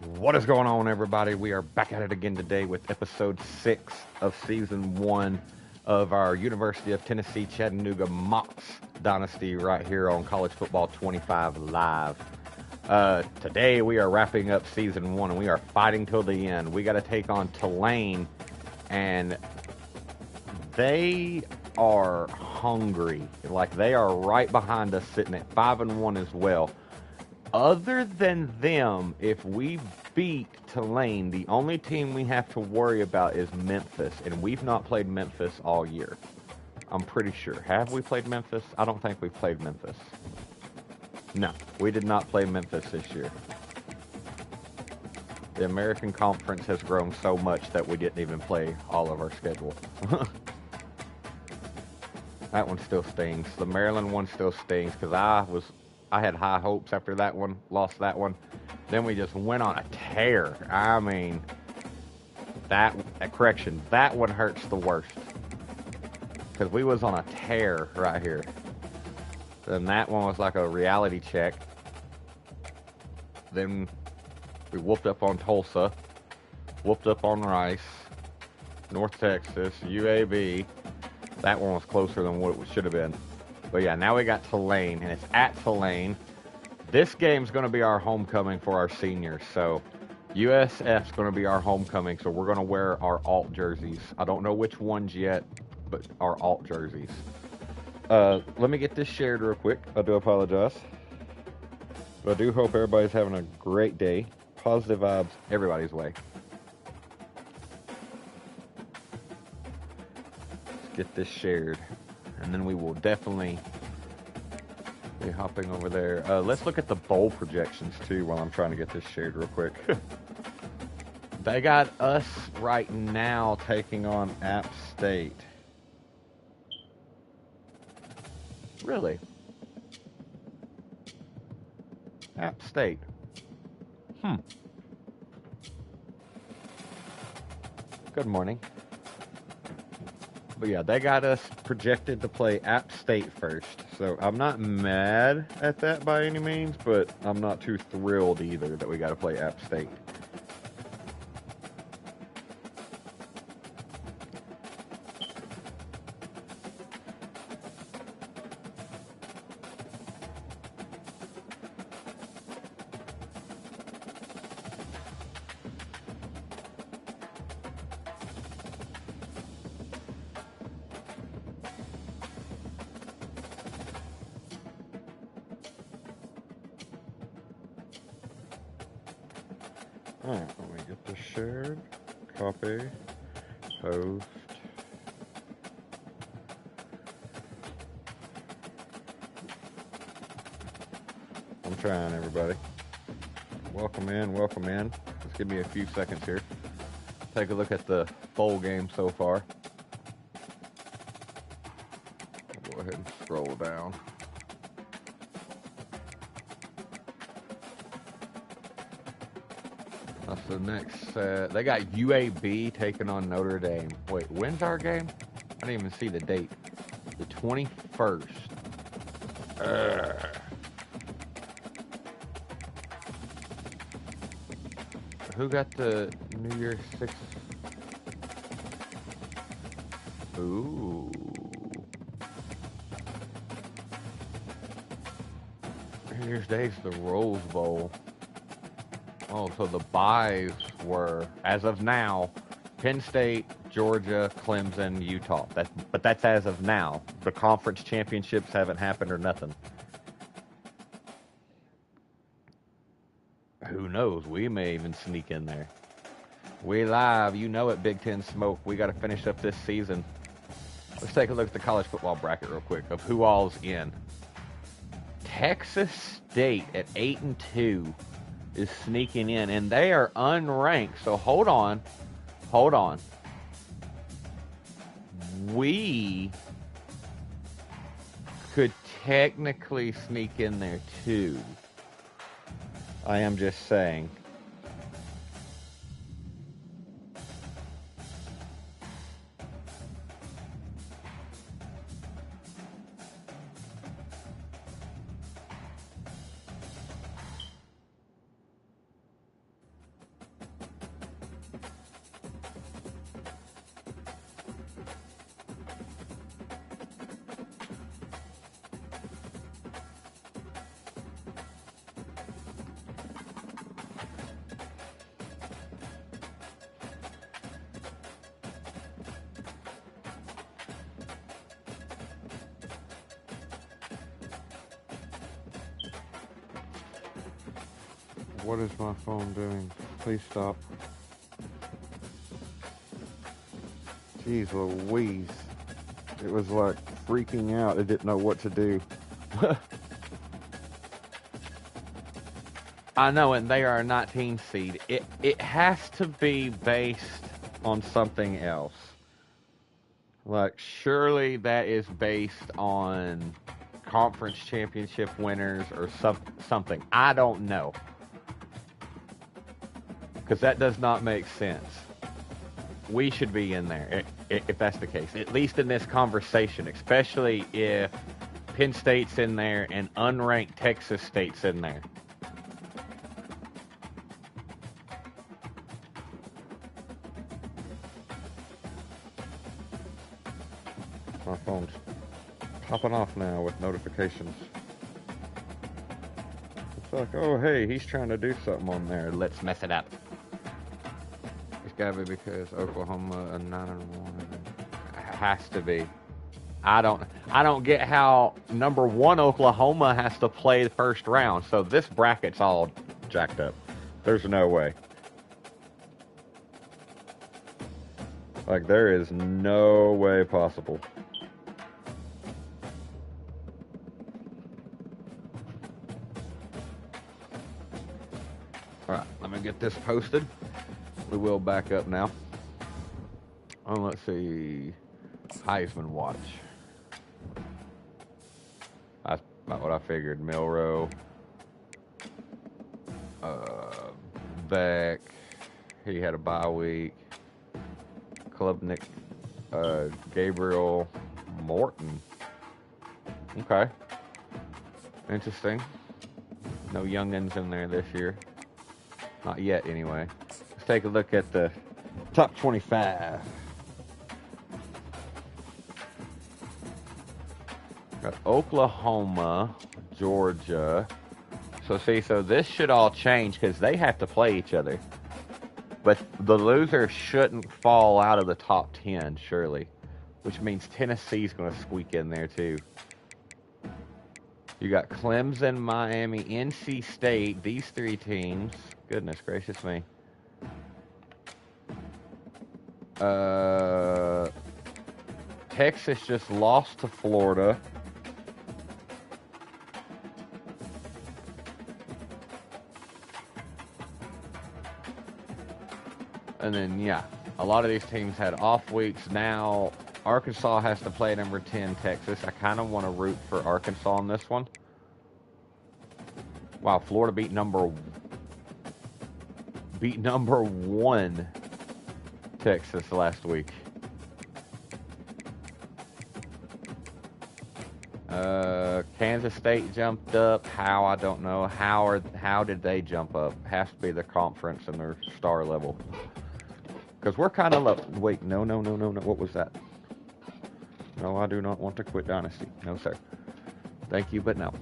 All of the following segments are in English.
What is going on, everybody? We are back at it again today with episode 6 of season 1 of our University of Tennessee Chattanooga Mocks Dynasty right here on College Football 25 Live. Today we are wrapping up season 1 and we are fighting till the end. We got to take on Tulane, and they are hungry. Like, they are right behind us, sitting at 5-1 as well. Other than them, if we beat Tulane, the only team we have to worry about is Memphis, and we've not played Memphis all year. I'm pretty sure. Have we played Memphis? I don't think we've played Memphis. No, we did not play Memphis this year. The American Conference has grown so much that we didn't even play all of our schedule. That one still stings. The Maryland one still stings because I had high hopes after that one, lost that one. Then we just went on a tear. I mean, that one hurts the worst. Because we was on a tear right here. Then that one was like a reality check. Then we whooped up on Tulsa, whooped up on Rice, North Texas, UAB. That one was closer than what it should have been. But yeah, now we got Tulane, and it's at Tulane. This game's going to be our homecoming for our seniors. So USF's going to be our homecoming, so we're going to wear our alt jerseys. I don't know which ones yet, but our alt jerseys. Let me get this shared real quick. I do apologize. But I do hope everybody's having a great day. Positive vibes everybody's way. Let's get this shared. And then we will definitely be hopping over there. Let's look at the bowl projections too while I'm trying to get this shared real quick. They got us right now taking on App State. Really? App State. Good morning. But yeah, they got us projected to play App State first. So I'm not mad at that by any means, but I'm not too thrilled either that we got to play App State. Alright, let me get this shared. Copy. Post. I'm trying, everybody. Welcome in, welcome in. Just give me a few seconds here. Take a look at the bowl game so far. I'll go ahead and scroll down. That's the next set. They got UAB taking on Notre Dame. Wait, when's our game? I didn't even see the date. The 21st. Who got the New Year's 6th? Ooh. New Year's Day's the Rose Bowl. Oh, so the byes were, as of now, Penn State, Georgia, Clemson, Utah. But that's as of now. The conference championships haven't happened or nothing. Who knows? We may even sneak in there. We live. You know it, Big Ten Smoke. We got to finish up this season. Let's take a look at the college football bracket real quick of who all's in. Texas State at 8-2. Is sneaking in, and they are unranked. So hold on. We could technically sneak in there too. I am just saying. What is my phone doing? Please stop. Jeez Louise. It was like freaking out. It didn't know what to do. I know, and they are a 19 seed. It has to be based on something else. Like, surely that is based on conference championship winners or something. I don't know. Because that does not make sense. We should be in there if that's the case. At least in this conversation, especially if Penn State's in there and unranked Texas State's in there. My phone's popping off now with notifications. It's like, oh, hey, he's trying to do something on there. Let's mess it up. It's gotta be because Oklahoma a 9-1 has to be. I don't get how number 1 Oklahoma has to play the first round. So this bracket's all jacked up. There's no way. Like, there is no way possible. Alright, let me get this posted. We will back up now. Oh, let's see. Heisman watch. That's about what I figured. Milrow. Beck. He had a bye week. Klubnik. Gabriel. Morton. Okay. Interesting. No youngins in there this year. Not yet, anyway. Let's take a look at the top 25. Got Oklahoma, Georgia. So this should all change because they have to play each other. But the loser shouldn't fall out of the top 10, surely. Which means Tennessee's going to squeak in there, too. You got Clemson, Miami, NC State, these 3 teams. Goodness gracious me. Texas just lost to Florida. And then, yeah, a lot of these teams had off weeks. Now, Arkansas has to play number 10, Texas. I kind of want to root for Arkansas on this one. Wow, Florida beat number 1 Texas last week. Kansas State jumped up. How? I don't know. How did they jump up? Has to be the conference and their star level. Because we're kind of low. Wait, no. What was that? No, I do not want to quit Dynasty. No, sir. Thank you, but no.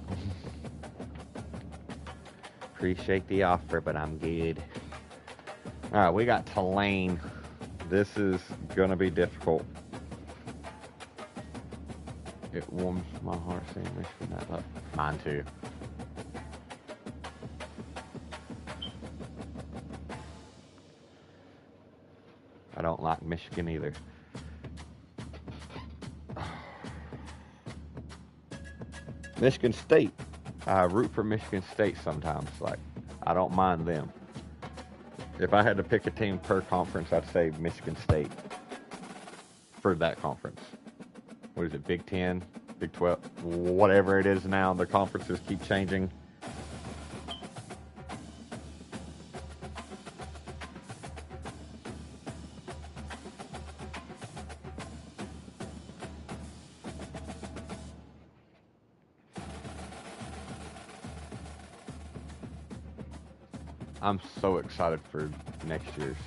Appreciate the offer, but I'm good. All right, we got Tulane. This is going to be difficult. It warms my heart seeing Michigan that up. Mine too. I don't like Michigan either. Michigan State. I root for Michigan State sometimes. Like, I don't mind them. If I had to pick a team per conference, I'd say Michigan State for that conference. What is it, Big 10, Big 12, whatever it is now. The conferences keep changing. I'm so excited for next year's.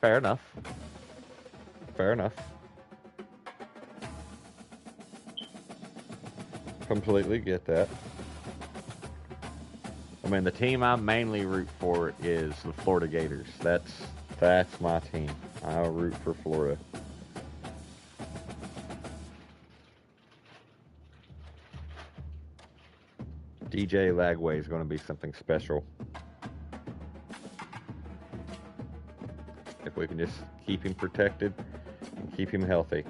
Fair enough. Fair enough. Completely get that. I mean, the team I mainly root for is the Florida Gators. That's my team. I'll root for Florida. DJ Lagway is going to be something special. If we can just keep him protected and keep him healthy.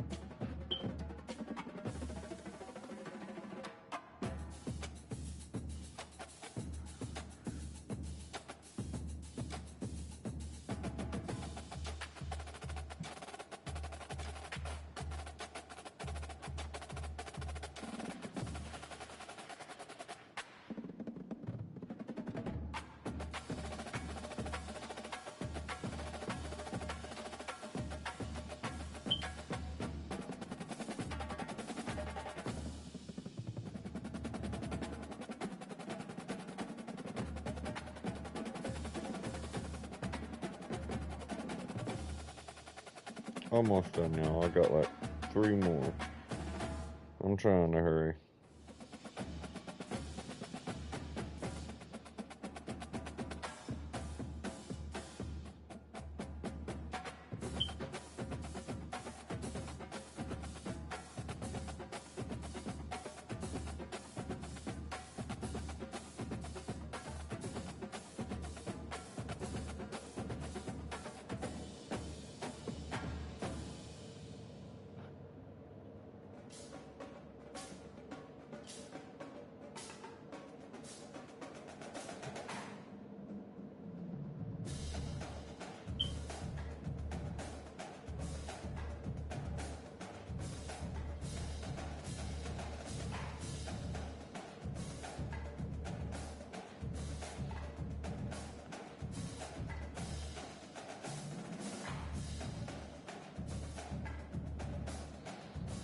Almost done, y'all. I got like 3 more. I'm trying to hurry.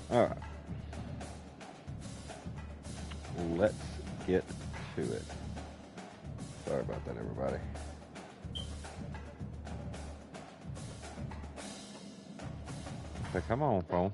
All right. Let's get to it. Sorry about that, everybody. So come on, phone.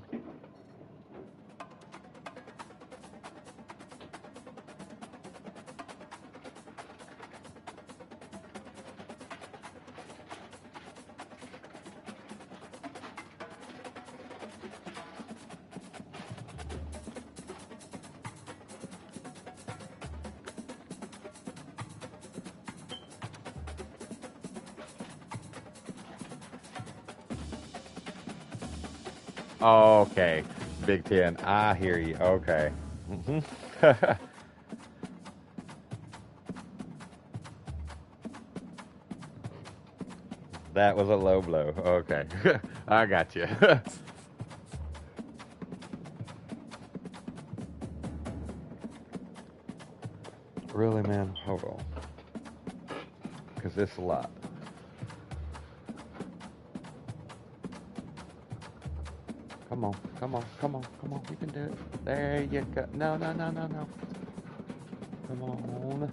Okay, Big Ten. I hear you. Okay. That was a low blow. Okay. I got you. Really, man? Hold on. Because this is a lot. Come on, come on, come on, come on. You can do it. There you go. No, no, no, no, no. Come on.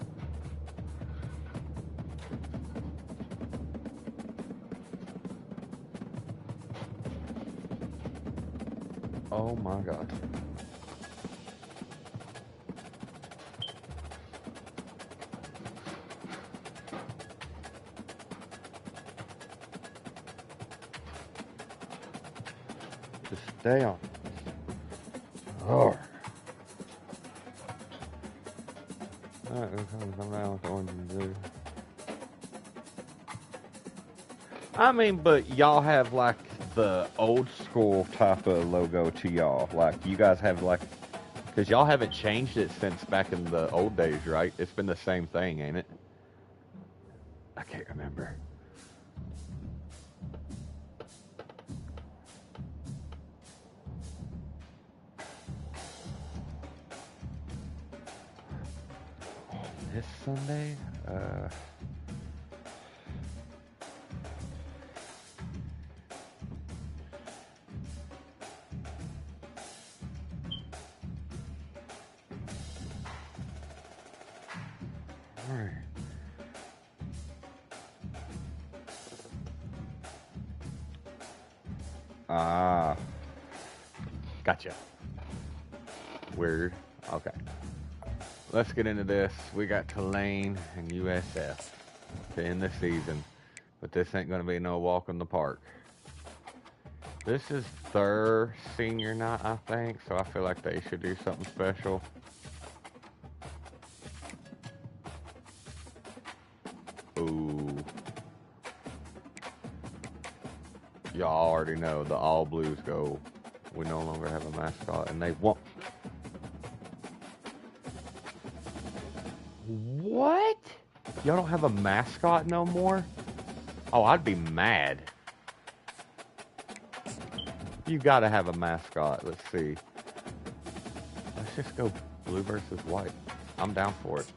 Oh my God. Just stay on. Oh. Alright, we're coming come down with orange and blue. I mean, but y'all have like the old school type of logo to y'all. Like, you guys have like, because y'all haven't changed it since back in the old days, right? It's been the same thing, ain't it? I can't remember. This Sunday? Alright. Ah. Gotcha. Weird. Okay. Let's get into this. We got Tulane and USF to end the season, but this ain't going to be no walk in the park. This is their senior night, I think, so I feel like they should do something special. Y'all already know the All Blues go. We no longer have a mascot, and they won't. What? Y'all don't have a mascot no more? Oh, I'd be mad. You gotta have a mascot. Let's see. Let's just go blue versus white. I'm down for it.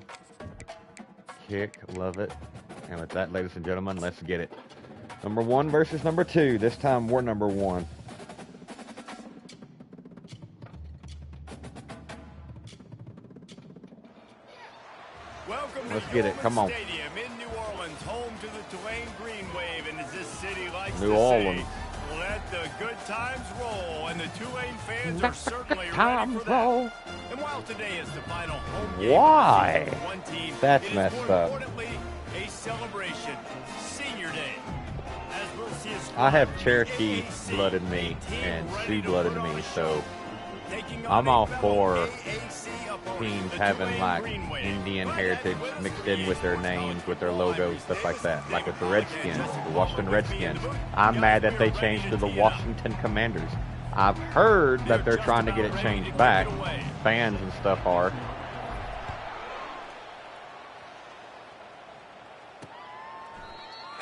Kick, love it. And with that, ladies and gentlemen, let's get it. Number 1 versus number 2. This time we're number 1. Let's get it. Come on. Stadium in New Orleans, home to the Tulane Green Wave, and as this city likes New to Orleans. say, let the good times roll, and the Tulane fans Let are certainly the ready for that. roll. And while today is the final home game Why? of the season for one team, That's it is messed more up. importantly a celebration, Senior Day. As we'll see a squad I have from the Cherokee AAC, blood in me a team and ready Sioux to blood in put on me, a so show. Taking I'm on all a fellow for AAC opponent, teams the having Tulane like Green Wave. Indian Right heritage at mixed in with their names, with their logos, stuff like that. Like with the Redskins, the Washington Redskins. Guys, I'm mad that we they are ready changed to the tee it up. Washington Commanders. I've heard that they're trying to get it changed back. Fans and stuff are.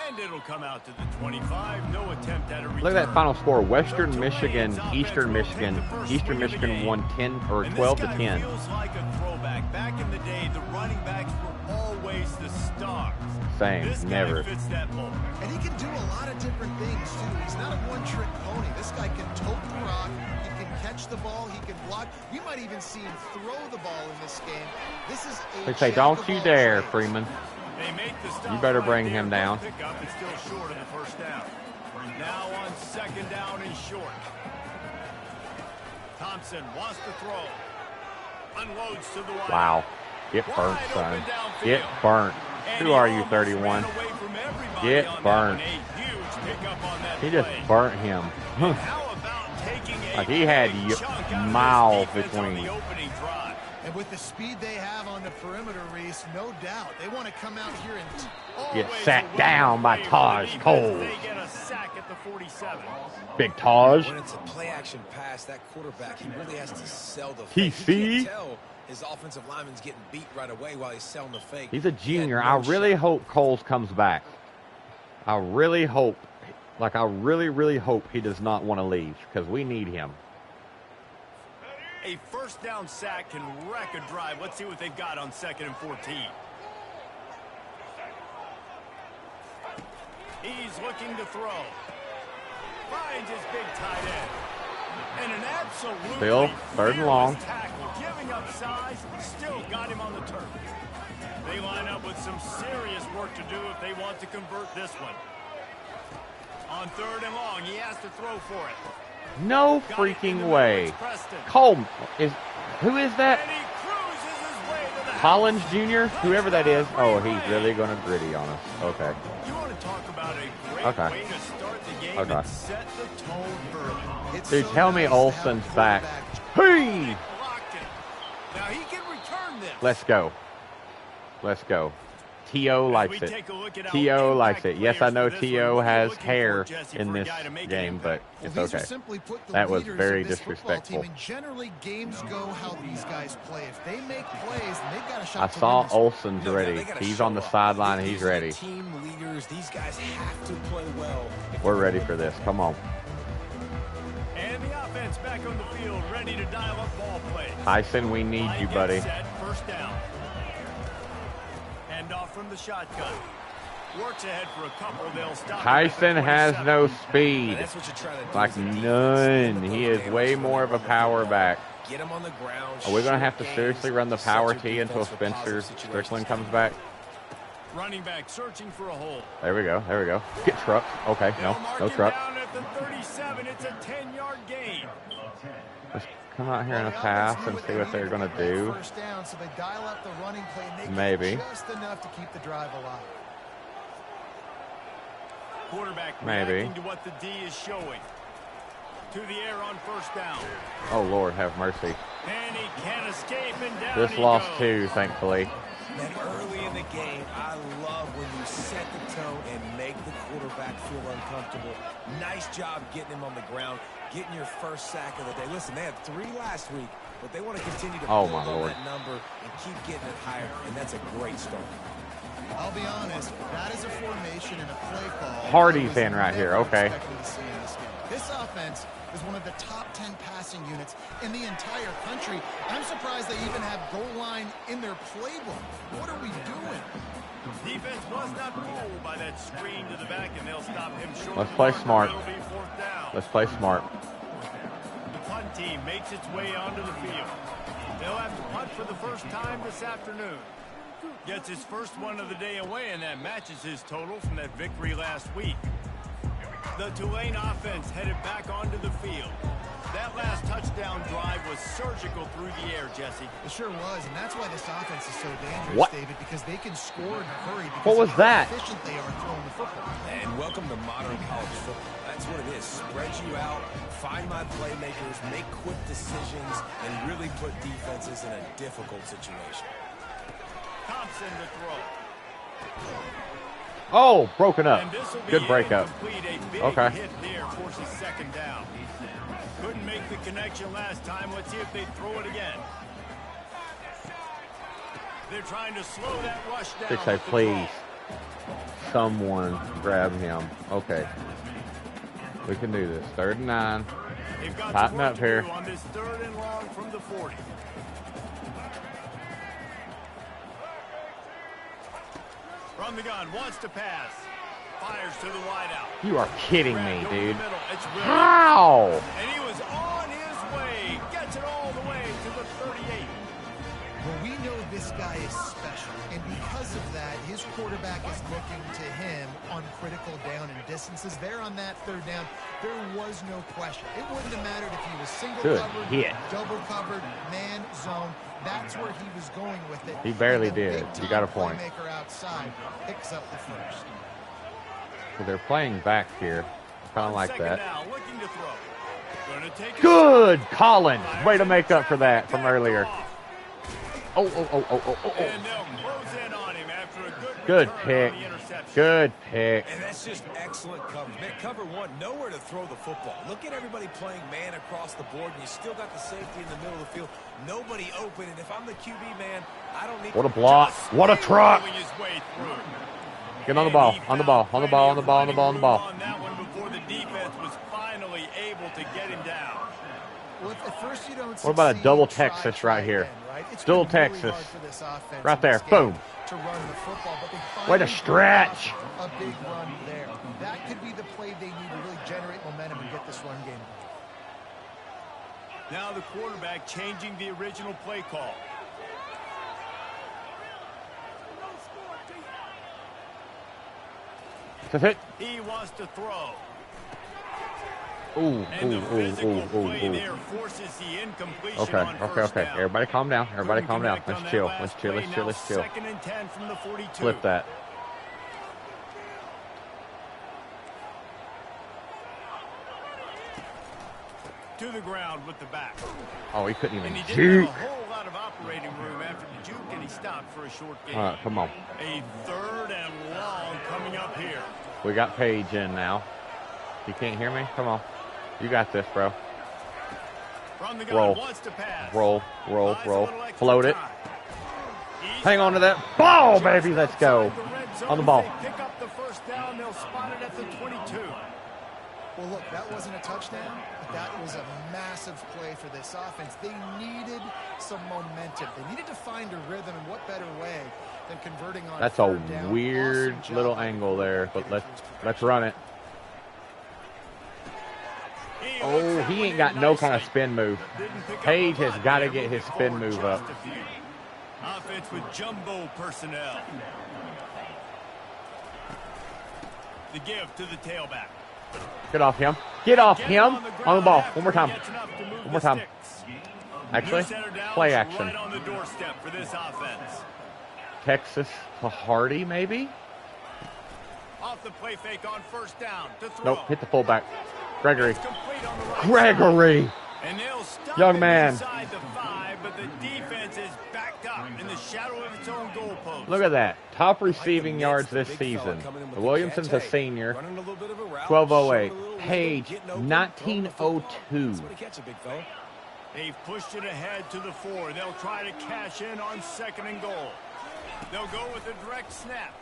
And it'll come out to the 25. No attempt at a return. Look at that final score. Western So Michigan, Tulane's Eastern offense will Michigan. take the first Eastern swing of the Michigan game. won 10 or And 12 to this guy 10. feels like a throwback. Back in the day, the running backs were always the stars. Same, This guy never. fits that mold. And he can do a lot of different things, too. He's not a one-trick pony. This guy can tote the rock. He can catch the ball. He can block. We might even see him throw the ball in this game. This is a They say, jack don't of you all dare, trades. Freeman. They make the stop You better right bring there, him but down. Pickup is still short of the first down. Now on second down and short. Thompson wants to throw. Unloads to the wide. Wow. Get burnt, son. Get burnt. Who are you, 31? Get burnt. He just burnt him. Like he had miles between. And with the speed they have on the perimeter, Reese, no doubt. They want to come out here and Get sat down by Taj Cole. They get a sack at the 47. Big Taj. When it's a play-action pass, that quarterback, he really has to sell the TC. fake. You can't tell his offensive lineman's getting beat right away while he's selling the fake. He's a He had junior. no I really shot. hope Coles comes back. I really hope, like I really hope he does not want to leave because we need him. A first down sack can wreck a drive. Let's see what they've got on 2nd and 14. He's looking to throw. Finds his big tight end. And an absolutely Still, 3rd and long. fearless tackle, giving up size, still got him on the turf. They line up with some serious work to do if they want to convert this one. On 3rd and long, he has to throw for it. No Got it in the freaking middle, way. it's Preston. Cole is, who is that? And he cruises his way to the Collins Jr.? Whoever that is. Oh, he's really going to gritty on us. Okay. You want to talk about a great Okay. way to start the game Okay. and set the tone early. It's Dude, so tell me nice to have Olsen's a back. quarterback. Hey! Blocked it. Now he can return this. Let's go. Let's go. T.O. As likes we it. take a look at how T.O. likes impact it. Yes, I players know for this one, T.O. what are you has looking hair for, Jesse, in for a this guy to make an game, but impact? it's Well, these okay. are simply put the That was leaders very of this football disrespectful. team, and generally, games go how these guys play. If they make plays, then they've got a shot I to saw win this one. Olsen's No doubt, ready. they gotta He's show on the up. sideline and These he's are the ready. Team leaders, these guys have to play well. We're ready for this. Come on. And the offense back on the field, ready to dial up ball plays. Tyson, we need you, buddy. Set, first down. Hand off from the shotgun. Works ahead for a couple. They'll stop. Tyson has no speed. That's what you're trying to do. Like as a defense. none. Limit He those is damage way when more they of a run the power ball. back. Get him on the ground. Are we going to short have to gains, seriously run the set power your T until defense for Spencer positive Strickland situations. comes back? Running back searching for a hole. There we go. There we go. Get truck. Okay. They'll No. mark No him truck. down at the 37. It's a 10-yard gain. Let's come out here and a Well, the pass offense and knew see what what they they're going needed to that do. First down, so they dial up the running play and they get Maybe. just enough to keep the drive alive. Quarterback Maybe. reacting to what the D is showing. To the air on first down. Oh, Lord, have mercy. And he can't escape, and down This he lost goes. 2, thankfully. Man, early in the game, I love when you set the tone and make the quarterback feel uncomfortable. Nice job getting him on the ground, getting your first sack of the day. Listen, they had 3 last week, but they want to continue to build on that number and keep getting it higher, and that's a great start. I'll be honest, that is a formation and a play call. Hardy's in right here, okay. This offense is one of the top 10 passing units in the entire country. I'm surprised they even have goal line in their playbook. What are we doing? Defense was not fooled by that screen to the back, and they'll stop him short. Let's play smart. It'll be 4th down. Let's play smart. The punt team makes its way onto the field. They'll have to punt for the first time this afternoon. Gets his first one of the day away, and that matches his total from that victory last week. The Tulane offense headed back onto the field. That last touchdown drive was surgical through the air, Jesse. It sure was, and that's why this offense is so dangerous, David, because they can score in a hurry because what was of that? how efficient they are throwing the football. And welcome to modern college football. That's what it is. Spread you out, find my playmakers, make quick decisions, and really put defenses in a difficult situation. Thompson to throw. Oh, broken up. Good breakup. Okay. Hit there, forces 2nd down. Couldn't make the connection last time. Let's see if they throw it again. They're trying to slow that rush down. Six, please. Someone grab him. Okay. We can do this. 3rd and 9. Tighten up here. On this 3rd and long from the 40. From the gun, wants to pass. Fires to the wideout. You are kidding me, dude. Really How? and he was on his way. Gets it all the way to the 38. Well, we know this guy is special, and because of that, his quarterback is looking to him on critical down and distances. There on that 3rd down, there was no question. It wouldn't have mattered if he was single covered, double covered, man, zone. That's where he was going with it. He barely did. You got a point. Playmaker outside picks up the first. So they're playing back here, kind of like that. Now, looking to throw. Gonna take Good, Collins. Way to make up for that from earlier. Oh. And they'll close in on him after a good pick. Good pick. And that's just excellent coverage. Man, cover 1, nowhere to throw the football. Look at everybody playing man across the board, and you still got the safety in the middle of the field. Nobody open, and if I'm the QB, man, I don't need What a block. What a truck. Get on the ball. On the ball. On the ball. On the ball. On the ball. On the ball. On that one before the defense was finally able to get him down. Well, at first you don't what about a double Texas right here? Double Texas. Right there. Boom. To run the football, but they way to stretch. A big run there. That could be the play they need to really generate momentum and get this run game. Now the quarterback changing the original play call. That's it. He wants to throw. Ooh. Okay. Everybody calm down. Everybody calm down. Let's chill. Let's chill. 2nd and 10 from the 42. Flip that. To the ground with the back. Oh, he couldn't even juke. juke. A whole lot of operating room after the juke, and he stopped for a short game. All right, come on. A 3rd and long coming up here. We got Paige in now. You can't hear me? Come on. You got this, bro. From the gun, roll. wants to pass. Roll. Float it. Hang on to that ball, baby. Let's go. On the ball. Pick up the 1st down. They'll spot it at the 22. Well, look, that wasn't a touchdown, but that was a massive play for this offense. They needed some momentum. They needed to find a rhythm, and what better way than converting on That's a weird little angle there, but let's run it. Oh, he ain't got no kind of spin move. Page has got to get his spin move up. Offense with jumbo personnel. The give to the tailback. Get off him. Get off him. On the ball. One more time. One more time. Actually, play action. Right on the doorstep for this offense. Texas to Hardy, maybe? Off the play fake on 1st down to throw. Nope, hit the fullback. Gregory. Gregory. And they'll stop young man. inside the 5, but the defense is back tucked up in the shadow of its own goalpost. Look at that. Top receiving yards this season. Williamson's a senior. 1208. Page 1902. They've pushed it ahead to the 4. They'll try to cash in on 2nd and goal. They'll go with a direct snap.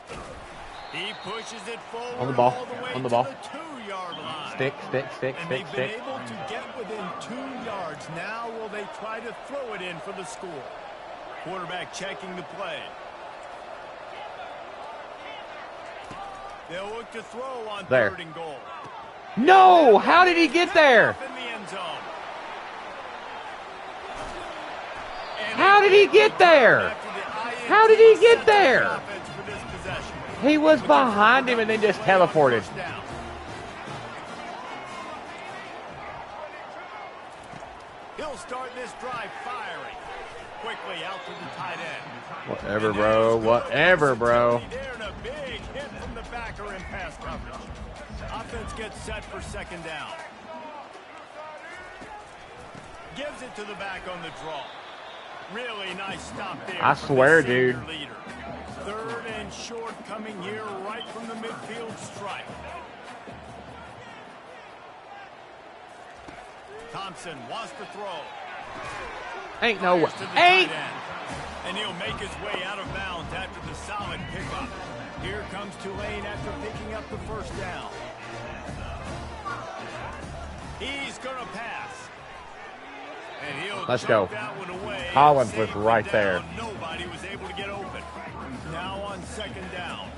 He pushes it forward on the ball. All the way on the ball. To the 2-yard line. Stick. And they've been able to get within 2 yards. Now will they try to throw it in for the score? Quarterback checking the play. They'll look to throw on 3rd and goal. No! How did he get there? In the end zone. How did he get there? How did he get there? He was behind him and then just teleported. He'll start this drive firing. Quickly out to the tight end. Whatever, bro. Whatever, bro. They're in a big hit from the backer in pass coverage. Offense gets set for 2nd down. Gives it to the back on the draw. Really nice stop there. I swear, dude. 3rd and short coming here right from the midfield stripe. Thompson wants to throw. Ain't no way. Ain't. And he'll make his way out of bounds after the solid pickup. Here comes Tulane after picking up the 1st down. He's going to pass. And he'll Let's go. that one away. Collins was right there. Nobody was able to get open. Now on 2nd down.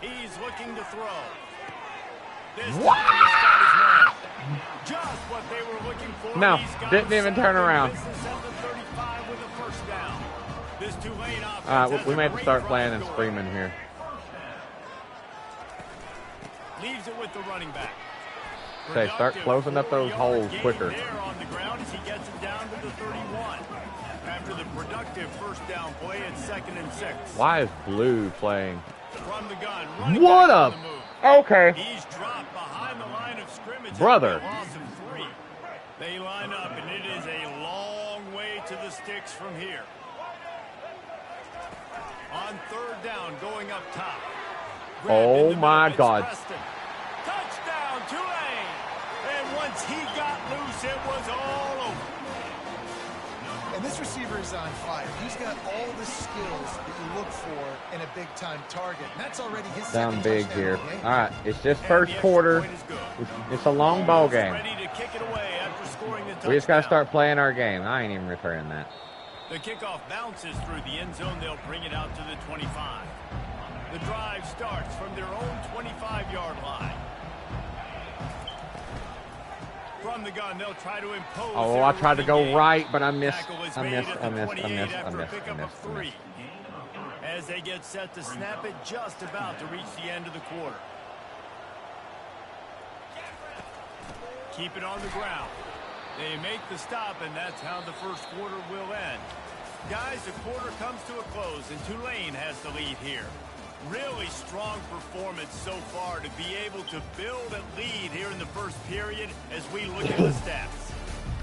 He's looking to throw. This what? Just what they were looking for. No, didn't even turn around. We may have to start playing and screaming here. Leaves it with the running back. Okay, start closing up those holes quicker. There on the ground as he gets it down to the 31. After the productive 1st down play at 2nd and 6. Why is Blue playing? From the gun, what up? Okay. He's dropped behind the line of scrimmage. Brother. They line up, and it is a long way to the sticks from here. On 3rd down, going up top. Oh my God. Touchdown, Tulane. And once he got loose, it was all over. And this receiver is on fire. He's got all the skills that you look for in a big-time target. And that's already his down second big touchdown here. of the game. All right, it's just first quarter. It's a long ball game. Ready to kick it away after scoring the touchdown. We just got to start playing our game. I ain't even returning that. The kickoff bounces through the end zone. They'll bring it out to the 25. The drive starts from their own 25-yard line. From the gun, they'll try to impose. Oh, I tried to go right, but I missed. I missed. As they get set to snap it, just about to reach the end of the quarter. Keep it on the ground. They make the stop, and that's how the first quarter will end. Guys, the quarter comes to a close, and Tulane has the lead here. Really strong performance so far to be able to build a lead here in the first period as we look at the stats.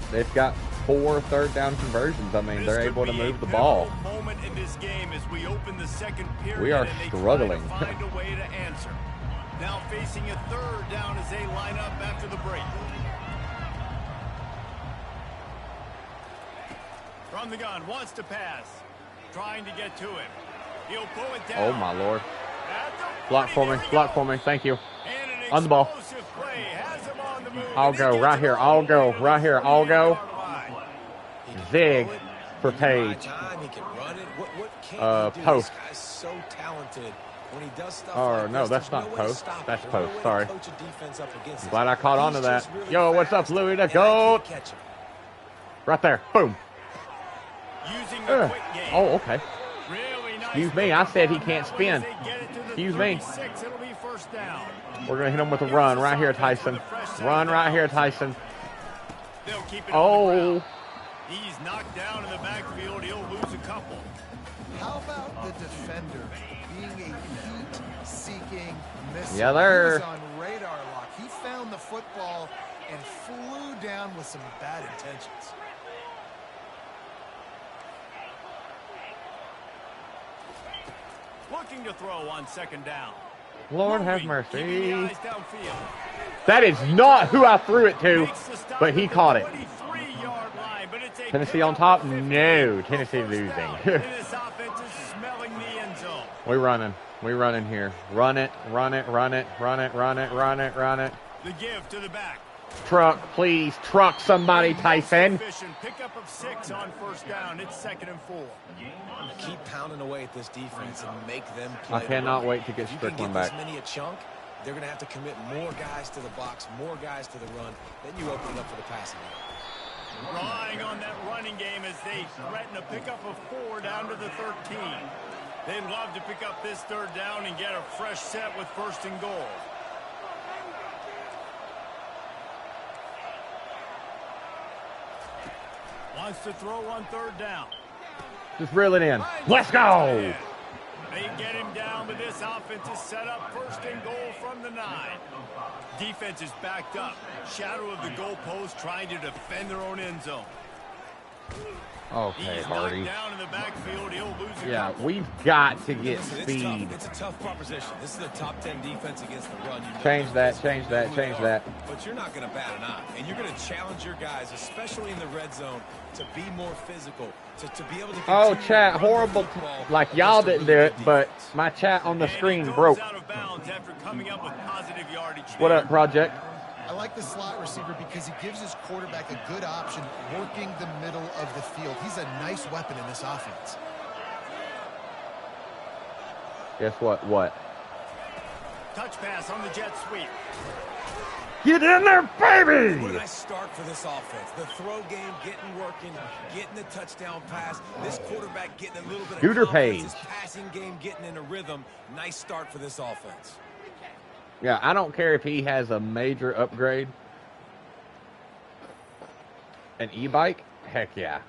They've got 4 third-down conversions. I mean, they're able to move the ball. Moment in this game as we open the second period. We are struggling. Find a way to answer. Now facing a 3rd down as they line up after the break. From the gun, wants to pass. Trying to get to him. He'll pull it down. Oh, my Lord. Block for me. Thank you. On the ball. I'll go right here. I'll go. Zig for Page. Post. Oh, no, that's not post. That's post. Sorry. Glad I caught on to that. Yo, what's up, Louis the Goat? Right there. Boom. Oh, okay. Excuse me, I said he can't spin. Excuse me. We're going to hit him with a run right here, Tyson. Run right here, Tyson. Oh. He's knocked down in the backfield. He'll lose a couple. How about the defender being a heat-seeking missile? Yeah, there. He was on radar lock. He found the football and flew down with some bad intentions. Looking to throw on second down. Lord have mercy. Eyes downfield. That is not who I threw it to, but he caught it. 23-yard line, but it's a Tennessee on top? No, Tennessee losing. This offense is smelling the end zone. We're running. We're running here. Run it, run it, run it, run it, run it, run it, run it. The give to the back. Truck, please. Truck somebody, Tyson. Pickup of 6 on first down. It's 2nd and 4. Keep pounding away at this defense and make them play. I cannot wait to get Strickland back. If you can get this many a chunk, they're going to have to commit more guys to the box, more guys to the run. Then you open it up for the passing game. Relying on that running game as they threaten a pickup of 4 down to the 13. They'd love to pick up this third down and get a fresh set with 1st and goal. Wants to throw on 3rd down. Just reel it in. Let's go. They get him down, but this offense is set up 1st and goal from the 9. Defense is backed up. Shadow of the goalpost trying to defend their own end zone. Okay, He's Hardy. knocked down in the backfield. He'll lose a Yeah, couple. we've got to get Listen, speed. It's a tough proposition. This is a top 10 defense against the run. You know Change that, who change that, they change are, that. But you're not going to bat an eye. And you're going to challenge your guys, especially in the red zone, to be more physical, to be able to Oh, continue chat, to run the horrible. football Like, y'all against a didn't do really it, good but defense. my chat on the And screen he goes broke. out of bounds after coming up with positive yardage What there. up, Project? I like the slot receiver because he gives his quarterback a good option working the middle of the field. He's a nice weapon in this offense. Guess what? What? Touch pass on the jet sweep. Get in there, What a baby! nice start for this offense. The throw game getting working, getting the touchdown pass. This quarterback getting a little bit Scooter of confidence. Page. His passing game getting in a rhythm. Nice start for this offense. Yeah, I don't care if he has a major upgrade. An e-bike? Heck yeah.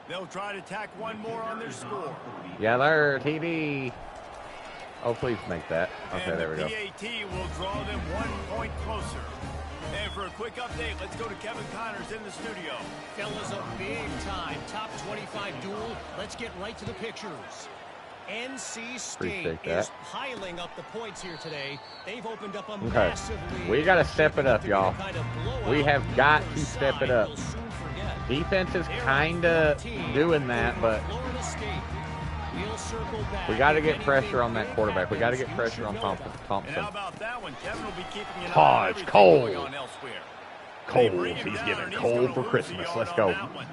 They'll try to tack one more on their score. Yeah, there, TD. Oh, please make that. Okay, And there we the go. PAT will draw them 1 point closer. And for a quick update, let's go to Kevin Connors in the studio. Fellas, a big-time top 25 duel. Let's get right to the pictures. NC State Appreciate that. is piling up the points here today. They've opened up a Okay. massive lead. We got to step it up, Shaping up y'all. to be the kind of blowout We have got either to step it side up. will soon forget. Defense is They're kind of 14 doing that, over but Florida State. We'll circle back we got to if get anything pressure on that big quarterback. We got to get happens, pressure you on should know Thompson. about it. And Thompson. how about that one? Kevin will be keeping an eye on Hodge, everything Cole. going on elsewhere. They Cold. bring him He's down, giving and he's cold gonna for lose a Christmas. yard Let's on go. that one.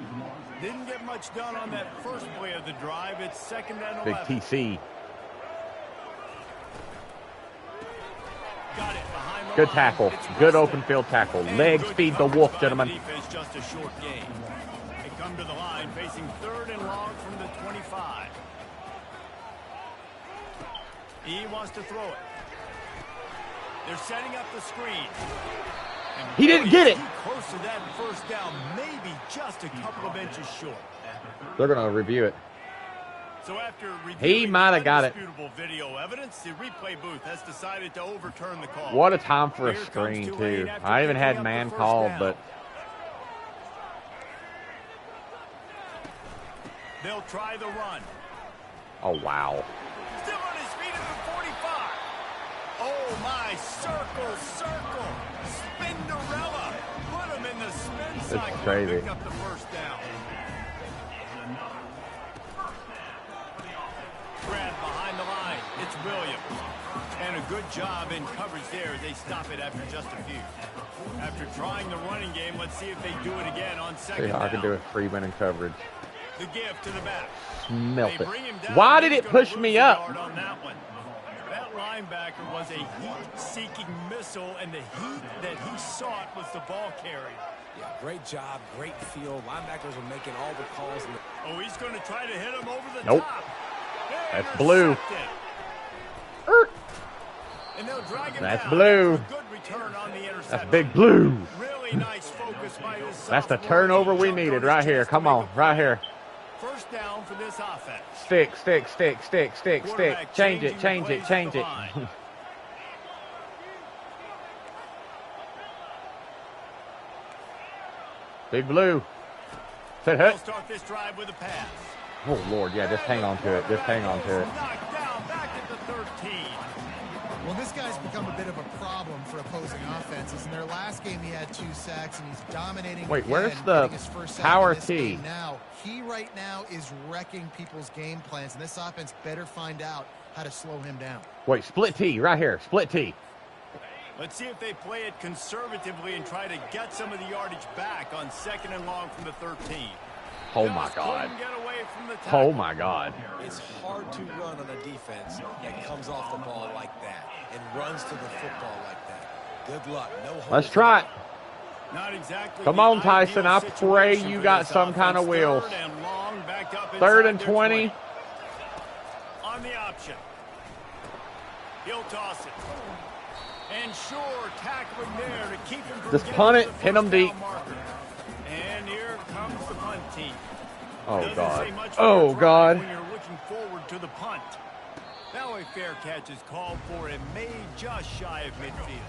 Didn't get much done on that first play of the drive. It's 2nd and Big 11. TC. Got it behind the Good line. tackle. It's Good Preston. open field tackle. And Legs good feed the coverage wolf, by gentlemen. the defense, just a short gain. They come to the line facing 3rd and long from the 25. He wants to throw it. They're setting up the screen. And He didn't boy, get is it. he close to that first down, maybe just a couple of inches short. They're going to review it. So after He reviewing might have got it. undisputable video evidence, the replay booth has decided to overturn the call. What a time for a Here comes screen, Tulane too. after I even picking had up man the first called, down. but They'll try the run. oh, wow. Still on his feet at the 45. Oh, my. Circle. Spinderella. Put him in the spin cycle. crazy. Pick up the first down. Grab behind the line. It's Williams. And a good job in coverage there. They stop it after just a few. After trying the running game, let's see if they do it again on See second how I down. can do it. Freeman and coverage. The give to the back. Smelt They it. bring him down. Why did He's it gonna push lose me a up? yard on that one. That linebacker was a heat-seeking missile, and the heat that he sought was the ball carrier. Yeah, great job, great feel. Linebackers are making all the calls. Oh, he's going to try to hit him over the Nope. top. That's blue. Intercepted. And they'll drag him That's down. blue. A good return on the interception. That's big blue. Really nice focus by this That's the sophomore. turnover He we jumped on needed his right here. chest to Come make on, a right play. here. First down for this offense. Stick. Quarterback Change it. changing the plays at the line. Big Blue. Set They'll hit. start this drive with a pass. Oh, Lord. Yeah, just hang on to it. Just hang on to it. Knocked down back at the 13. Well, this guy's become a bit of a problem for opposing offenses. In their last game, he had 2 sacks, and he's dominating. Wait, again, where's the getting his first sack power in this T? game now, he right now is wrecking people's game plans, and this offense better find out how to slow him down. Wait, split T right here. Split T. Let's see if they play it conservatively and try to get some of the yardage back on 2nd and long from the 13. Oh, my God. Couldn't get away from the tackle. Oh, my God. It's hard to run on a defense that comes off the ball like that and runs to the football like that. Good luck. No hope. Let's try it. Not exactly. Come on, Tyson. I pray you got some kind of wheels. 3rd and 20. On the option. He'll toss it. And sure, tackling there to keep him from Just getting punt to it, the hit 'em first deep. down marker. And here comes the punt team. Oh, Doesn't God. say much for Oh, a drive God. when you're looking forward to the punt. Now a fair catch is called for and made just shy of midfield.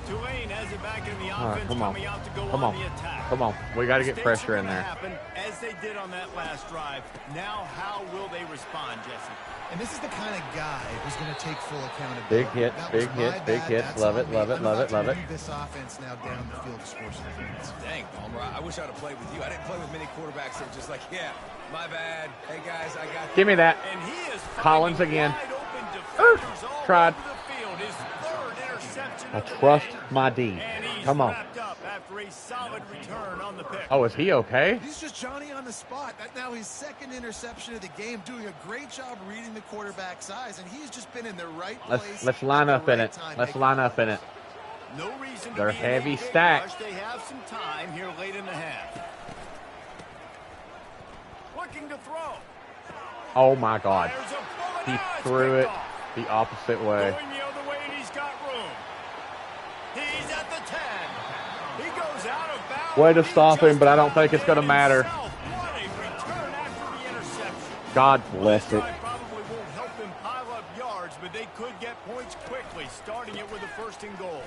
Tulane has it back in the offense, come on. coming out to go Come on on. the attack. Come on. We got to get Mistakes pressure are in gonna there. happen, as they did on that last drive. Now, how will they respond, Jesse? And this is the kind of guy who's going to take full accountability. Big hits, That was big my hits, big bad. hits. That's Love on it, me. love it, I'm love about it, to love it. move this offense now down the field to score some points. Dang, Palmer, I wish I'd have played with you. I didn't play with many quarterbacks that were just like, yeah, my bad. Hey, guys, I got Give me that. And he is Collins finding again. wide open defenders all Tried. over the field. His 3rd interception I of the trust day. my D. And he's Come on. wrapped up after a solid return on the pick. Oh, is he okay? He's just Johnny on the spot. That now his 2nd interception of the game, doing a great job reading the quarterback's eyes, and he's just been in the right place. Let's line at up the in right it. time, Let's making line the up in it. No reason to They're be in a heavy big stacked. rush. They have some time here late in the half. Looking to throw. Oh, my God. Fires a bullet. He Ah, it's threw picked it off. the opposite way. Going the other way, and he's got room. He's at the 10. He goes out of bounds. Way to He stop just him, but I don't about think it's did going to matter. himself. What a return after the interception. God bless This it. drive probably won't help them pile up yards, but they could get points quickly, starting it with a 1st and goal.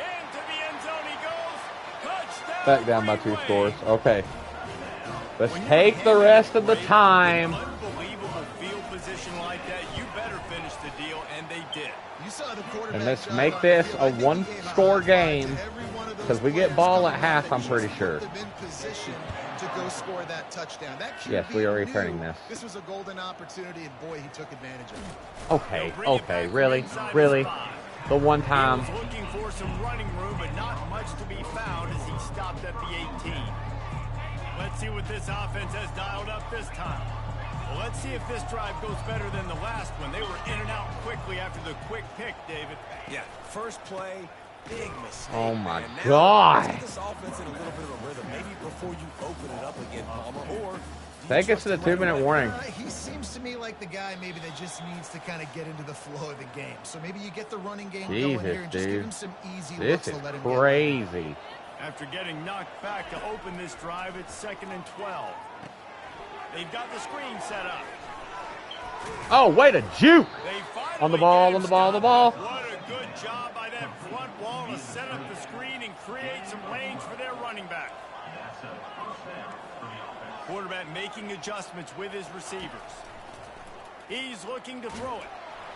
Into the end zone he goes. Touchdown. Back down by 2 Green Wave. scores. Okay. Let's When you're take the handed rest of the Green time. with an unbelievable field position like that, you better finish the deal, and they did. You saw the quarterback And let's drive make on this the field. a I think he gave one-score high five game, to every one of those 'cause we get players ball coming at half, out I'm that pretty just sure. put them in position to go score that touchdown. That Yes, QB we are knew returning this. This was a golden opportunity, and boy, he took advantage of it. Okay, They'll bring it okay. back Really? inside his Really? 5. The one He time. was looking for some running room, but not much to be found as he stopped at the 18. Let's see what this offense has dialed up this time. Well, let's see if this drive goes better than the last one. They were in and out quickly after the quick pick, David. Yeah, first play, big mistake. Oh, my man. Now, God. let's get this offense in a little bit of a rhythm, maybe before you open it up again, Palmer, or do you Take us trust to the him right 2-minute away? warning. He seems to me like the guy maybe that just needs to kind of get into the flow of the game. So maybe you get the running game going Jesus, here and just give dude. him some easy This looks is to let him get crazy. After getting knocked back to open this drive, it's 2nd and 12. They've got the screen set up. Oh, way to juke. They finally On the ball, get on the ball, on the stopped. ball. What a good job by that front wall to set up the screen and create some lanes for their running back. Quarterback making adjustments with his receivers. He's looking to throw it.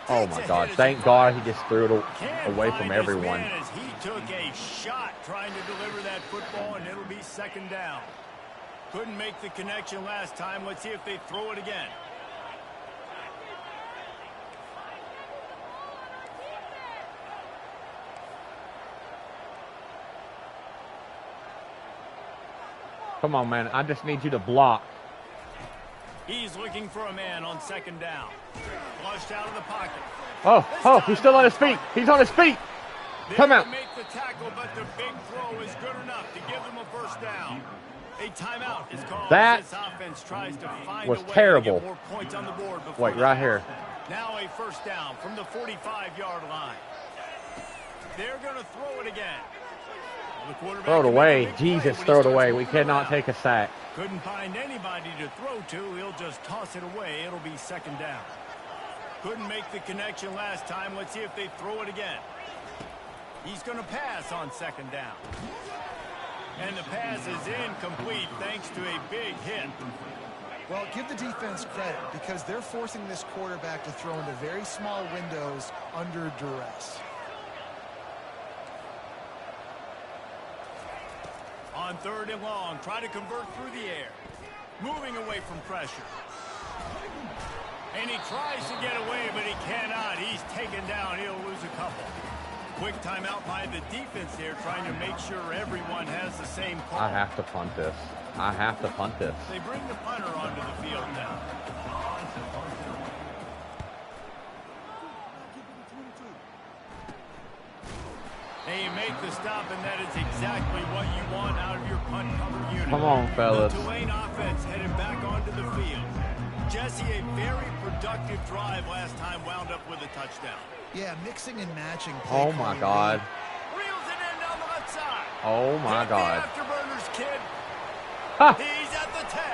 Oh, Takes my a God. hit as Thank he God fires. he just threw it Can't away find from his everyone. man as he took a shot trying to deliver that football, and it'll be 2nd down. Couldn't make the connection last time. Let's see if they throw it again. Come on, man. I just need you to block. He's looking for a man on 2nd down. Flushed out of the pocket. Oh, he's still on his feet. He's on his feet. They Come out. make the tackle, but the big throw is good enough to give them a 1st down. A timeout is called. That as this offense tries to find was a way terrible. to get more points on the board before Wait, right here. Now a 1st down from the 45-yard line. They're going to throw it again. The quarterback Throw it can make a away. big play Jesus, when he throw it starts away. We moving cannot around. take a sack. Couldn't find anybody to throw to. He'll just toss it away. It'll be 2nd down. Couldn't make the connection last time. Let's see if they throw it again. He's going to pass on 2nd down. And the pass is incomplete thanks to a big hit. Well, give the defense credit because they're forcing this quarterback to throw into very small windows under duress. On 3rd and long, try to convert through the air. Moving away from pressure. And he tries to get away, but he cannot. He's taken down. He'll lose a couple. Quick timeout by the defense there, trying to make sure everyone has the same call. I have to punt this. I have to punt this. They bring the punter onto the field now. They make the stop, and that is exactly what you want out of your punt cover unit. Come on, fellas. The Tulane offense headed back onto the field. Jesse, a very productive drive last time, wound up with a touchdown. Yeah, mixing and matching. Oh, my God. Reels it in down the left side. Oh, my God. The afterburners, kid. Ha! He's at the 10.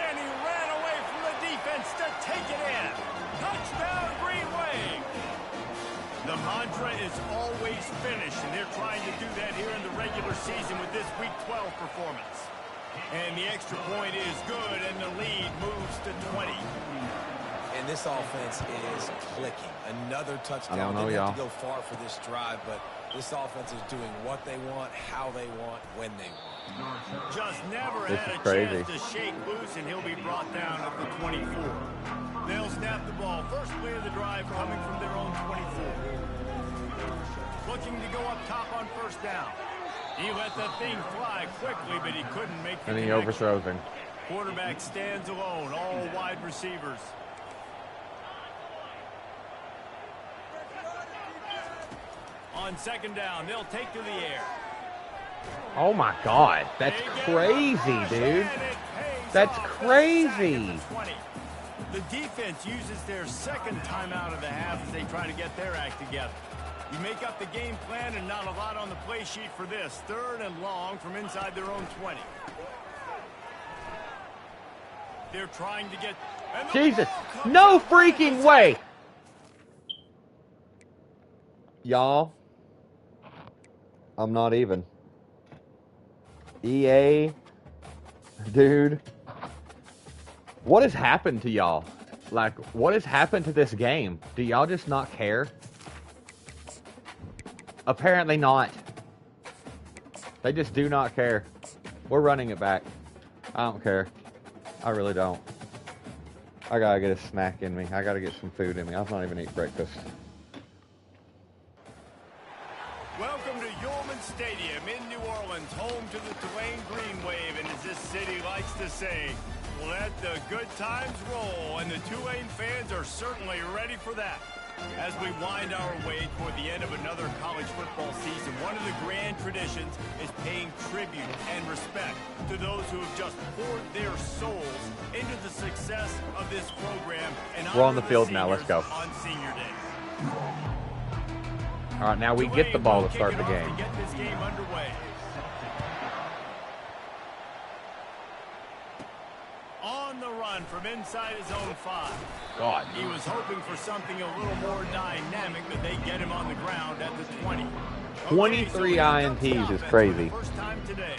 And he ran away from the defense to take it in. Touchdown, Green Wave. The mantra is always finish, and they're trying to do that here in the regular season with this Week 12 performance. And the extra point is good, and the lead moves to 20. And this offense is clicking. Another touchdown. I don't know, They y'all. have to go far for this drive, but this offense is doing what they want, how they want, when they want. Just never This had is a crazy. chance to shake loose, and he'll be brought down at the 24. They'll snap the ball. First play of the drive coming from their own 24. Looking to go up top on 1st down. He let the thing fly quickly, but he couldn't make the And he connection. overthrows him. Quarterback stands alone, all wide receivers. On 2nd down, they'll take to the air. Oh, my God. That's They get crazy, one rush, dude. and it pays That's off. crazy. Sack at the 20. The defense uses their 2nd timeout of the half as they try to get their act together. You make up the game plan and not a lot on the play sheet for this. 3rd and long from inside their own 20. They're trying to get... and the Jesus. ball comes No out right at the freaking way. Y'all, I'm not even. EA, dude, what has happened to y'all? Like, what has happened to this game? Do y'all just not care? Apparently not. They just do not care. We're running it back. I don't care. I really don't. I gotta get a snack in me. I gotta get some food in me. I've not even eaten breakfast. Welcome to Yulman Stadium in New Orleans, home to the Tulane Green Wave, and as this city likes to say, let the good times roll, and the Tulane fans are certainly ready for that. As we wind our way toward the end of another college football season, one of the grand traditions is paying tribute and respect to those who have just poured their souls into the success of this program. And We're on honor the field now. seniors Let's go. on Senior Day. All right, now we get the ball to start the game. To get this game underway. On the run from inside his own 5. God. He was hoping for something a little more dynamic, but they get him on the ground at the 20. 23 INTs is crazy. First time today.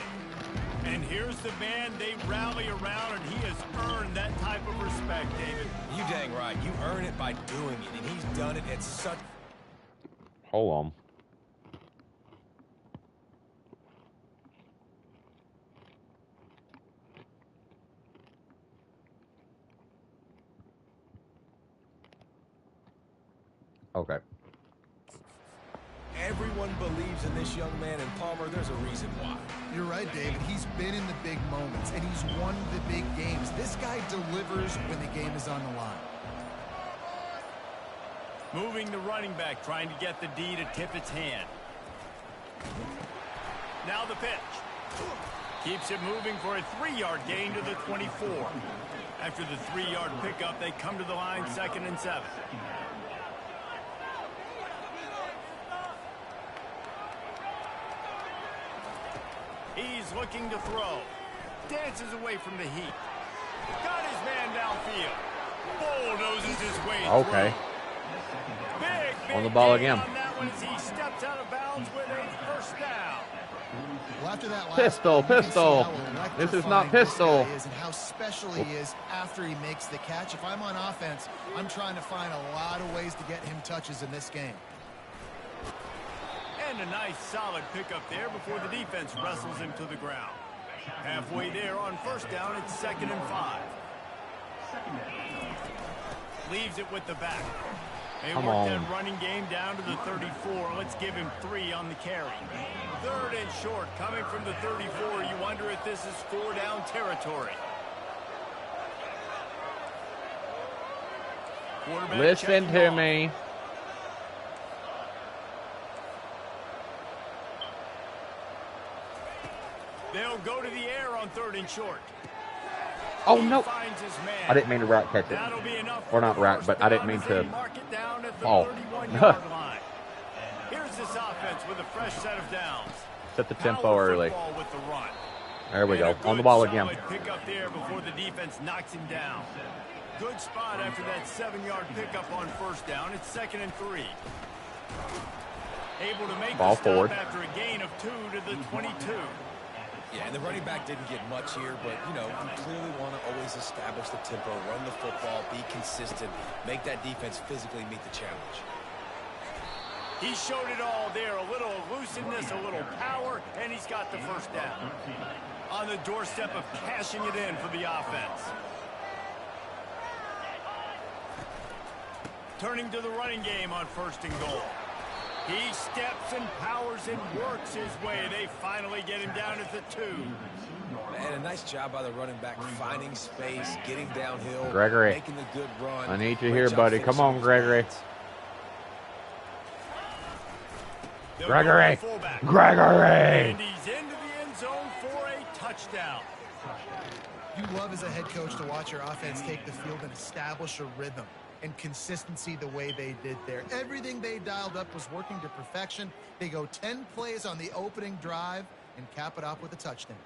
And here's the man they rally around, and he has earned that type of respect, David. You dang right. You earn it by doing it, and he's done it at such... Hold on. Okay. Everyone believes in this young man, and Palmer, there's a reason why. You're right, David. He's been in the big moments, and he's won the big games. This guy delivers when the game is on the line. Moving the running back, trying to get the D to tip its hand. Now the pitch. Keeps it moving for a 3-yard gain to the 24. After the 3-yard pickup, they come to the line 2nd and 7. He's looking to throw. Dances away from the heat. Got his man downfield. Bulldozes his way Okay. through. Big On the ball gain again. on that one as he steps out of bounds with a 1st first down. Well, after that last Pistol, play, you can see pistol. how This is not electrifying this pistol. guy is and how special he is after he makes the catch. If I'm on offense, I'm trying to find a lot of ways to get him touches in this game. And a nice solid pickup there before the defense wrestles him to the ground. Halfway there on first down, it's 2nd and 5. Leaves it with the back. They Come work on. that running game down to the 34. Let's give him 3 on the carry. 3rd and short, coming from the 34. You wonder if this is 4-down territory. Quarterback Listen checking to off. me. They'll go to the air on 3rd and short. Oh, He no. finds his man. I didn't mean to route catch it. That'll be enough Or for not the route, first but I didn't down mean as they to mark it down at the fall. 31-yard line. Here's this offense with a fresh set of downs. Set the tempo Power early. football with the run. There we And go. a On the good, ball again. solid pick up there before the defense knocks him down. Good spot after that 7-yard pickup on first down. It's 2nd and 3. Able to make Ball the stop forward. after a gain of 2 to the 22. Yeah, and the running back didn't get much here, but, you know, you clearly want to always establish the tempo, run the football, be consistent, make that defense physically meet the challenge. He showed it all there. A little elusiveness, a little power, and he's got the first down. On the doorstep of cashing it in for the offense. Turning to the running game on 1st and goal. He steps and powers and works his way. They finally get him down at the 2. And a nice job by the running back, finding space, getting downhill, Gregory. making a good run. I need you Great here, job buddy. Come finishing on, his Gregory. runs. They'll Gregory. go to the fullback. Gregory. And he's into the end zone for a touchdown. You love as a head coach to watch your offense take the field and establish a rhythm and consistency the way they did there. Everything they dialed up was working to perfection. They go 10 plays on the opening drive and cap it off with a touchdown.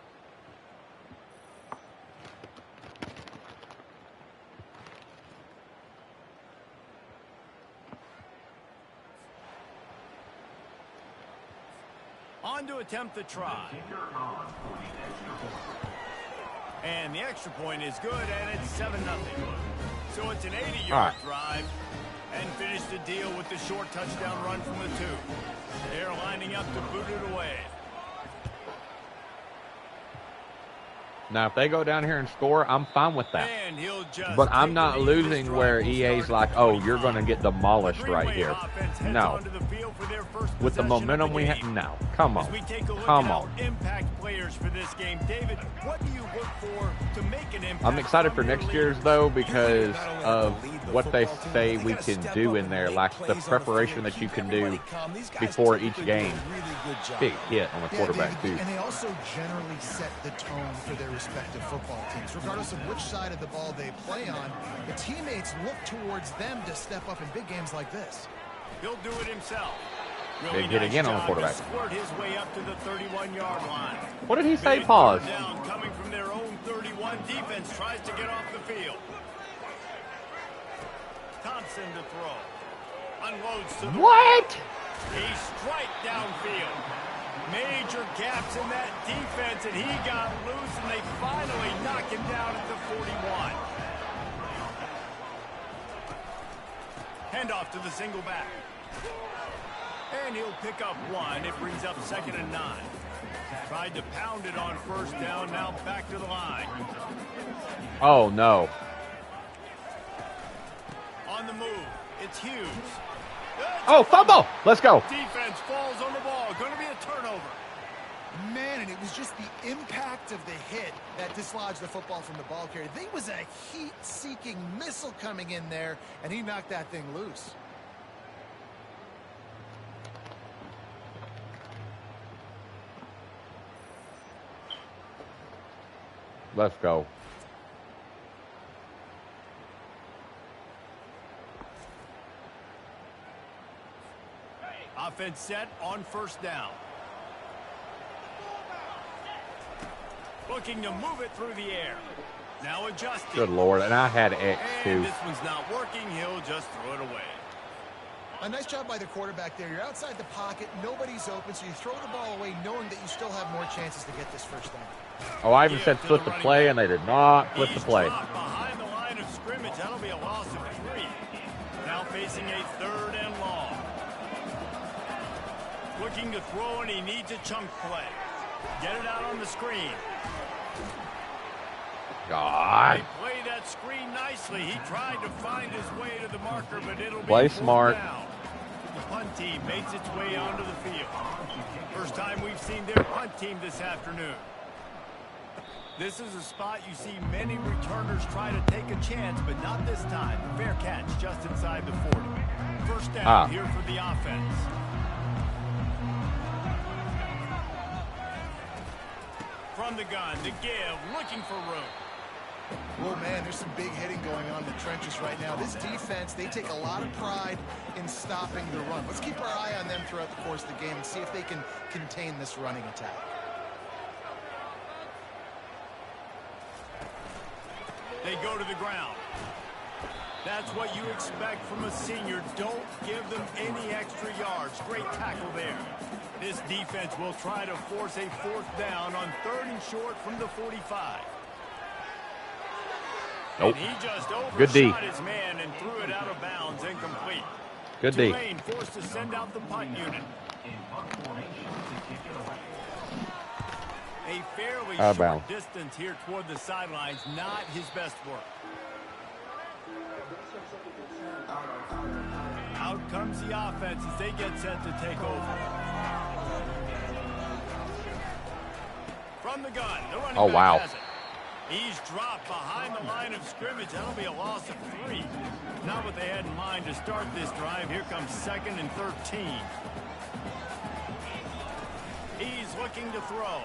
On to attempt the try. And the extra point is good, and it's 7-0. So it's an 80-yard drive. And finish the deal with the short touchdown run from the 2. They're lining up to boot it away. Now, if they go down here and score, I'm fine with that. And he'll just But I'm take not the lead. This losing drive where will EA's start like, at oh, you're 25. going to get demolished right Green Bay here. offense heads No. onto the field for their first With the possession of momentum we game. have, no. Come As we on. take a look Come at on. our impact players for this game, David, what do you look for to make an impact? I'm excited for from your next year's, leaders? though, because Not only of have to lead the what they football team, say but we you gotta can step do up in and there, make like the plays on the preparation field, that you keep can do everybody calm. These guys before typically each do a game. really good job. Big hit on the quarterback, David, too. and they also generally set the tone for their respective football teams. Regardless of which side of the ball they play on, the teammates look towards them to step up in big games like this. He'll do it himself. Big hit again on the job quarterback. to squirt his way up to the 31-yard line. What did he say? Big Pause. third down coming from their own 31. Defense tries to get off the field. Thompson to throw. Unloads to the What? He strike downfield. Major gaps in that defense, and he got loose, and they finally knock him down at the 41. Handoff to the single back. And he'll pick up 1. It brings up 2nd and 9. Tried to pound it on first down, now back to the line. Oh, no. On the move, it's Hughes. Oh, fumble. Let's go. Defense falls on the ball. Going to be a turnover. Man, and it was just the impact of the hit that dislodged the football from the ball carrier. There was a heat-seeking missile coming in there, and he knocked that thing loose. Let's go. Offense set on first down. Looking to move it through the air. Now adjusting. Good Lord. And I had X, And too. this one's not working. He'll just throw it away. A nice job by the quarterback there. You're outside the pocket, nobody's open, so you throw the ball away knowing that you still have more chances to get this first down. Oh, I even said flip the play, and they did not flip the play. Behind the line of scrimmage, that'll be a loss of 3. Now facing a 3rd and long. Looking to throw, and he needs a chunk play. Get it out on the screen. God. They play that screen nicely. He tried to find his way to the marker, but it'll Play be smart. down. The punt team makes its way onto the field. First time we've seen their punt team this afternoon. This is a spot you see many returners try to take a chance, but not this time. Fair catch just inside the 40. First down here for the offense. From the gun, the give, looking for room. Oh, man, there's some big hitting going on in the trenches right now. This defense, they take a lot of pride in stopping the run. Let's keep our eye on them throughout the course of the game and see if they can contain this running attack. They go to the ground. That's what you expect from a senior. Don't give them any extra yards. Great tackle there. This defense will try to force a 4th down on 3rd and short from the 45. Nope. And he just Good D. overshot his man and threw it out of bounds, incomplete. Good D. Tulane forced to send out the punt unit. A fairly short distance here toward the sidelines, not his best work. Out comes the offense as they get set to take over. From the gun, the running back has it. He's dropped behind the line of scrimmage. That'll be a loss of 3. Not what they had in mind to start this drive. Here comes 2nd and 13. He's looking to throw.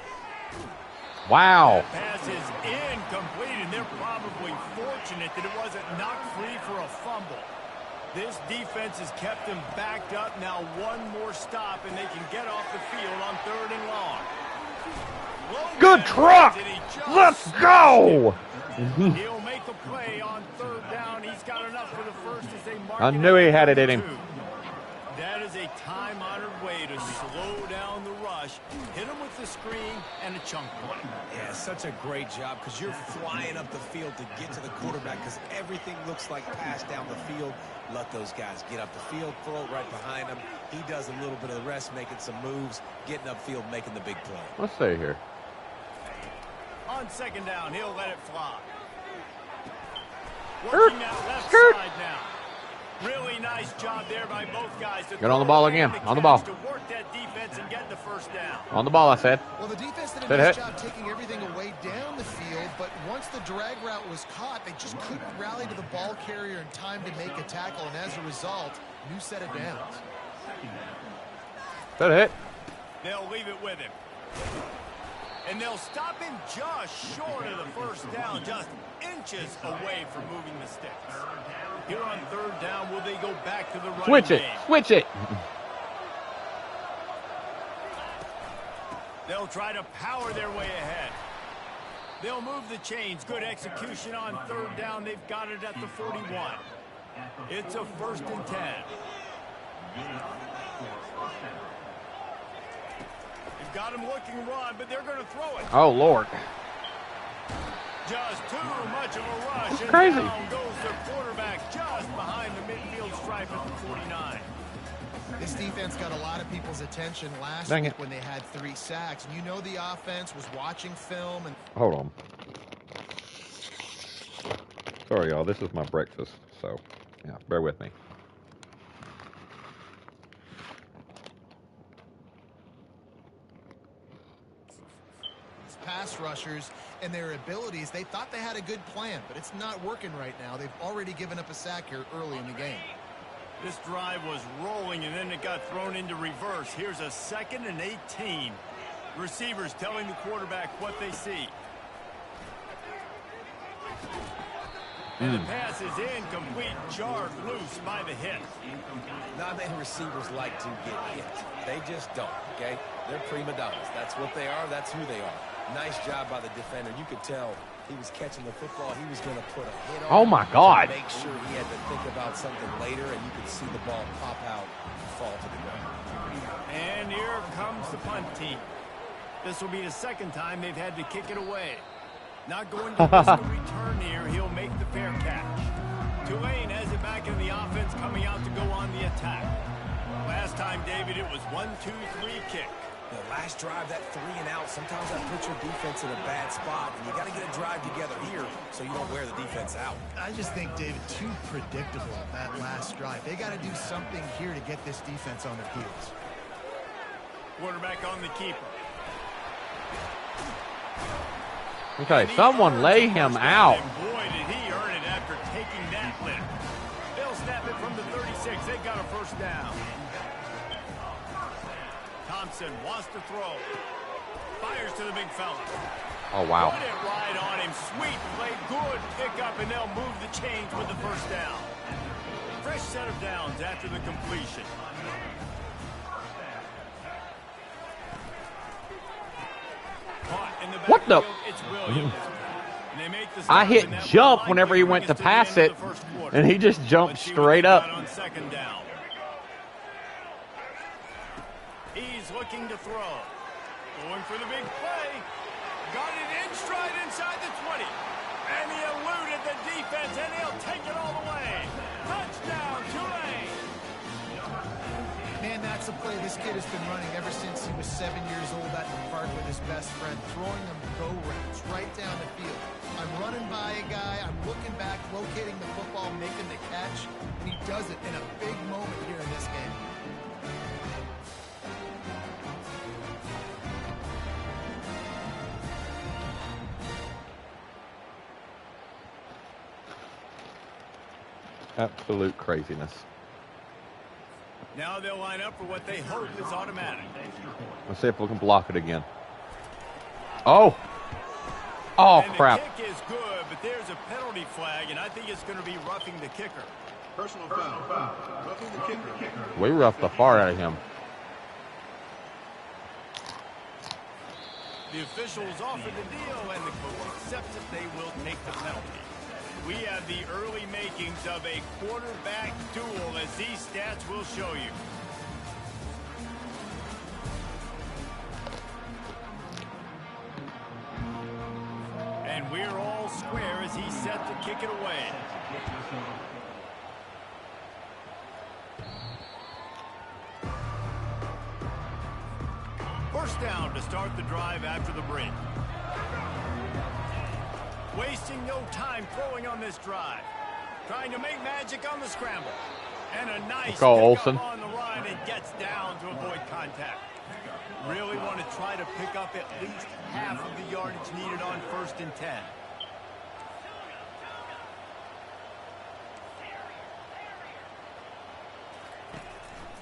Wow. That pass is incomplete, and they're probably fortunate that it wasn't knocked free for a fumble. This defense has kept them backed up. Now one more stop, and they can get off the field on 3rd and long. Good truck. Let's go. He'll make a play on 3rd down. He's got enough for the first as they mark. I knew he had it in him. That is a time-honored way to slow down the rush, hit him with the screen, and a chunk play. Yeah, such a great job because you're flying up the field to get to the quarterback because everything looks like pass down the field. Let those guys get up the field, throw it right behind him. He does a little bit of the rest, making some moves, getting upfield, making the big play. Let's stay here. On 2nd down, he'll let it fly. Working that left side now. Really nice job there by both guys. Get on the ball again. On the ball. To work that defense and get the first down. On the ball, I said. Well, the defense did a nice job taking everything away down the field, but once the drag route was caught, they just couldn't rally to the ball carrier in time to make a tackle, and as a result, new set of downs. That hit. They'll leave it with him. And they'll stop him just short of the first down, just inches away from moving the sticks. Here on 3rd down, will they go back to the running Switch it. game? Switch it. They'll try to power their way ahead. They'll move the chains. Good execution on 3rd down. They've got it at the 41. It's a 1st and 10. They've got him looking run, but they're going to throw it. Oh, Lord. Just too much of a rush. That's and crazy. Down goes their quarterback just behind the midfield stripe at the 49. This defense got a lot of people's attention last week when they had 3 sacks. And you know the offense was watching film. And hold on. Sorry, y'all. This is my breakfast. So, yeah, bear with me. pass rushers and their abilities, they thought they had a good plan, but it's not working right now. They've already given up a sack here early in the game. This drive was rolling, and then it got thrown into reverse. Here's a 2nd and 18. Receivers telling the quarterback what they see. And the pass is incomplete, jarred loose by the hit. Not many receivers like to get hit. They just don't, okay? They're prima donnas. That's what they are. That's who they are. Nice job by the defender. You could tell he was catching the football. He was going to put a hit on Oh, it my God. to make sure he had to think about something later, and you could see the ball pop out and fall to the ground. And here comes the punt team. This will be the second time they've had to kick it away. Not going to risk a return here. He'll make the fair catch. Tulane has it back in the offense, coming out to go on the attack. Last time, David, it was 1-2-3 kick. The last drive, that 3 and out, sometimes that puts your defense in a bad spot, and you got to get a drive together here so you don't wear the defense out. I just think, David, too predictable that last drive. They got to do something here to get this defense on their heels. Quarterback on the keeper. Okay, someone lay him out. And boy, did he earn it after taking that lift. They'll snap it from the 36. They got a first down. Thompson wants to throw. Fires to the big fella. Oh, wow. Put it right on him. Sweet play. Good pickup, and they'll move the chains with the first down. Fresh set of downs after the completion. What the? I hit jump whenever he went to pass it, and he just jumped straight up. On second down. He's looking to throw. Going for the big play. Got it in stride inside the 20. And he eluded the defense, and he'll take it all the way. Touchdown, Tulane. Man, that's a play this kid has been running ever since he was 7 years old at the park with his best friend, throwing them go routes right down the field. I'm running by a guy, I'm looking back, locating the football, making the catch, and he does it in a big moment here in this game. Absolute craziness. Now they'll line up for what they hope is automatic. Let's see if we can block it again. Oh! Oh, and crap. The kick is good, but there's a penalty flag, and I think it's going to be roughing the kicker. Personal foul. Roughing the kicker. We roughed the far out of him. The officials offer the deal, and the coach accepts that they will take the penalty. We have the early makings of a quarterback duel, as these stats will show you. And we're all square as he's set to kick it away. First down to start the drive after the break. Wasting no time throwing on this drive. Trying to make magic on the scramble. And a nice Olsen on the run and gets down to avoid contact. Really want to try to pick up at least half of the yardage needed on 1st and 10.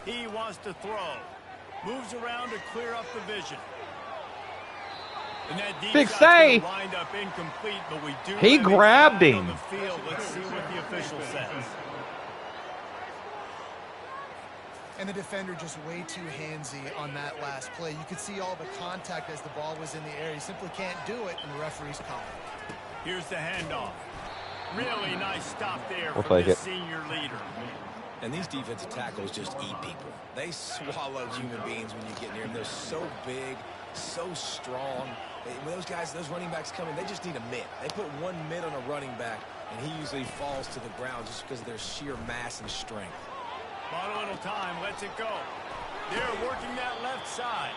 He wants to throw. Moves around to clear up the vision. And that big save. Wind up incomplete, but we do he grabbed him. On the field. Let's see what the official says. And the defender just way too handsy on that last play. You could see all the contact as the ball was in the air. He simply can't do it, and the referee's calling. Here's the handoff. Really nice stop there We'll from take the it. senior leader. And these defensive tackles just eat people. They swallow human beings when you get near them. They're so big, so strong. When those guys, those running backs come in, they just need a mitt. They put one mitt on a running back, and he usually falls to the ground just because of their sheer mass and strength. Bought a little time, lets it go. They're working that left side.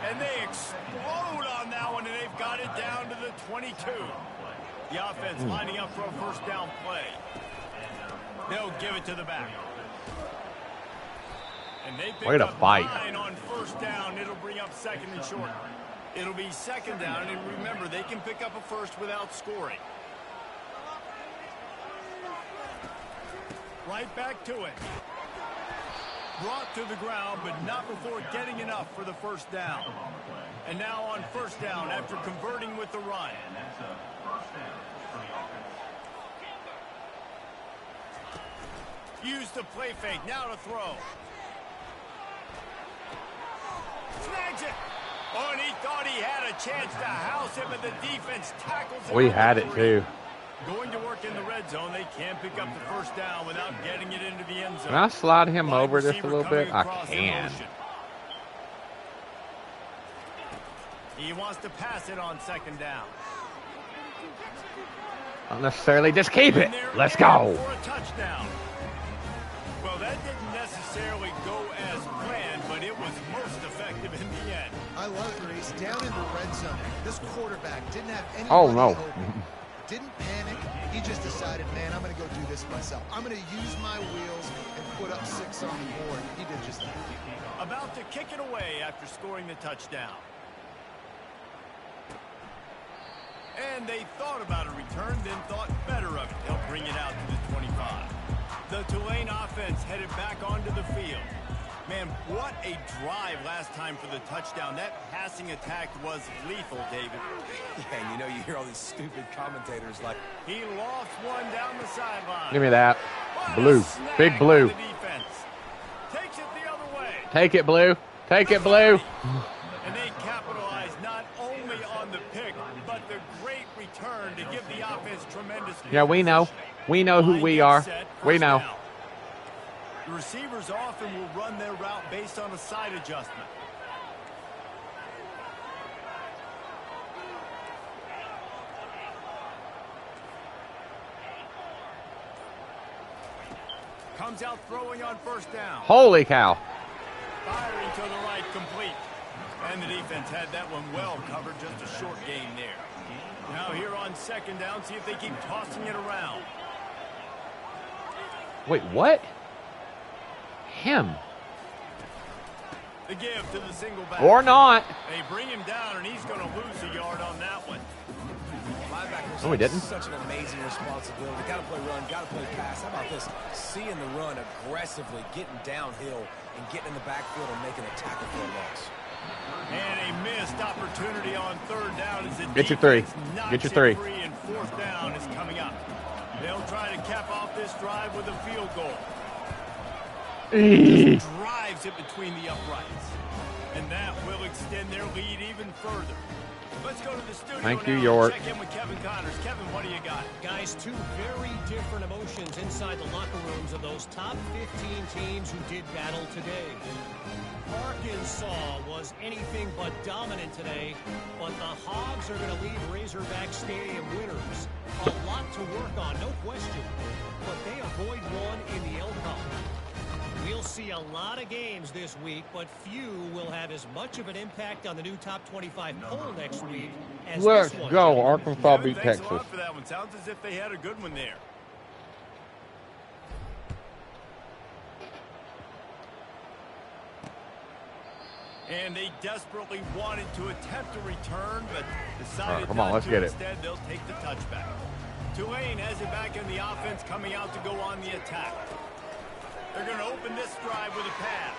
And they explode on that one, and they've got it down to the 22. The offense lining up for a first down play. They'll give it to the back. And they pick up 9 on first down. It'll bring up 2nd and short. It'll be 2nd down, and remember, they can pick up a first without scoring. Right back to it. Brought to the ground, but not before getting enough for the first down. And now on first down after converting with the run. Use the play fake. Now to throw. Snags it. Oh, and he thought he had a chance to house him, and the defense tackles him. We had it too. Going to work in the red zone, they can't pick up the first down without getting it into the end zone. Can I slide him Wide over just a receiver little bit? coming I across in can. motion. He wants to pass it on second down. Not necessarily. Just keep it. And they're Let's in go. for a touchdown. Well, that didn't necessarily go as planned, but it was most effective in the end. I love it, Reese. Down in the red zone, this quarterback didn't have any. Oh, no. Didn't panic. He just decided, man, I'm going to go do this myself. I'm going to use my wheels and put up 6 on the board. He did just that. About to kick it away after scoring the touchdown. And they thought about a return, then thought better of it. They'll bring it out to the 25. The Tulane offense headed back onto the field. Man, what a drive last time for the touchdown. That passing attack was lethal, David. Yeah, and you know, you hear all these stupid commentators like, He lost one down the sideline. Give me that. What Blue. a snag Big by blue. the defense. Takes it the other way. Take it, Blue. Take it, Blue. And they capitalized not only on the pick, but the great return to give the offense tremendous. Yeah, we know. We know who we are. We know. The receivers often will run their route based on a side adjustment. Comes out throwing on first down. Holy cow. Firing to the right, complete. And the defense had that one well covered, just a short gain there. Now here on second down, see if they keep tossing it around. Wait, what? Him. The give to the single back. Or not. They bring him down, and he's going to lose a yard on that one. linebackers No, we didn't. such an amazing responsibility. Got to play run, got to play pass. How about this? Seeing the run aggressively, getting downhill, and getting in the backfield and making a tackle for a loss. And a missed opportunity on third down as the Get your 3. defense Get your knocks 3. it free, and fourth down is coming up. They'll try to cap off this drive with a field goal. Drives it between the uprights. And that will extend their lead even further. Let's go to the studio. Thank you, now York. Check in with Kevin Connors. Kevin, what do you got? Guys, 2 very different emotions inside the locker rooms of those top 15 teams who did battle today. Arkansas was anything but dominant today, but the Hogs are going to leave Razorback Stadium winners. A lot to work on, no question, but they avoid one in the L-Cup. We'll see a lot of games this week, but few will have as much of an impact on the new top 25 poll next week as Let's this one. go. Arkansas Kevin, beat thanks Texas. a lot for that one. Sounds as if they had a good one there. And they desperately wanted to attempt a return, but decided come on, not let's to. get it. Instead, they'll take the touchback. Tulane has it back in the offense, coming out to go on the attack. They're going to open this drive with a pass.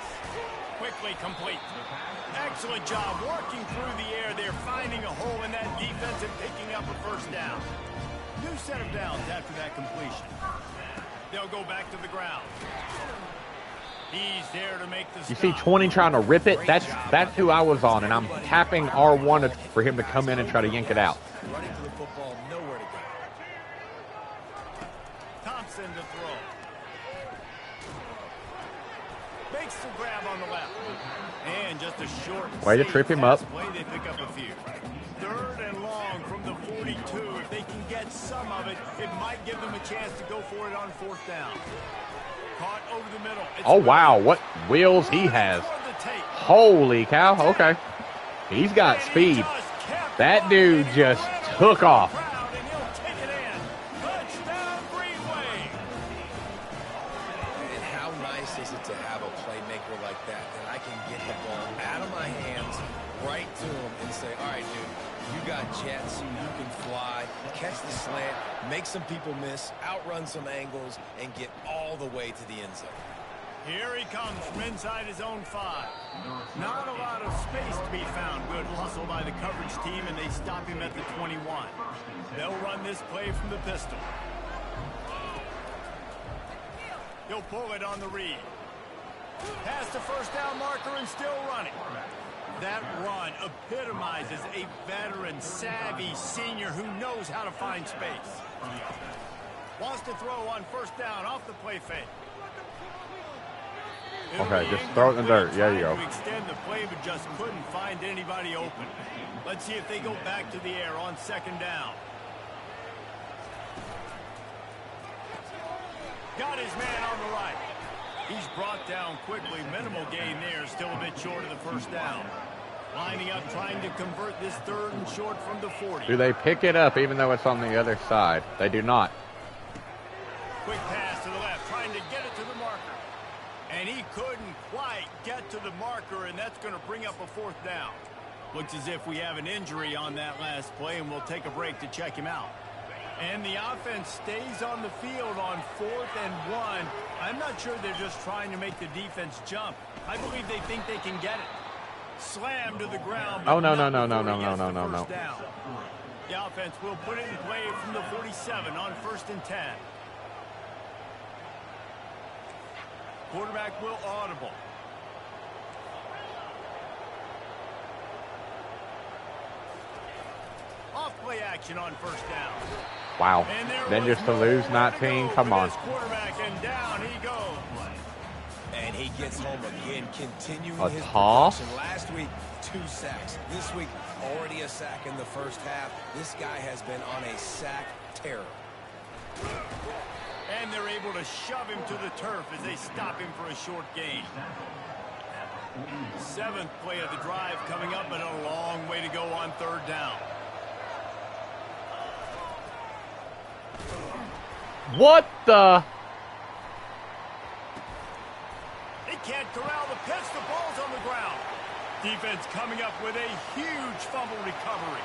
Quickly complete. Excellent job working through the air. They're finding a hole in that defense and picking up a first down. New set of downs after that completion. They'll go back to the ground. He's there to make the stop. You see 20 trying to rip it? That's who I was on, and I'm tapping R1 for him to come in and try to yank it out. Running to the football, nowhere to go. Thompson to throw. Makes the grab on the left. And just a short Way to trip him up. play, they pick up a few. Third and long from the 42. If they can get some of it, it might give them a chance to go for it on fourth down. Caught over the middle. It's Oh, wow. What wheels he has. Holy cow. Okay. He's got speed. That dude just took off. And how nice is it to have a playmaker like that I can get the ball out of my hands, right to him, and say, all right, dude, you got jets, you can fly, catch the slant, make some people miss, outrun some angles, and get all the way to the end zone. Here he comes from inside his own 5. Not a lot of space to be found. Good hustle by the coverage team, and they stop him at the 21. They'll run this play from the pistol. He'll pull it on the read. Past the first down marker and still running. That run epitomizes a veteran, savvy senior who knows how to find space. Wants to throw on first down off the play fake. Okay, just throw it in the dirt. There you go. To extend the play, but just couldn't find anybody open. Let's see if they go back to the air on second down. Got his man on the right. He's brought down quickly. Minimal gain there. Still a bit short of the first down. Lining up, trying to convert this third and short from the 40. Do they pick it up even though it's on the other side? They do not. Quick pass to the left, trying to get it to the marker. And he couldn't quite get to the marker, and that's going to bring up a fourth down. Looks as if we have an injury on that last play, and we'll take a break to check him out. And the offense stays on the field on 4th and 1. I'm not sure they're just trying to make the defense jump. I believe they think they can get it. Slam to the ground. Oh, no. The offense will put it in play from the 47 on 1st and 10. Quarterback will audible. Off play action on first down. Wow. Then just to lose 19. Come on. Quarterback, and down he goes. And he gets home again, continuing A his toss? production. Last week, 2 sacks. This week, already a sack in the first half. This guy has been on a sack terror. And they're able to shove him to the turf as they stop him for a short gain. 7th play of the drive coming up, but a long way to go on 3rd down. What the? They can't corral the pitch. The ball's on the ground. Defense coming up with a huge fumble recovery.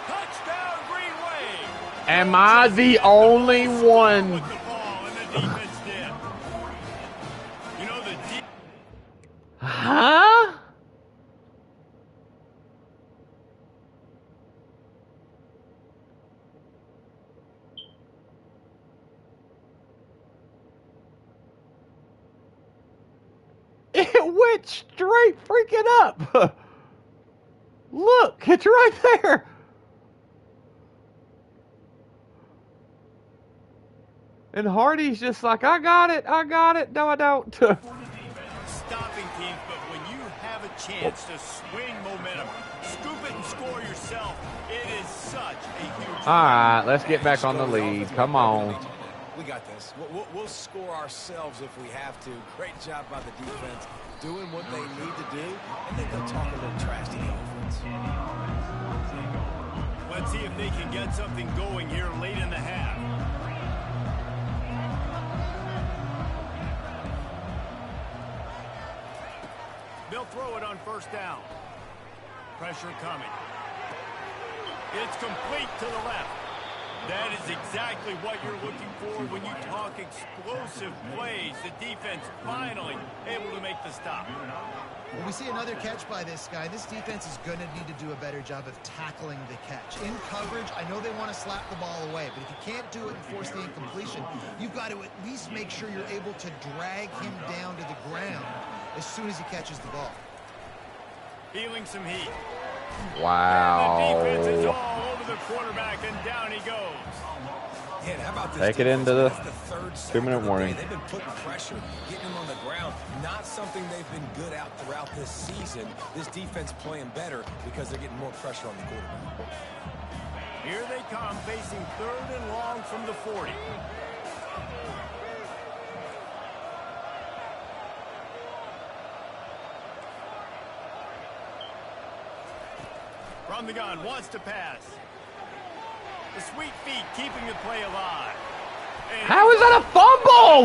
Touchdown, Green Wave. Am I the only one? With the ball, and the defense did. You know, Huh? It went straight freaking up. Look, it's right there. And Hardy's just like, I got it. No, I don't. stopping teams, but when you have a chance to swing momentum, scoop it and score yourself, it is such a huge. All right, let's get back on the lead. Come on. We got this. We'll score ourselves if we have to. Great job by the defense, doing what they need to do, and then they'll talk a little trash to the offense. Let's see if they can get something going here late in the half. They'll throw it on first down. Pressure coming. It's complete to the left. That is exactly what you're looking for when you talk explosive plays. The defense finally able to make the stop. Well, we see another catch by this guy. This defense is going to need to do a better job of tackling the catch. In coverage, I know they want to slap the ball away, but if you can't do it and force the incompletion, you've got to at least make sure you're able to drag him down to the ground as soon as he catches the ball. Feeling some heat. Wow. And the defense is all over the quarterback, and down he goes. Yeah, how about this? Take it into the third 2-minute warning. They've been putting pressure, getting him on the ground. Not something they've been good at throughout this season. This defense playing better because they're getting more pressure on the quarterback. Here they come, facing 3rd and long from the 40. From the gun, wants to pass. The sweet feet keeping the play alive. And How is that a fumble?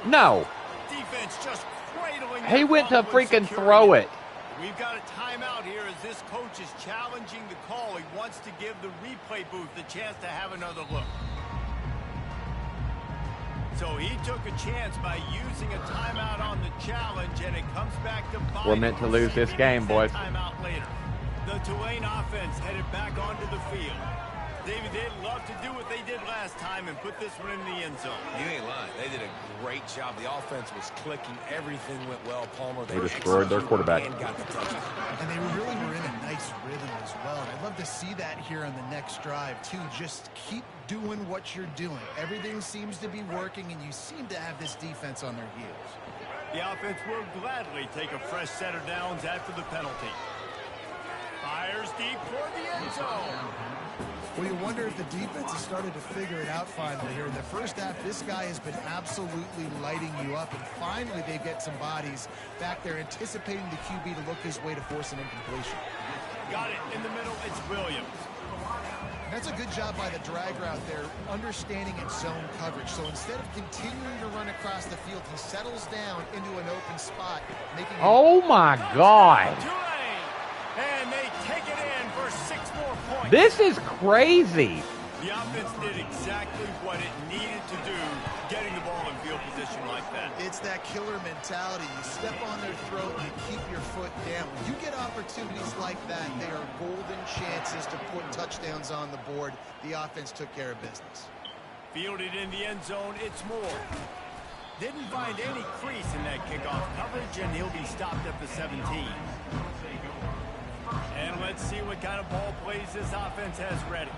No. Defense just cradling. He went to their ball with freaking security. throw it. We've got a timeout here as this coach is challenging the call. He wants to give the replay booth the chance to have another look. So he took a chance by using a timeout on the challenge, and it comes back to bite. We're meant to lose this game, boys. Timeout later. The Tulane offense headed back onto the field. David, they'd love to do what they did last time and put this one in the end zone. You ain't lying. They did a great job. The offense was clicking. Everything went well. Palmer, They destroyed their quarterback. And got the touchdown. And they really were in a nice rhythm as well. And I'd love to see that here on the next drive, too. Just keep doing what you're doing. Everything seems to be working, and you seem to have this defense on their heels. The offense will gladly take a fresh set of downs after the penalty. Fires deep toward the end zone. Well, you wonder if the defense has started to figure it out finally here. In the first half, this guy has been absolutely lighting you up, and finally they get some bodies back there anticipating the QB to look his way to force an incompletion. Got it in the middle. It's Williams. That's a good job by the drag route there, understanding its zone coverage. So instead of continuing to run across the field, he settles down into an open spot, making Oh my God. And they take it in for 6 more points. This is crazy. The offense did exactly what it needed to do, getting the ball in field position like that. It's that killer mentality. You step on their throat and you keep your foot down. When you get opportunities like that, they are golden chances to put touchdowns on the board. The offense took care of business. Fielded in the end zone, it's Moore. Didn't find any crease in that kickoff coverage, and he'll be stopped at the 17. And let's see what kind of ball plays this offense has ready.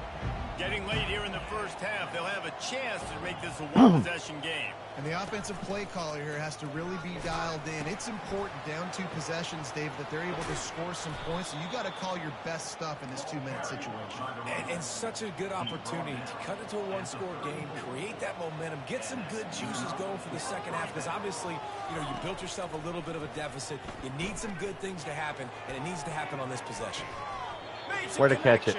Getting late here in the first half, they'll have a chance to make this a one-possession game. And the offensive play caller here has to really be dialed in. It's important down 2 possessions, Dave, that they're able to score some points. So you got to call your best stuff in this 2-minute situation. And such a good opportunity to cut it to a one-score game, create that momentum, get some good juices going for the second half, because obviously, you know, you built yourself a little bit of a deficit. You need some good things to happen, and it needs to happen on this possession. Where to catch it?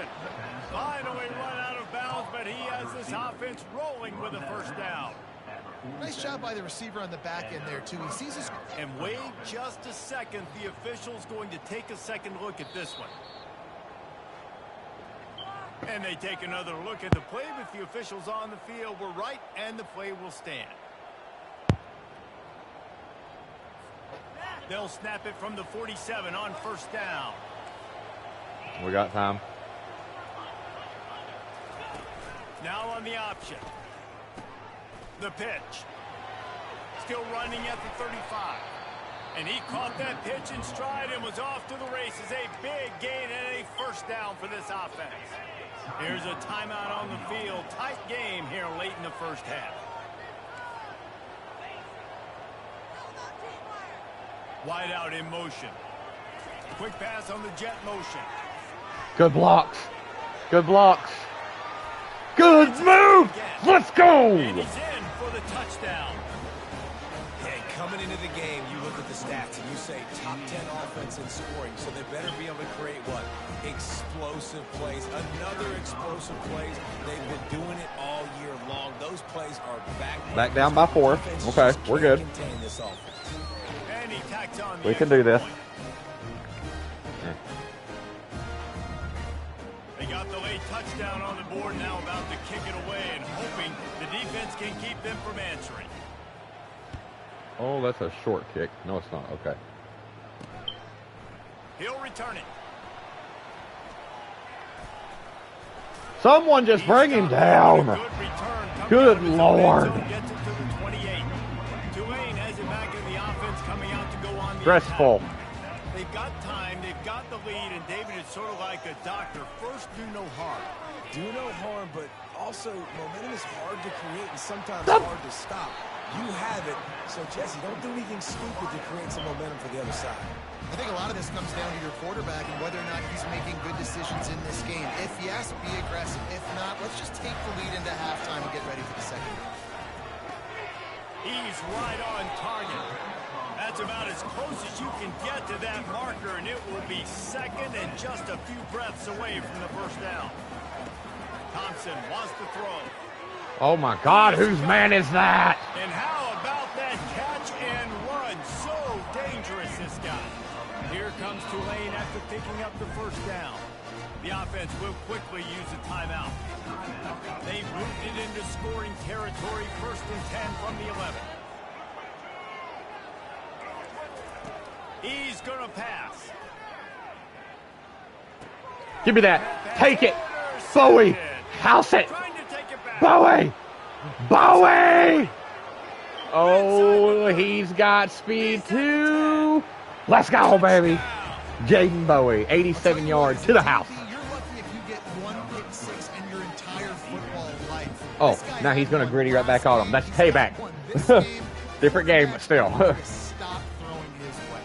Finally run out of bounds, but he has this offense rolling with a first down. Nice job by the receiver on the back end there, too. He sees his... And wait just a second. The official's going to take a second look at this one. And they take another look at the play, but the officials on the field were right, and the play will stand. They'll snap it from the 47 on first down. We got time. Now on the option. The pitch. Still running at the 35. And he caught that pitch in stride and was off to the races. A big gain and a first down for this offense. Here's a timeout on the field. Tight game here late in the first half. Wide out in motion. Quick pass on the jet motion. Good blocks. Good blocks. Good move. Let's go. And he's in for the touchdown. And coming into the game, you look at the stats and you say top 10 offense in scoring, so they better be able to create what? Explosive plays. Another explosive plays. They've been doing it all year long. Those plays are back down by 4. Okay, we're good. And he tacks on We can do this. They got the late touchdown on the board, now about to kick it away and hoping the defense can keep them from answering. Oh, that's a short kick. No, it's not. Okay. He'll return it. Someone just bring him down. Good Lord. Gets it to the 28. Tulane has it back in the offense, coming out to go on the Stressful. attack. They've got time, they've got the lead, and David is sort of like a doctor. First, do no harm. Do no harm, but also momentum is hard to create and sometimes hard to stop. You have it, so Jesse, don't do anything stupid to create some momentum for the other side. I think a lot of this comes down to your quarterback and whether or not he's making good decisions in this game. If yes, be aggressive. If not, let's just take the lead into halftime and get ready for the second half. He's right on target. That's about as close as you can get to that marker, and it will be second and just a few breaths away from the first down. Thompson wants to throw. Oh my God, whose man is that? And how about that catch and run? So dangerous, this guy. Here comes Tulane after picking up the first down. The offense will quickly use a timeout. They've moved it into scoring territory, 1st and 10 from the 11. He's going to pass. Give me that. Take it. Bowie. House it. Trying to take it back. Bowie. Bowie. Oh, he's got speed too. Let's go, baby. Jaden Bowie, 87 yards to the house. You're lucky if you get one pick six in your entire football life. Oh, now he's going to gritty right back on him. That's payback. Different game, but still. Stop throwing his way.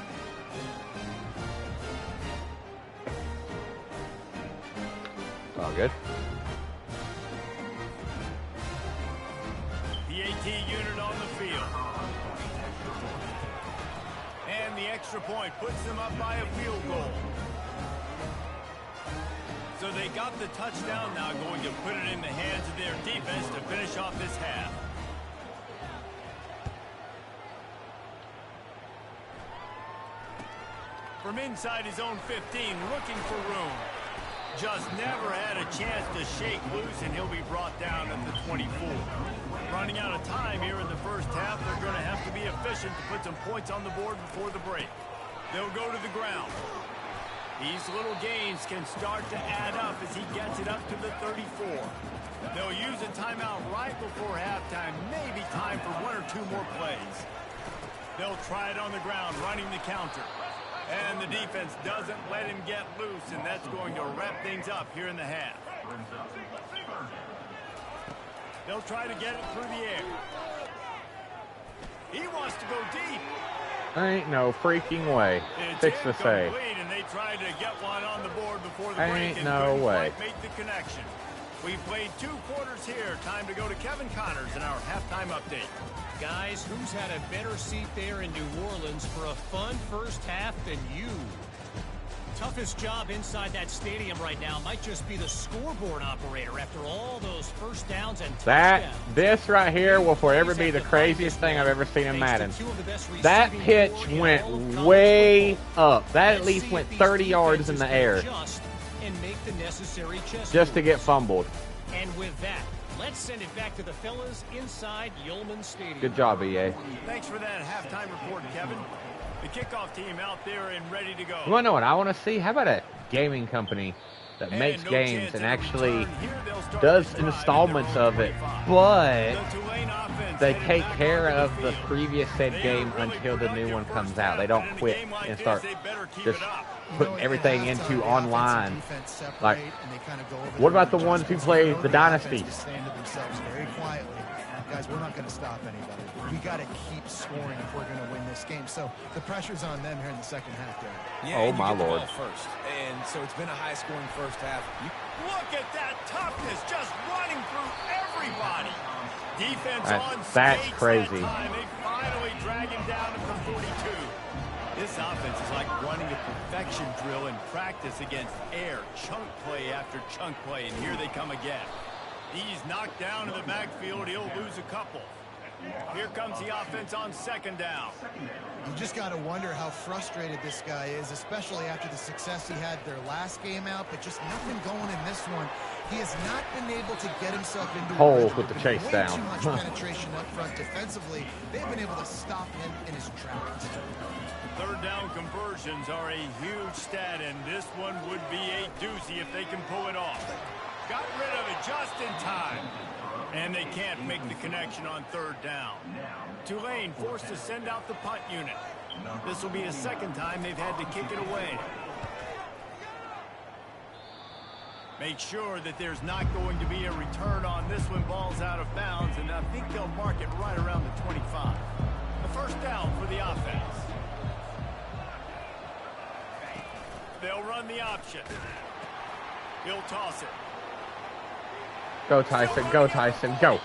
All good. The AT unit on the field. And the extra point puts them up by a field goal. So they got the touchdown, now going to put it in the hands of their defense to finish off this half. From inside his own 15, looking for room. Just never had a chance to shake loose, and he'll be brought down at the 24. Running out of time here in the first half, they're going to have to be efficient to put some points on the board before the break. They'll go to the ground. These little gains can start to add up as he gets it up to the 34. They'll use a timeout right before halftime, maybe time for one or two more plays. They'll try it on the ground, running the counter. And the defense doesn't let him get loose, and that's going to wrap things up here in the half. They'll try to get it through the air. He wants to go deep. Ain't no freaking way. Fix the save. And they tried to get one on the board before the break. Ain't no way. Make the connection. We've played 2 quarters here. Time to go to Kevin Connors in our halftime update. Guys, who's had a better seat there in New Orleans for a fun first half than you? Toughest job inside that stadium right now might just be the scoreboard operator after all those first downs and touchdowns. This right here will forever be the craziest thing I've ever seen in Madden. That pitch went way up. That at least went 30 yards in the air just to get fumbled. And with that, let's send it back to the fellas inside Yeoman Stadium. Good job, EA. Thanks for that halftime report, Kevin. The kickoff team out there and ready to go. You want to know what I want to see? How about a gaming company that makes games and actually does installments of it, but they take care of the previous said game until the new one comes out. They don't quit and start just putting everything into online. Like, what about the ones who play the Dynasties? Very quietly, guys, we're not going to stop anybody. We got to keep scoring if we're going to win this game. So the pressure's on them here in the second half, Derek. Yeah, oh, and my Lord. First. And so it's been a high-scoring first half. Look at that toughness, just running through everybody. Defense on that's crazy. That they finally drag him down at the 42. This offense is like running a perfection drill in practice against air. Chunk play after chunk play, and here they come again. He's knocked down in the backfield. He'll lose a couple. Here comes the offense on second down. You just got to wonder how frustrated this guy is, especially after the success he had their last game out, but just nothing going in this one. He has not been able to get himself into holes with the chase down. Too much penetration up front defensively. They've been able to stop him in his tracks. Third down conversions are a huge stat, and this one would be a doozy if they can pull it off. Got rid of it just in time. And they can't make the connection on third down. Tulane forced to send out the punt unit. This will be a second time they've had to kick it away. Make sure that there's not going to be a return on this when ball's out of bounds, and I think they'll mark it right around the 25. A first down for the offense. They'll run the option. He'll toss it. Go, Tyson. Go, Tyson. Go.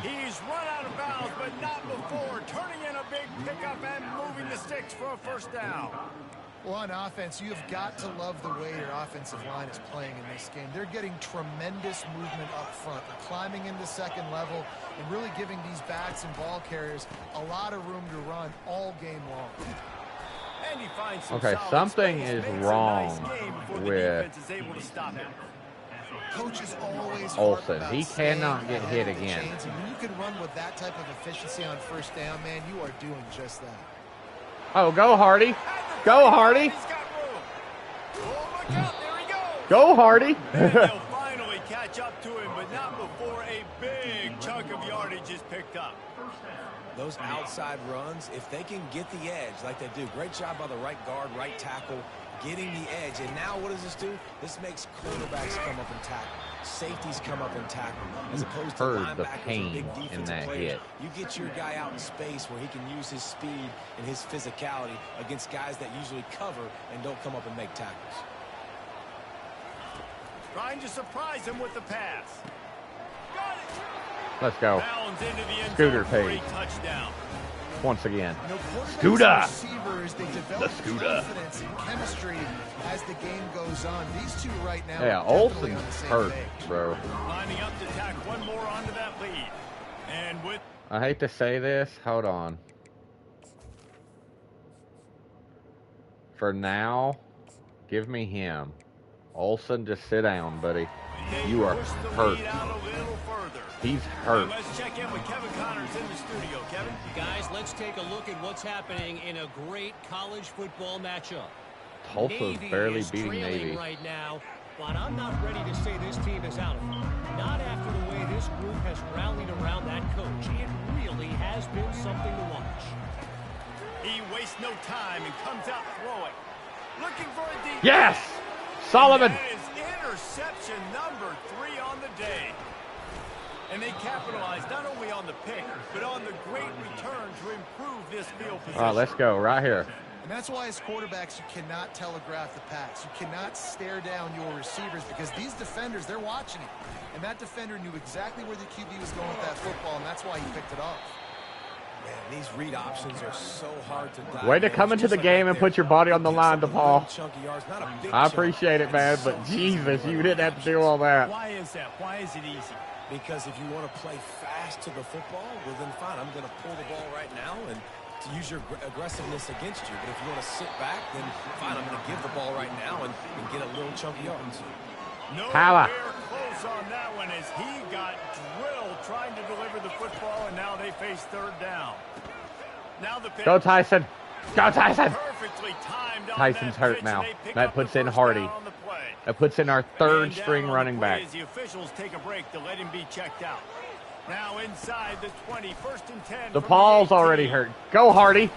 He's run out of bounds, but not before. Turning in a big pickup and moving the sticks for a first down. Well, on offense, you've got to love the way your offensive line is playing in this game. They're getting tremendous movement up front. They're climbing into second level and really giving these backs and ball carriers a lot of room to run all game long. And he finds some Okay, something is wrong with Coaches always Olsen. He cannot get hit again. When you can run with that type of efficiency on first down, man, you are doing just that. Oh, go Hardy. Go Hardy. Oh, look out, there he goes. Go Hardy. They'll finally catch up to him, but for a big chunk of yardage is picked up. Those outside runs, if they can get the edge like they do, great job by the right guard, right tackle, getting the edge. And now what does this do? This makes quarterbacks come up and tackle. Safeties come up and tackle. As opposed to linebackers and big defensive players. You get your guy out in space where he can use his speed and his physicality against guys that usually cover and don't come up and make tackles. Trying to surprise him with the pass. Got it. Let's go. Bounds into the end Scooter zone for a Page. Touchdown. Once again. Scooter. Receivers, they develop The Scooter. confidence and chemistry as the game goes on. These two right now. Yeah, are definitely on the Olsen's same hurt, page. bro. Lining up to tack one more onto that lead. And with I hate to say this. Hold on. For now, give me him. Olsen, just sit down, buddy. You are push the hurt. lead out a little further. He's hurt. Let's check in with Kevin Connors in the studio. Kevin? Guys, let's take a look at what's happening in a great college football matchup. Tulsa's Navy barely is beating trailing Navy. right now, but I'm not ready to say this team is out of it. Not after the way this group has rallied around that coach. It really has been something to watch. He wastes no time and comes out throwing. Looking for a deep. Yes! Solomon! That is interception number 3 on the day. And they capitalized not only on the pick, but on the great return to improve this field position. All right, let's go right here. And that's why as quarterbacks, you cannot telegraph the pass. You cannot stare down your receivers because these defenders, they're watching it. And that defender knew exactly where the QB was going with that football, and that's why he picked it off. Man, these read options are so hard to diagnose. Way to come into the game and put your body on the line, DePaul. I appreciate it, man, but Jesus, you didn't have to do all that. Why is that? Why is it easy? Because if you want to play fast to the football, well then fine, I'm going to pull the ball right now and to use your aggressiveness against you. But if you want to sit back, then fine, I'm going to give the ball right now and get a little chunky yards. Power. Nowhere close on that one as he got drilled trying to deliver the football, and now they face third down. Now the pitch. Go Tyson. Go Tyson. Perfectly timed on Tyson's that hurt pitch, now. and they pick That up the puts in first Hardy. down on the play. That puts in our third Man down string on the running play back. as the officials take a break to let him be checked out. Now inside the 20, 1st and 10. DePaul's already hurt. Go Hardy.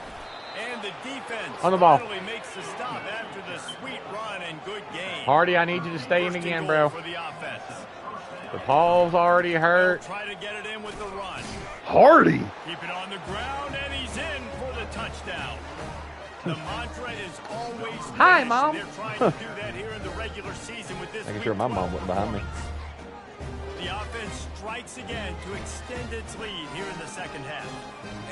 And the defense On the ball. finally makes the stop after the sweet run and good game. Hardy, I need you to stay in First and again, goal bro. for the offense. DePaul's already hurt. Try to get it in with the run. Hardy. Keep it on the ground, and he's in for the touchdown. The mantra is always Hi, finish. Mom. They're trying to do that here in the regular season with this Making week sure my mom wasn't behind me. The offense strikes again to extend its lead here in the second half.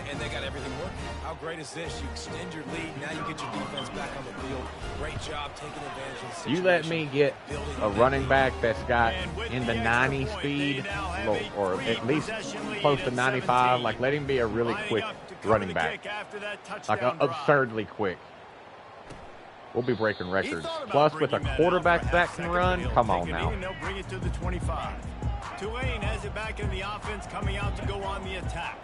And they got everything working. How great is this? You extend your lead, now you get your defense back on the field. Great job taking advantage of the situation. You let me get a running back that's got in the 90 speed, or at least close to 95. Like, let him be a really quick running back. Like, absurdly quick. We'll be breaking records. Plus, with a quarterback that can run, come on now. They'll bring it to the 25. Tulane has it back in the offense, coming out to go on the attack.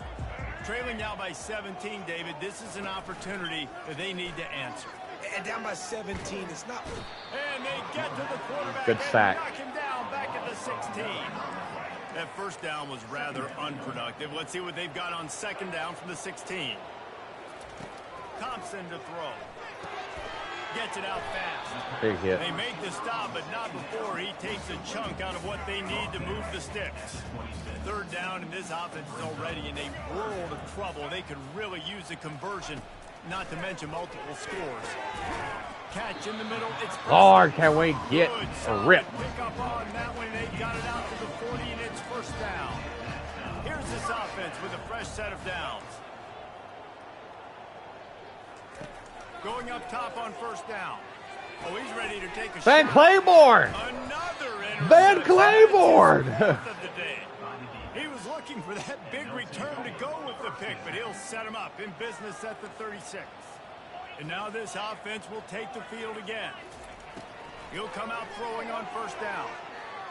Trailing now by 17, David. This is an opportunity that they need to answer. And down by 17, it's not. And they get to the quarterback. Good sack. Knock him down back at the 16. That first down was rather unproductive. Let's see what they've got on second down from the 16. Thompson to throw. Gets it out fast. Big hit. They make the stop, but not before he takes a chunk out of what they need to move the sticks. Third down, and this offense is already in a world of trouble. They could really use a conversion, not to mention multiple scores. Catch in the middle. It's Lord, can we get a rip? Pick up on that one. They got it out to the 40, and it's first down. Here's this offense with a fresh set of downs. Going up top on first down. Oh, he's ready to take a Van shot. Claiborne! Another Van interception. Claiborne! That's his 4th of the day. He was looking for that big return to go with the pick, but he'll set him up in business at the 36. And now this offense will take the field again. He'll come out throwing on first down.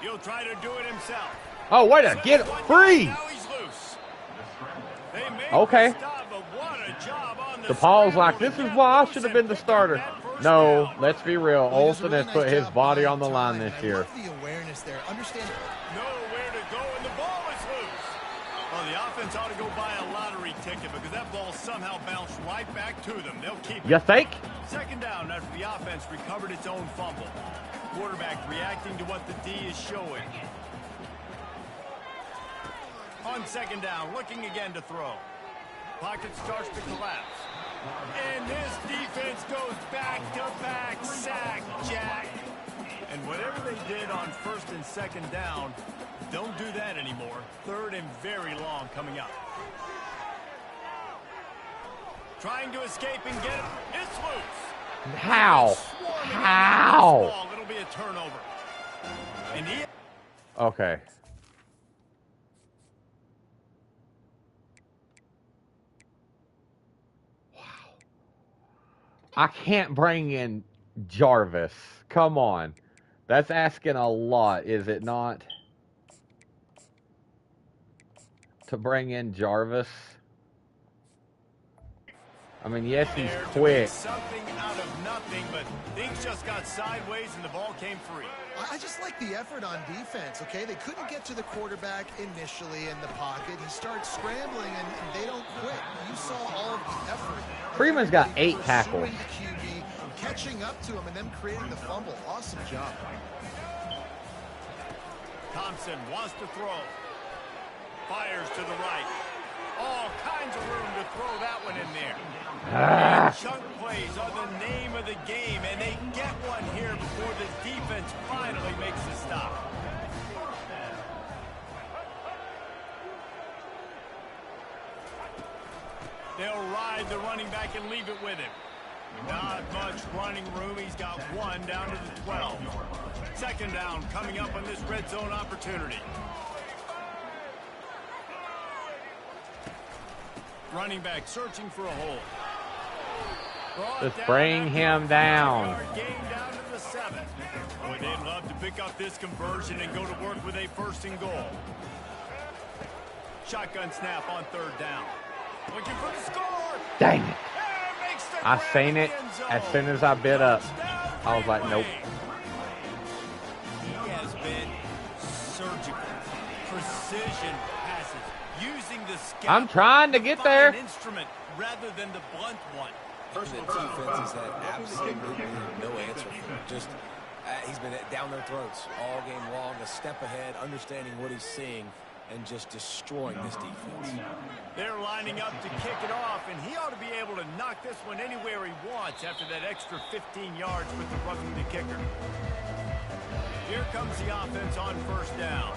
He'll try to do it himself. Oh, way to get it free! Now he's loose. They made Okay. the stop, but what a job on the DePaul's like, scramble this to is get why I loose should have and been the pick up starter. that first No, down. let's be real. Well, he does a Olsen really has put nice his job body buying on the line time, this and I year. love the awareness there. Understand. Nowhere to go in the ball defense ought to go buy a lottery ticket because that ball somehow bounced right back to them. They'll keep it. You think? Second down after the offense recovered its own fumble. Quarterback reacting to what the D is showing. On second down, looking again to throw. Pocket starts to collapse. And this defense goes back-to-back sack, Jack. And whatever they did on first and second down, don't do that anymore. Third and very long coming up. Trying to escape and get it. It's loose. How? How? It'll be a turnover. And he... Okay. Wow. I can't bring in Jarvis. Come on. That's asking a lot, is it not? To bring in Jarvis. I mean, yes, he's quick. Something out of nothing, but things just got sideways and the ball came free. I just like the effort on defense, okay? They couldn't get to the quarterback initially in the pocket. He starts scrambling, and they don't quit. You saw all of the effort. Freeman's got 8 tackles. The QB, catching up to him, and then creating the fumble. Awesome job. Thompson wants to throw. Fires to the right. All kinds of room to throw that one in there. Chunk plays are the name of the game, and they get one here before the defense finally makes a stop. They'll ride the running back and leave it with him. Not much running room. He's got one down to the 12. Second down coming up on this red zone opportunity. Running back searching for a hole. Just bring him down. Gain down to the 7. Boy, they'd love to pick up this conversion and go to work with a first and goal. Shotgun snap on third down. Looking for the score. Dang it. I seen it as soon as I bit up. I was like, nope. He has been surgical. Precision passes. Using the scout. I'm trying to get there. Instrument rather than the blunt one. The defense has had absolutely no answer for him. Just he's been down their throats all game long, a step ahead, understanding what he's seeing, and just destroying this defense. They're lining up to kick it off, and he ought to be able to knock this one anywhere he wants after that extra 15 yards with the roughing the kicker. Here comes the offense on first down.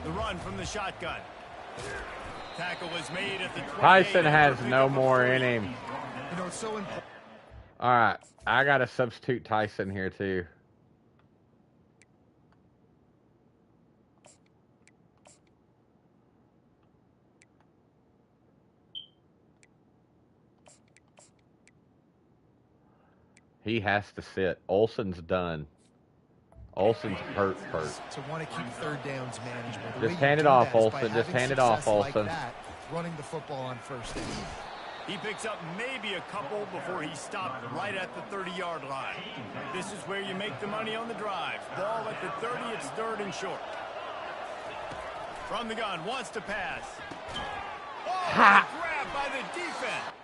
The run from the shotgun. Tackle was made at the 28. Tyson has no more in him. You know, it's so important. All right, I got to substitute Tyson here too. He has to sit. Olsen's done. Olsen's hurt. To want to keep third downs manageable. Just hand it off, Olsen. Just hand it off, Olsen. Running the football on first down. He picks up maybe a couple before he stopped right at the 30-yard line. This is where you make the money on the drive. Ball at the 30, it's third and short. From the gun, wants to pass. Oh, grabbed by the defense.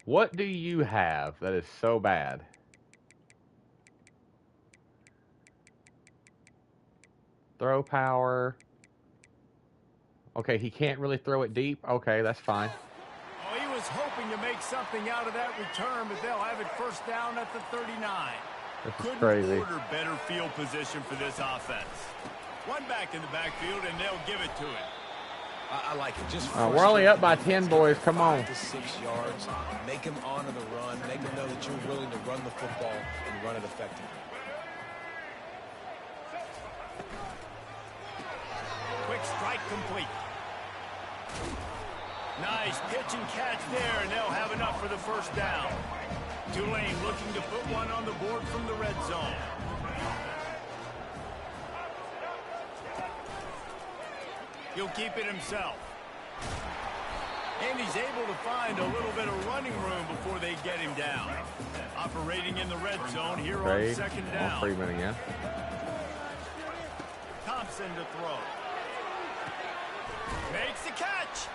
What do you have that is so bad? Throw power. Okay, he can't really throw it deep. Okay, that's fine. Oh, he was hoping to make something out of that return, but they'll have it first down at the 39. This is Couldn't crazy. order better field position for this offense. One back in the backfield, and they'll give it to him. I like it. Just We're only up by 10, boys. Come on. 5 to 6 yards. Make him honor the run. Make him know that you're willing to run the football and run it effectively. Quick strike complete. Nice pitch and catch there, and they'll have enough for the first down. Tulane looking to put one on the board from the red zone. He'll keep it himself. And he's able to find a little bit of running room before they get him down. Operating in the red zone here on second down. Freeman again. Thompson to throw. Makes the catch.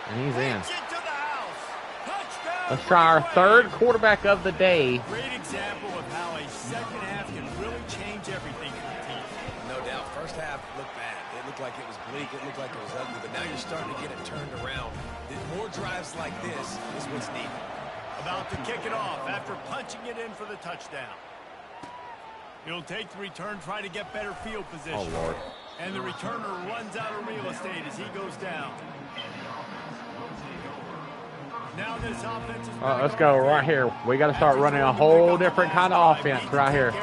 And he's in. It to the house. Touchdown. Let's try our third quarterback of the day. Great example of how a second half can really change everything for the team. No doubt. First half looked bad. It looked like it was bleak. It looked like it was ugly. But now you're starting to get it turned around. More drives like this is what's needed. About to kick it off after punching it in for the touchdown. He'll take the return, try to get better field position. Oh, Lord. And the returner runs out of real estate as he goes down. Now this offense is Let's go right here. We got to start running a whole different kind of offense right here.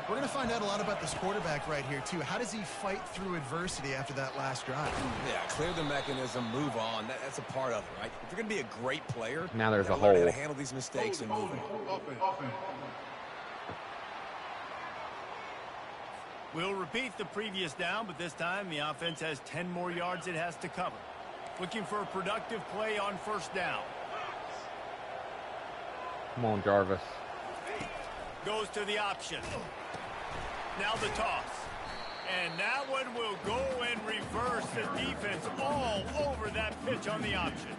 We're going to find out a lot about this quarterback right here, too. How does he fight through adversity after that last drive? Yeah, clear the mechanism, move on. That's a part of it, right? If you're going to be a great player, now there's a learn hole. how to handle these mistakes and move on. We'll repeat the previous down, but this time the offense has 10 more yards it has to cover. Looking for a productive play on first down. Come on, Jarvis. Goes to the option. Now the toss. And that one will go and reverse the defense all over that pitch on the option.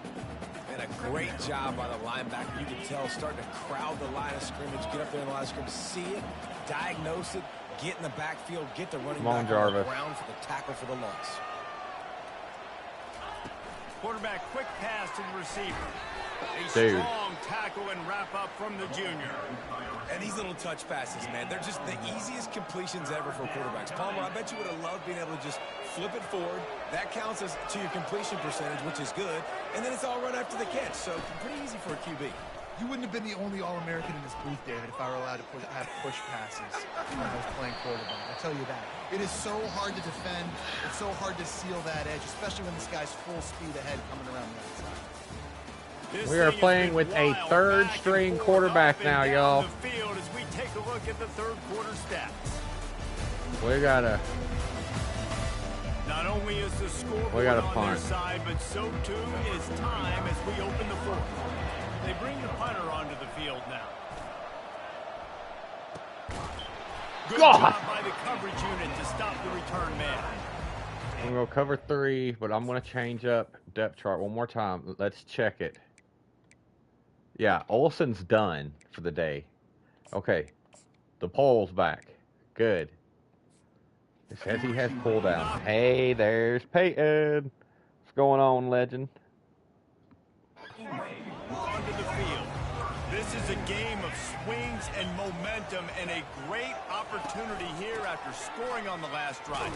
And a great job by the linebacker. You can tell starting to crowd the line of scrimmage, get up there in the line of scrimmage, see it, diagnose it, get in the backfield, get the running back on the ground for the tackle for the loss. Quarterback quick pass to the receiver. A Dude. strong tackle and wrap up from the junior. And these little touch passes, man, they're just the easiest completions ever for quarterbacks. Palmer, I bet you would have loved being able to just flip it forward. That counts as to your completion percentage, which is good. And then it's all run after the catch, so pretty easy for a QB. You wouldn't have been the only All-American in this booth, David, if I were allowed to have push passes when I was playing quarterback. I tell you that. It is so hard to defend. It's so hard to seal that edge, especially when this guy's full speed ahead coming around the outside. We are playing with a third-string quarterback now, y'all. As we take a look at the third quarter stats. We gotta. Not only is the scoreboard on their side, but so too is time as we open the fourth. They bring the punter onto the field now. Good job by the coverage unit to stop the return man. I'm going to cover 3, but I'm going to change up depth chart one more time. Let's check it. Yeah, Olsen's done for the day. Okay, the pole's back. Good. It says he has pull down. Hey, there's Peyton. What's going on, legend? Onto the field. This is a game of swings and momentum and a great opportunity here after scoring on the last drive.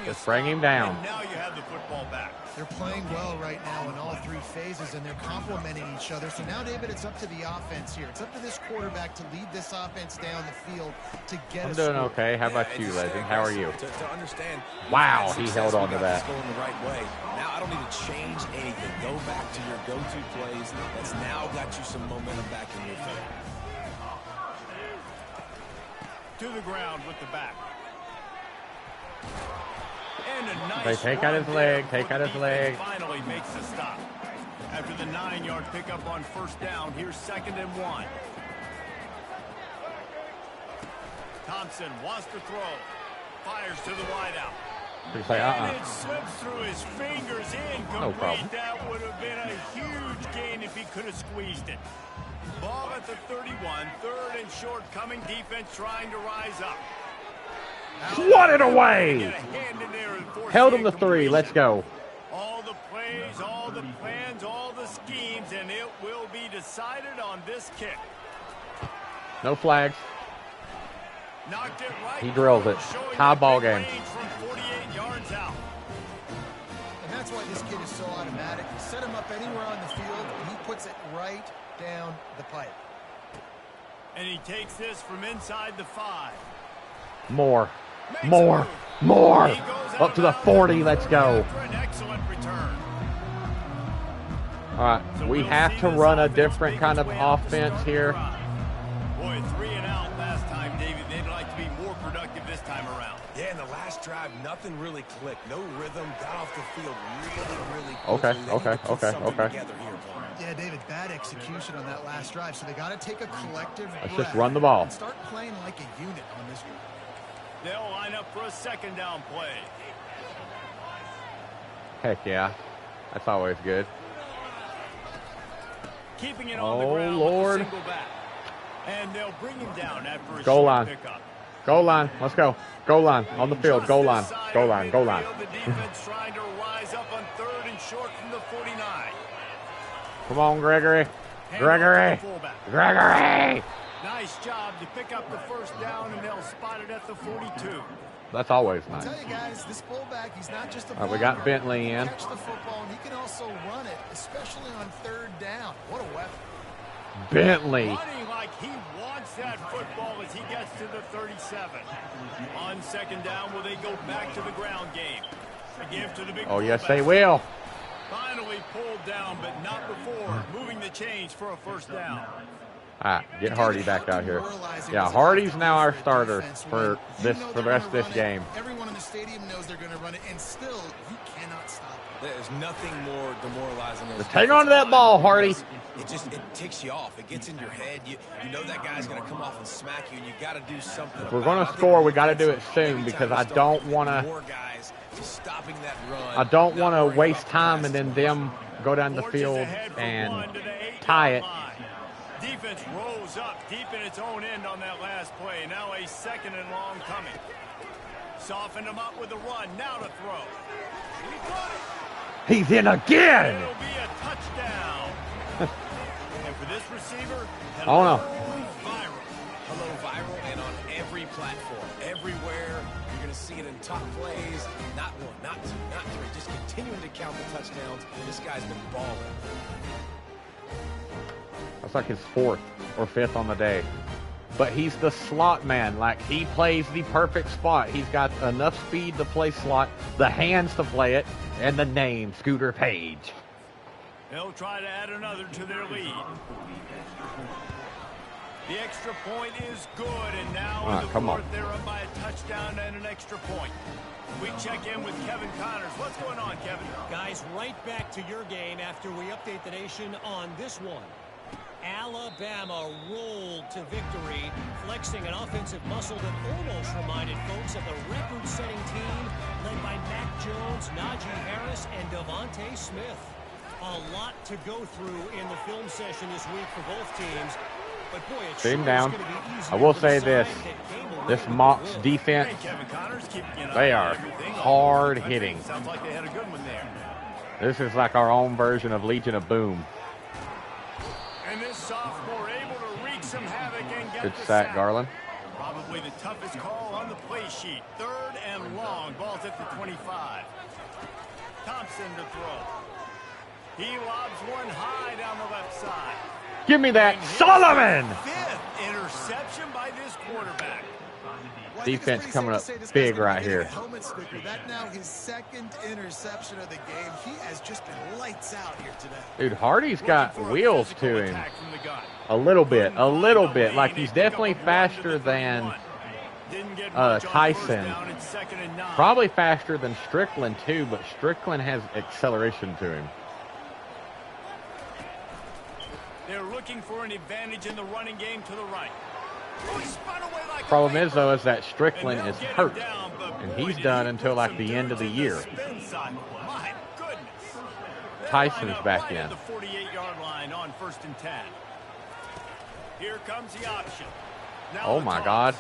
Let's bring him down. And now you have the football back. They're playing well right now in all 3 phases, and they're complementing each other. So now, David, it's up to the offense here. It's up to this quarterback to lead this offense down the field to get I'm doing okay. How about you, legend? How are you? To understand. Wow, he held on to that. Going the right way. Now I don't need to change anything. Go back to your go-to plays. That's now got you some momentum back in your favor. To the ground with the back. And a nice They take out his leg. Take out his leg. Finally makes the stop. After the 9-yard pickup on first down, here's 2nd and 1. Thompson wants to throw. Fires to the wideout. And it slips through his fingers incomplete. No problem. That would have been a huge gain if he could have squeezed it. Ball at the 31. 3rd and short coming. Defense trying to rise up. Swat it away. Held him to 3. Let's go. All the plays, all the plans, all the schemes, and it will be decided on this kick. No flags. Knocked it right. He drills it. Tie ball game. From 48 yards out. And that's why this kid is so automatic. You set him up anywhere on the field, and he puts it right down the pipe. And he takes this from inside the 5. More. More. More. Up to the 40. Let's go. An excellent return. All right. We have to run a different kind of offense here. Boy, 3 and out last time, David. They'd like to be more productive this time around. Yeah, in the last drive, nothing really clicked. No rhythm. Got off the field really Okay, quickly. They need to put something okay. together here, Paul. Yeah, David, bad execution on that last drive. So they got to take a collective Let's breath just run the ball. and start playing like a unit on this one. They'll line up for a second down play. Heck yeah. That's always good. Keeping it on the ground Lord. with a single back. And they'll bring him down after a Goal short line. pickup. Goal line. Let's go. Goal line. On the field. Goal line. Goal line. Goal line. The defense trying to rise up on 3rd and short from the 49. Come on, Gregory. Gregory. Gregory. Nice job to pick up the first down, and they'll spot it at the 42. That's always I'll nice. tell you guys, this fullback, he's not just a All right, we got blocker. Bentley He can in. catch the football, and he can also run it, especially on 3rd down. What a weapon. Bentley. Running like he wants that football as he gets to the 37. On 2nd down, will they go back to the ground game? A give to the big Oh, yes, fullback. they will. Finally pulled down, but not before moving the chains for a first down. All right, get Hardy back out here. Yeah, Hardy's now our starter for the rest of this game. Everyone in the stadium knows they're going to run it, and still, you cannot stop it. There's nothing more demoralizing than Just hang on to that ball, Hardy. It ticks you off. It gets in your head. You know that guy's going to come off and smack you, and you got to do something. If we're going to score, we got to do it soon because I don't want to. I don't want to waste time and then them go down the field and tie it. Defense rose up deep in its own end on that last play. Now a 2nd and long coming. Softened him up with a run. Now to throw. He's in again. It'll be a touchdown. And for this receiver, Oh no. viral. Hello, viral, and on every platform, everywhere. You're going to see it in top plays. Not 1, not 2, not 3. Just continuing to count the touchdowns. This guy's been balling. That's like his 4th or 5th on the day. But he's the slot man. Like, he plays the perfect spot. He's got enough speed to play slot, the hands to play it, and the name, Scooter Page. They'll try to add another to their lead. The extra point is good, and now in the 4th, they're up by a touchdown and an extra point. We check in with Kevin Connors. What's going on, Kevin? Guys, right back to your game after we update the nation on this one. Alabama rolled to victory, flexing an offensive muscle that almost reminded folks of the record-setting team led by Mac Jones, Najee Harris, and Devontae Smith. A lot to go through in the film session this week for both teams. But boy, it's Team sure down. going to be easier I will for the say side this. that came away This with Mocs the win. defense, Hey, Kevin Connors, keeping an eye they on are everything. hard hitting. Sounds like they had a good one there. This is like our own version of Legion of Boom. And this sophomore able to wreak some havoc and get Good the sack, Garland. Probably the toughest call on the play sheet. 3rd and long. Ball's at the 25. Thompson to throw. He lobs one high down the left side. Give me that, Solomon! 5th interception by this quarterback. Well, I think it's Defense pretty coming safe up to say this big guy's gonna right be getting here. a helmet sticker. That now his 2nd interception of the game. He has just been lights out here today. Dude, Hardy's got Looking for a wheels physical to him. attack from the gun. A little bit. Like, he's definitely faster than Didn't get much on Tyson. first down. It's 2nd and 9. probably faster than Strickland too, but Strickland has acceleration to him. They're looking for an advantage in the running game to the right. Oh, he spun away like a Problem is vapor. though is that Strickland And is they'll get hurt, him down, but and boy, he's did done he until put like some the end of the dirt in year. spin cycle. My goodness. They'll Tyson's line up back right in. at the 48-yard line on 1st and 10. Here comes the option. Now Oh the my toss. God!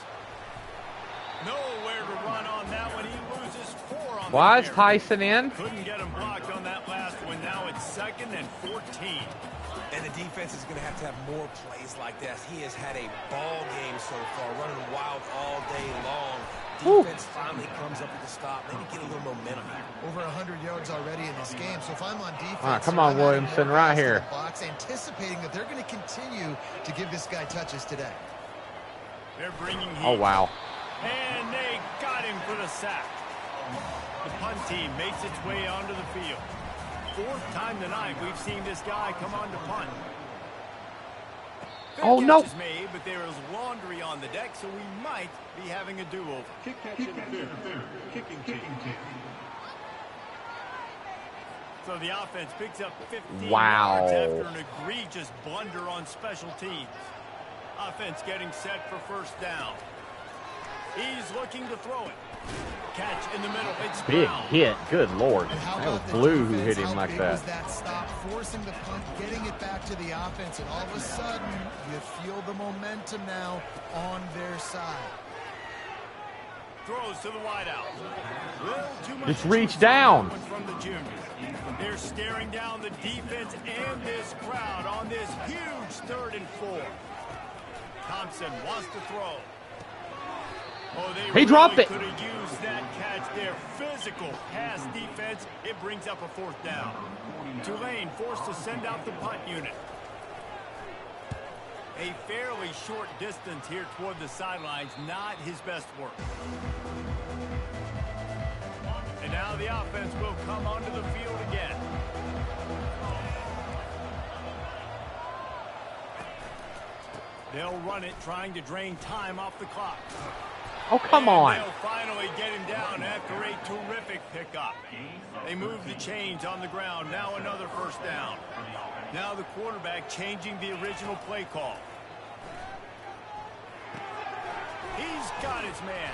Nowhere to run on that one. He loses 4 on Why the is carry. Tyson in? Couldn't get him blocked on that last one. Now it's 2nd and 14. And the defense is going to have more plays like this. He has had a ball game so far, running wild all day long. Defense finally comes up with a stop. Maybe get a little momentum here. Over 100 yards already in this game. So if I'm on defense, All right, come on, I'm adding Williamson, more right guys to here. the box, anticipating that they're going to continue to give this guy touches today. They're bringing heat. Oh wow! And they got him for the sack. The punt team makes its way onto the field. 4th time tonight we've seen this guy come on to punt. Oh, no. Catch is made, but there is laundry on the deck, so we might be having a do-over. Kick catch interference. Kicking team. So the offense picks up 15 Wow. yards after an egregious blunder on special teams. Offense getting set for first down. He's looking to throw it. Catch in the middle. It's Big Brown. hit. Good Lord. And how That was about the Blue who defense? hit him How like big that. was that stop, forcing the punt, getting it back to the offense, and all of a sudden, you feel the momentum now on their side. Throws to the wideout. Little too much Just reach juice down. From the junior. They're staring down the defense and this crowd on this huge 3rd and 4. Thompson wants to throw. Oh, they He dropped it. could have used that catch there. Physical pass defense. It brings up a 4th down. Tulane forced to send out the punt unit. A fairly short distance here toward the sidelines. Not his best work. And now the offense will come onto the field again. They'll run it, trying to drain time off the clock. Oh, come And on. they'll finally get him down after a terrific pickup. They move the chains on the ground. Now another 1st down. Now the quarterback changing the original play call. He's got his man.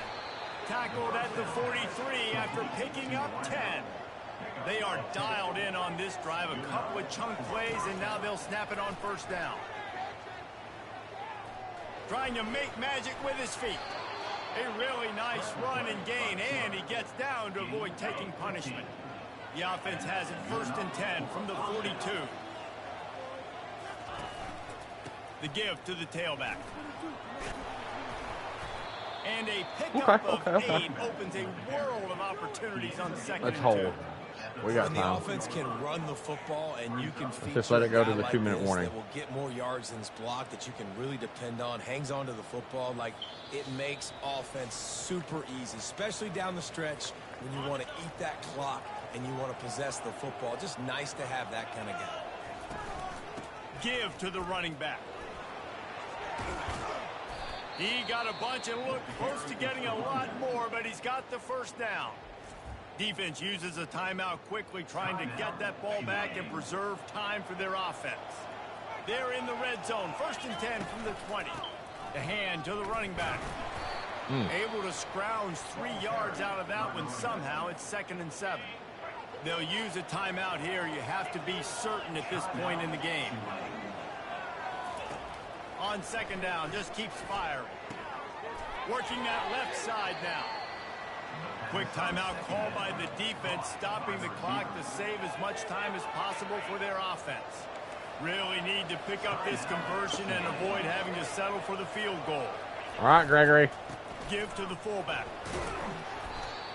Tackled at the 43 after picking up 10. They are dialed in on this drive. A couple of chunk plays, and now they'll snap it on 1st down. Trying to make magic with his feet. A really nice run and gain, and he gets down to avoid taking punishment. The offense has it 1st and 10 from the 42. The give to the tailback. And a pickup of 8 opens a world of opportunities on 2nd Let's and hold. 2. We got When the time. offense can run the football and you can feature Just let it go a to guy the like 2-minute this warning. that will get more yards than his block, that you can really depend on, hangs on to the football, like it makes offense super easy, especially down the stretch when you want to eat that clock and you want to possess the football. Just nice to have that kind of guy. Give to the running back. He got a bunch and looked close to getting a lot more, but he's got the 1st down. Defense uses a timeout quickly, trying to get that ball back and preserve time for their offense. They're in the red zone. 1st and 10 from the 20. The hand to the running back. Able to scrounge 3 yards out of that one somehow. It's 2nd and 7. They'll use a timeout here. You have to be certain at this point in the game. On 2nd down, just keeps firing. Working that left side now. Quick timeout call by the defense, stopping the clock to save as much time as possible for their offense. Really need to pick up this conversion and avoid having to settle for the field goal. All right, Gregory. Give to the fullback.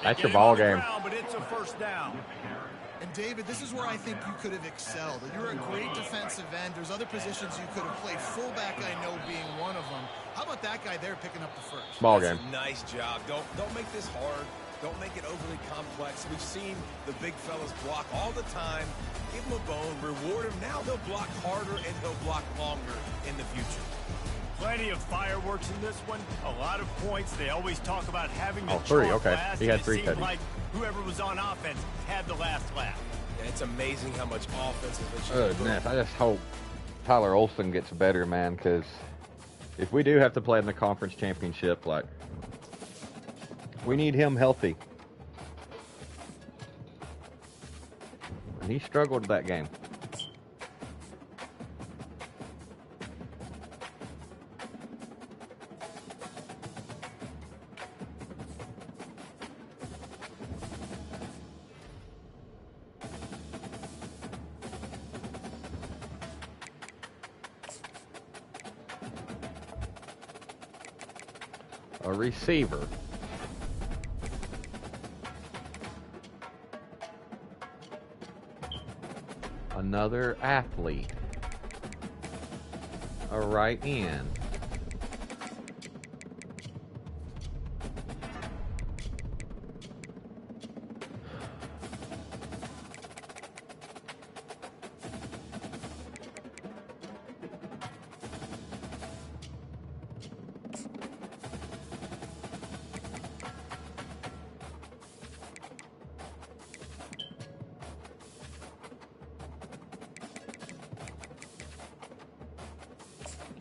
That's your Get him ball on the game. ground, but it's a 1st down. And David, this is where I think you could have excelled. You're a great defensive end. There's other positions you could have played. Fullback, I know, being one of them. How about that guy there picking up the 1st? Ball That's game. a nice job. Don't make this hard. Don't make it overly complex. We've seen the big fellas block all the time. Give them a bone, reward them. Now they'll block harder and they'll block longer in the future. Plenty of fireworks in this one. A lot of points. They always talk about having the Oh, 3, chalk okay. last, He had and 3 it seemed tutties. like whoever was on offense had the last laugh. And it's amazing how much offensive Goodness, I just hope Tyler Olsen gets better, man, because if we do have to play in the conference championship, like, we need him healthy. And he struggled that game. A receiver. Another athlete. A right end.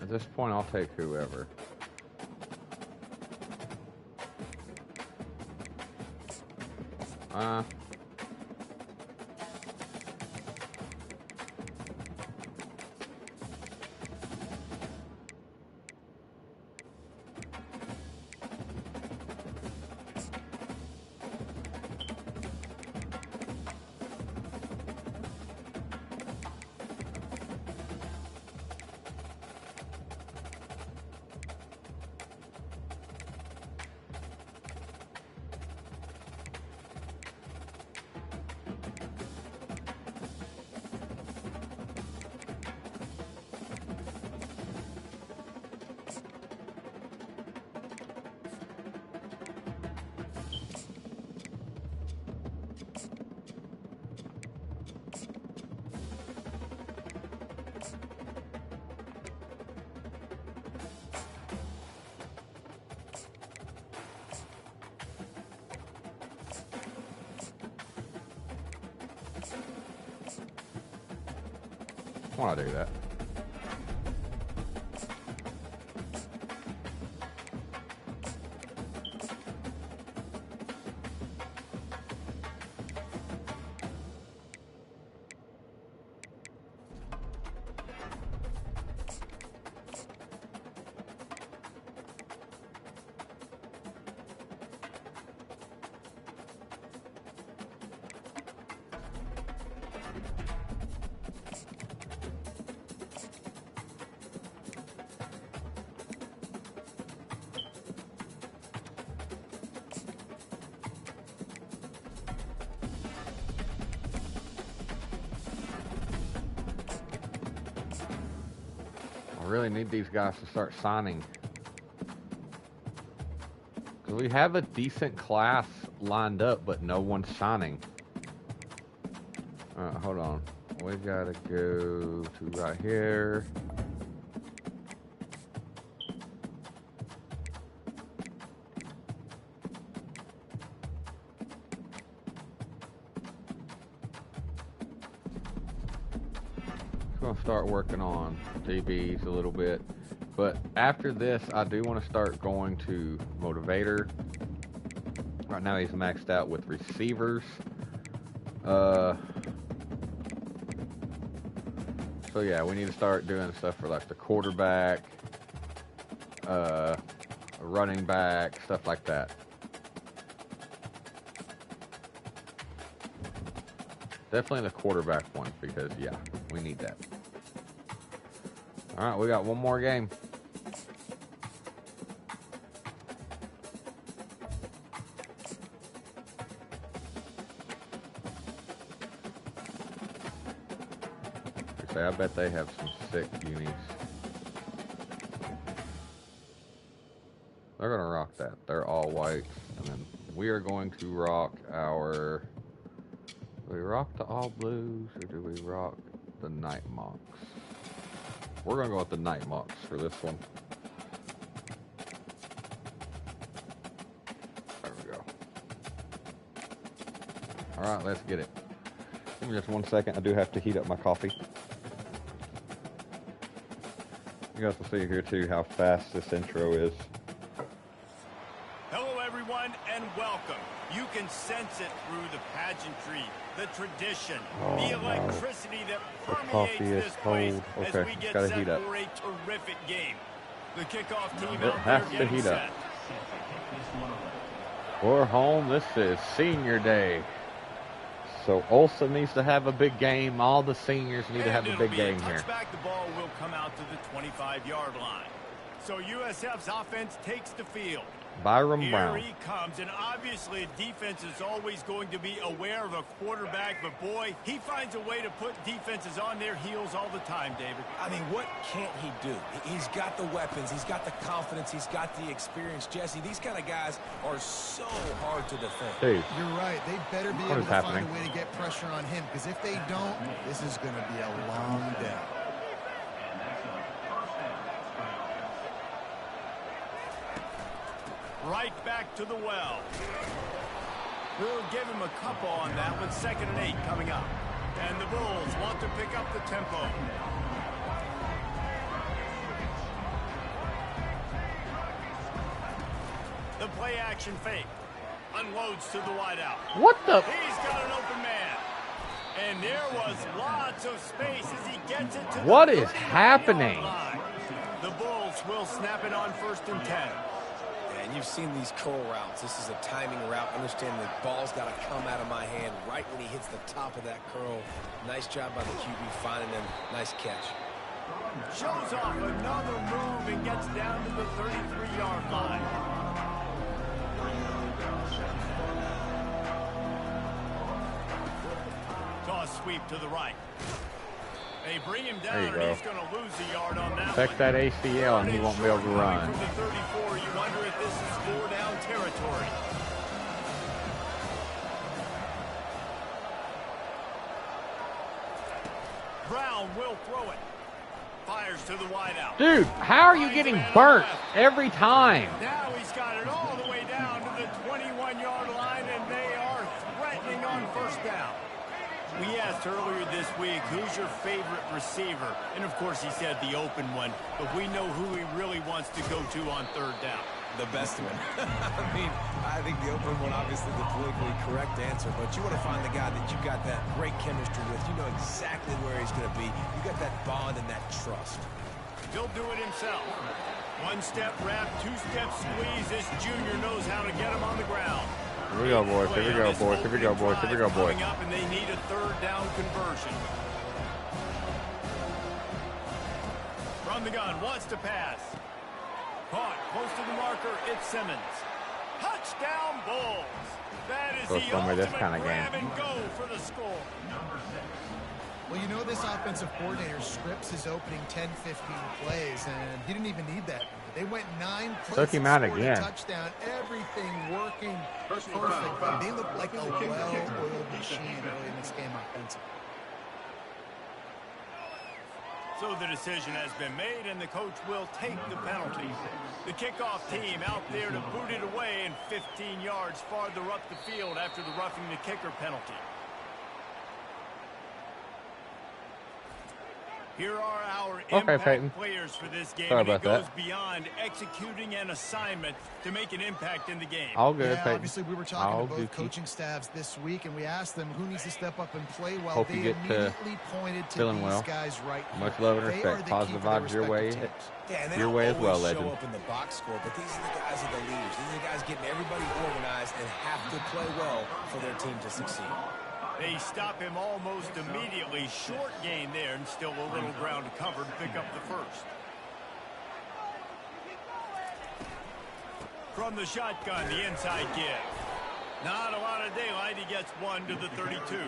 At this point, I'll take whoever. I want to do that. I really need these guys to start signing. Because we have a decent class lined up, but no one's signing. Alright, hold on. We gotta go to right here. Gonna start working on DBs a little bit, but after this I do want to start going to motivator. Right now he's maxed out with receivers, so yeah, we need to start doing stuff for like the quarterback, running back, stuff like that. Definitely the quarterback one, because yeah, we need that. All right, we got one more game. I bet they have some sick unis. They're gonna rock that. They're all white, and then we are going to rock our. Do we rock the all blues, or do we rock the night mocks? We're gonna go with the night mocks for this one. There we go. All right, let's get it. Give me just 1 second. I do have to heat up my coffee. You guys will see here too how fast this intro is. Hello everyone and welcome. You can sense it through the pageantry, the tradition, the electricity that permeates this place as we get set for a terrific game. The kickoff team out there getting set. We're home. This is senior day. So Olsen needs to have a big game. All the seniors need to have a big game here. Touchback, the ball will come out to the 25-yard line. So USF's offense takes the field. Byram Brown. Here he comes, and obviously defense is always going to be aware of a quarterback, but boy, he finds a way to put defenses on their heels all the time, David. I mean, what can't he do? He's got the weapons, he's got the confidence, he's got the experience. Jesse, these kind of guys are so hard to defend. Hey. You're right. They better be able to find a way to get pressure on him, because if they don't, this is going to be a long day. Right back to the well. We'll give him a couple on that with 2nd and 8 coming up. And the Bulls want to pick up the tempo. play action fake. Unloads to the wideout. What the? He's got an open man. And there was lots of space as he gets it to What the is happening? line. The Bulls will snap it on 1st and 10. And you've seen these curl routes. This is a timing route. Understand the ball's got to come out of my hand right when he hits the top of that curl. Nice job by the QB finding him. Nice catch. Shows off another move and gets down to the 33-yard line. Toss sweep to the right. They bring him down, and he's going to lose a yard on that Affect that ACL, and he won't be able to run. From the 34, you wonder if this is 4-down territory. Brown will throw it. Fires to the wideout. Dude, how are you getting burnt every time? Now he's got it all the way down to the 21-yard line, and they are threatening on 1st down. We asked earlier this week, who's your favorite receiver? And, of course, he said the open one, but we know who he really wants to go to on 3rd down. The best one. I think the open one, obviously the politically correct answer, but you want to find the guy that you got that great chemistry with. You know exactly where he's going to be. You got that bond and that trust. He'll do it himself. 1-step wrap, 2-step squeeze. This junior knows how to get him on the ground. Here we go, boys. Here we go, boys. Here we go, boys. Here we go, boys. Coming up, and they need a 3rd down conversion. From the gun, wants to pass. Caught close to the marker. It's Simmons. Touchdown, Bulls. That is the ultimate grab and go for the score. Well, you know this offensive coordinator scripts his opening 10, 15 plays, and he didn't even need that. They went 9 plays. Took him out again. Touchdown, everything working perfectly. They look like a well-oiled machine early in this game offensively. So the decision has been made, and the coach will take the penalty. The kickoff team out there to boot it away, and 15 yards farther up the field after the roughing the kicker penalty. Here are our impact players for this game, and it goes beyond executing an assignment to make an impact in the game. All good, Peyton. Obviously, we were talking to both coaching staffs this week, and we asked them who needs to step up and play well. Hope you get pointed to feeling these well. guys right here. Much love and respect. Positive vibes your way. Your way as well, legend. Show up in the box score, but these are the guys of the leaders. These are the guys getting everybody organized and have to play well for their team to succeed. They stop him almost immediately. Short gain there, and still a little ground to cover to pick up the 1st. From the shotgun, the inside give. Not a lot of daylight. He gets 1 to the 32.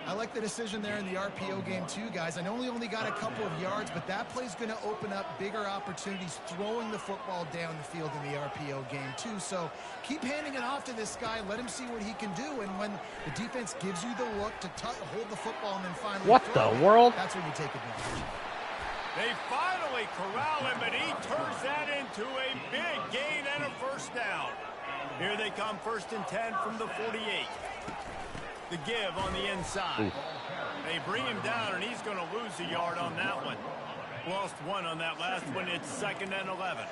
I like the decision there in the RPO game too, guys. I know he only got a couple of yards, but that play's going to open up bigger opportunities throwing the football down the field in the RPO game too. So keep handing it off to this guy. Let him see what he can do. And when the defense gives you the look to hold the football and then finally what throw the world? That's when you take advantage. They finally corral him, but he turns that into a big gain and a 1st down. Here they come, 1st and 10 from the 48. The give on the inside. They bring him down, and he's going to lose a yard on that one. Lost 1 on that last one. It's 2nd and 11.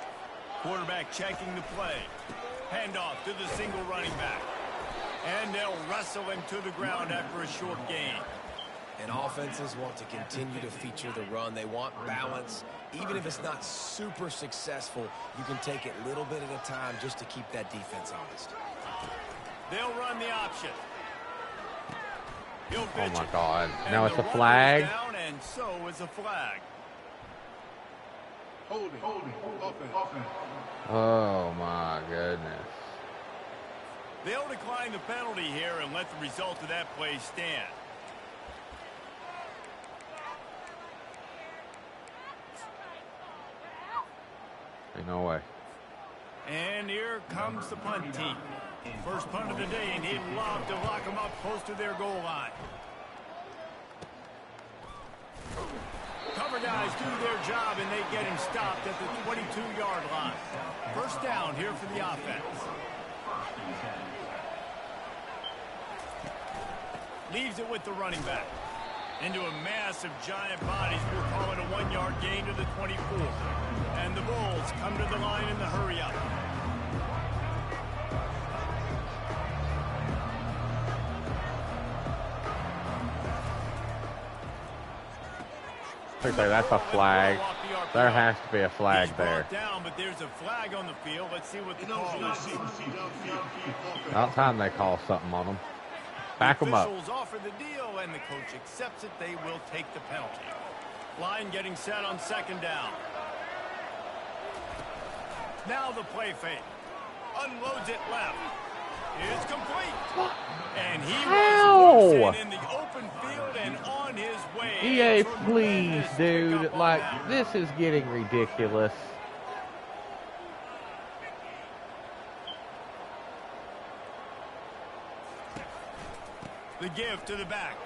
Quarterback checking the play. Handoff to the single running back. And they'll wrestle him to the ground after a short gain. And offenses want to continue to feature the run. They want balance. Even if it's not super successful, you can take it little bit at a time just to keep that defense honest. They'll run the option. He'll Oh, pitch my it. God. And Now it's the a runner flag. is down, and so is a flag. Holding, offense. Oh, my goodness. They'll decline the penalty here and let the result of that play stand. Ain't no way. And here comes the punt team. First punt of the day, and he'd love to lock them up close to their goal line. Cover guys do their job, and they get him stopped at the 22-yard line. 1st down here for the offense. Leaves it with the running back. Into a mass of giant bodies. We'll call it a 1-yard gain to the 24. And the Bulls come to the line in the hurry-up. Looks like that's a flag. There has to be a flag there. Down, but there's a flag on the field. Let's see what the call is. About time they call something on them. Back them up. Officials offer the deal, and the coach accepts it. They will take the penalty. Line getting set on second down. Now the play fake. Unloads it left. It's complete. And he was in the open field and on his way. EA, please, dude. Like, this is getting ridiculous. The give to the back.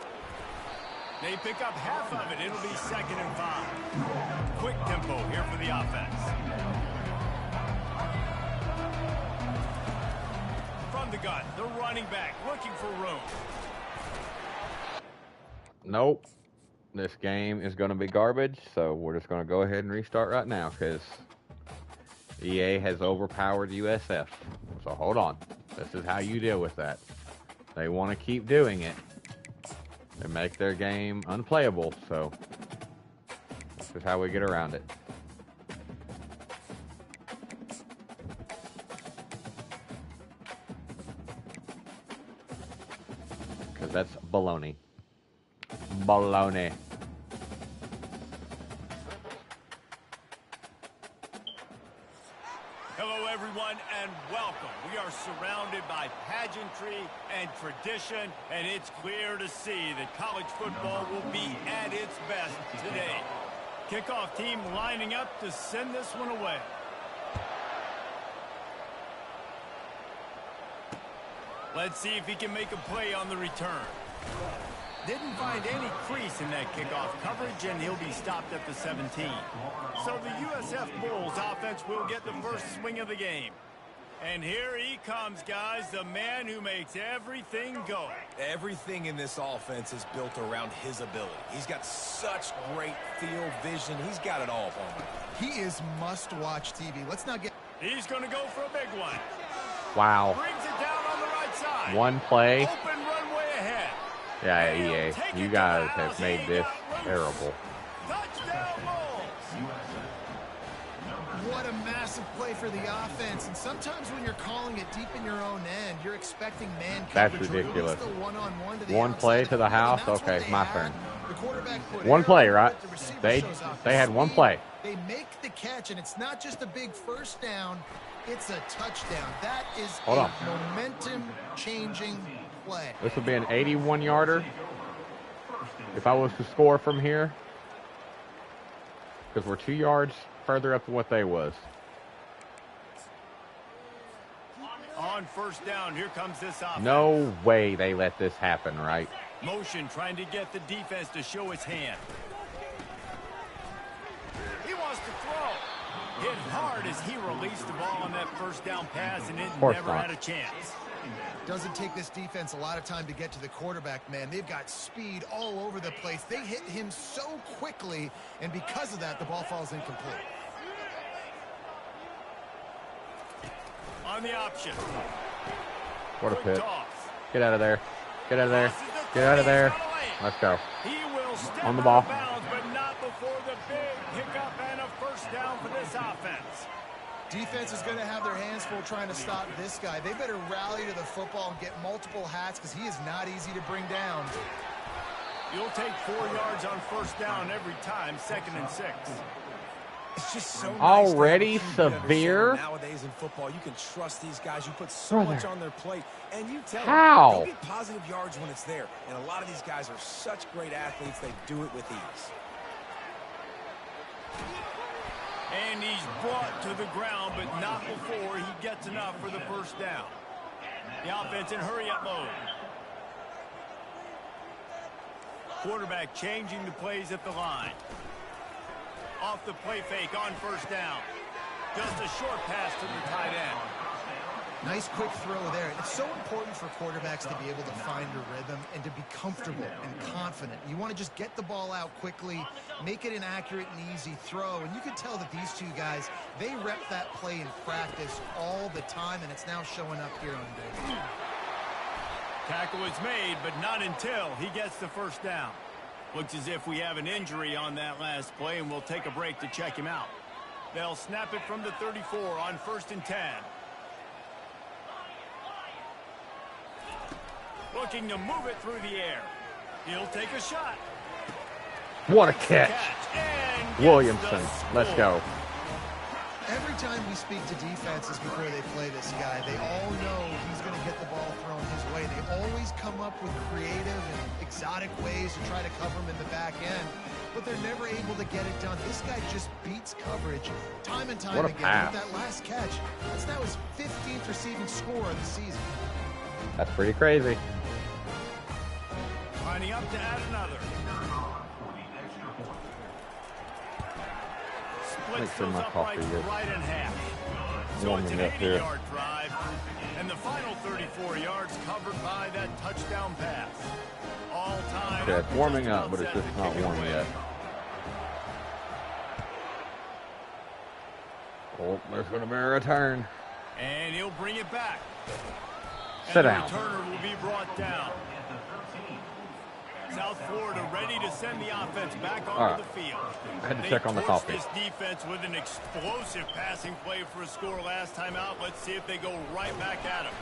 They pick up half of it. It'll be 2nd and 5. Quick tempo here for the offense. From the gun, the running back looking for room. Nope. This game is going to be garbage, so we're just going to go ahead and restart right now because EA has overpowered USF. So hold on. This is how you deal with that. They want to keep doing it. They make their game unplayable, so this is how we get around it. Because that's baloney. Baloney. Hello, everyone, and welcome. We are surrounded by pageantry and tradition, and it's clear to see that college football will be at its best today. Kickoff team lining up to send this one away. Let's see if he can make a play on the return. Didn't find any crease in that kickoff coverage, and he'll be stopped at the 17. So the USF Bulls offense will get the first swing of the game. And here he comes, guys, the man who makes everything go. Everything in this offense is built around his ability. He's got such great field vision. He's got it all for him. He is must-watch TV. Let's not get... He's going to go for a big one. Wow. Brings it down on the right side. One play. Open runway ahead. Yeah, EA, you guys have made this terrible. Touchdown Bulls. What a massive play for the offense. And sometimes when you're calling it deep in your own end, you're expecting man That's coverage. ridiculous. One-on-one to the One play to the house? Okay, my turn. The quarterback put One play, right? the receiver They shows off had his one speed. play. They make the catch, and it's not just a big first down. It's a touchdown. That is a momentum-changing play. This would be an 81-yarder if I was to score from here, because we're 2 yards further up than what they was. On first down, here comes this offense. No way they let this happen, right? Motion trying to get the defense to show his hand. He wants to throw. Hit hard as he released the ball on that first down pass, and it never had a chance. Doesn't take this defense a lot of time to get to the quarterback, man. They've got speed all over the place. They hit him so quickly, and because of that, the ball falls incomplete. On the option. What a pick. Toss. Get out of there. Get out of there. Get out of there. Let's go. He will step On the ball. out of bounds, but not before the big pickup and a first down for this offense. Defense is going to have their hands full trying to stop this guy. They better rally to the football and get multiple hats because he is not easy to bring down. You'll take 4 yards on first down every time, 2nd and 6. It's just so nice Already to have a severe? nowadays in football, you can trust these guys. You put so much on their plate, and you tell How? them they'll get positive yards when it's there. And a lot of these guys are such great athletes; they do it with ease. And he's brought to the ground, but not before he gets enough for the first down. The offense in hurry-up mode. Quarterback changing the plays at the line. Off the play fake on first down. Just a short pass to the tight end. Nice quick throw there. It's so important for quarterbacks to be able to find a rhythm and to be comfortable and confident. You want to just get the ball out quickly, make it an accurate and easy throw. And you can tell that these two guys, they rep that play in practice all the time, and it's now showing up here on day. Tackle is made, but not until he gets the first down. Looks as if we have an injury on that last play, and we'll take a break to check him out. They'll snap it from the 34 on 1st and 10. Looking to move it through the air. He'll take a shot. What a catch. Williamson, let's go. Every time we speak to defenses before they play this guy, they all know he's going to get the ball thrown his way. They always come up with creative and exotic ways to try to cover him in the back end, but they're never able to get it done. This guy just beats coverage time and time again. Pass. With that last catch, that's now his 15th receiving score of the season. That's pretty crazy. Lining up to add another. Make sure my coffee is right in half. So it's an 80-yard drive, and the final 34 yards covered by that touchdown pass. All time. Yeah, it's warming up, but it's just not warm yet. Oh, there's going to be a return. And he'll bring it back. Sit down. The returner will be brought down. South Florida ready to send the offense back onto the field. I had to check on the coffee. This defense with an explosive passing play for a score last time out. Let's see if they go right back at him.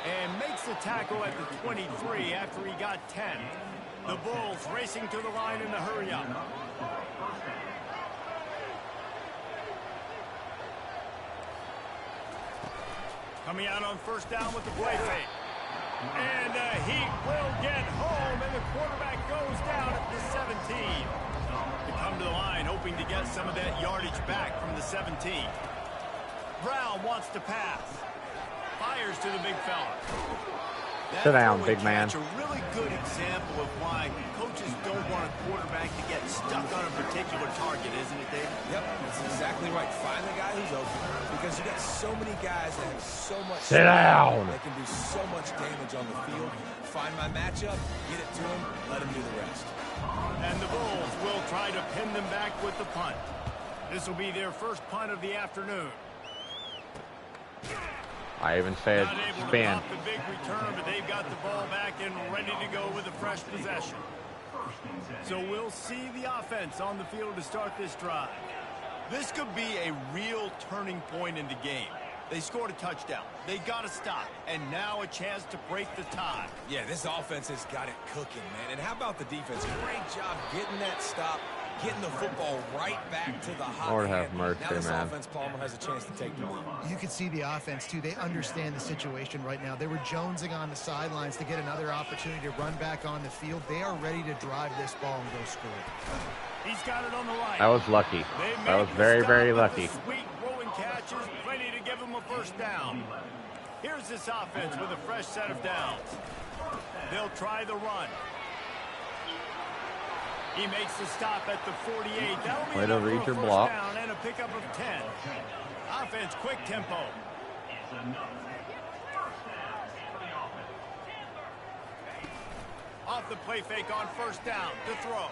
And makes the tackle at the 23 after he got 10. The Bulls racing to the line in the hurry up. Coming out on 1st down with the play fake. And the Heat will get home, and the quarterback goes down at the 17. They come to the line hoping to get some of that yardage back from the 17. Brown wants to pass. Fires to the big fella. Sit down, big man. It's a really good example of why coaches don't want a quarterback to get stuck on a particular target, isn't it, Dave? Yep, that's exactly right. Find the guy who's open, because you got so many guys that have so much. Sit down. They can do so much damage on the field. Find my matchup, get it to him, let him do the rest. And the Bulls will try to pin them back with the punt. This will be their first punt of the afternoon. I even said Not able spin. to pop the big return, but they've got the ball back and ready to go with a fresh possession. So we'll see the offense on the field to start this drive. This could be a real turning point in the game. They scored a touchdown. They got to stop, and now a chance to break the tie. Yeah, this offense has got it cooking, man. And how about the defense? Great job getting that stop, getting the football right back to the hot Lord have hand. mercy, now this man. offense, Palmer, has a chance to take the lead. You can see the offense, too. They understand the situation right now. They were jonesing on the sidelines to get another opportunity to run back on the field. They are ready to drive this ball and go score. He's got it on the line. That was lucky. That was very, very lucky. Sweet rolling catches, ready to give him a first down. Here's this offense with a fresh set of downs. They'll try the run. He makes the stop at the 48. That'll be Way to enough read for a your first block. down and a pickup of 10. Offense, quick tempo. Off the play fake on 1st down to throw.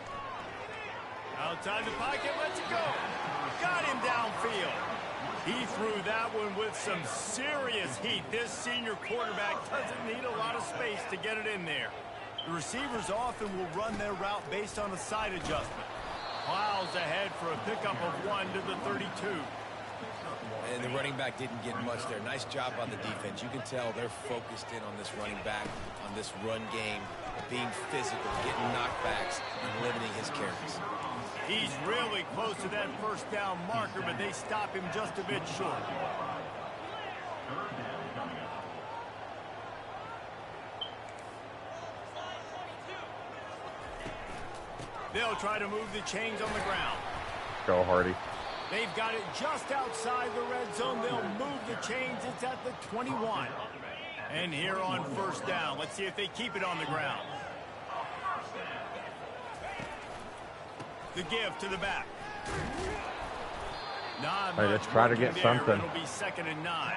Outside the pocket, lets it go. Got him downfield. He threw that one with some serious heat. This senior quarterback doesn't need a lot of space to get it in there. The receivers often will run their route based on a side adjustment. Plows ahead for a pickup of 1 to the 32. And the running back didn't get much there. Nice job on the defense. You can tell they're focused in on this running back, on this run game, being physical, getting knockbacks, and limiting his carries. He's really close to that first down marker, but they stop him just a bit short. They'll try to move the chains on the ground. Go, Hardy. They've got it just outside the red zone. They'll move the chains. It's at the 21. And here on 1st down, let's see if they keep it on the ground. The give to the back. Hey, let's try to get something. It'll be 2nd and 9.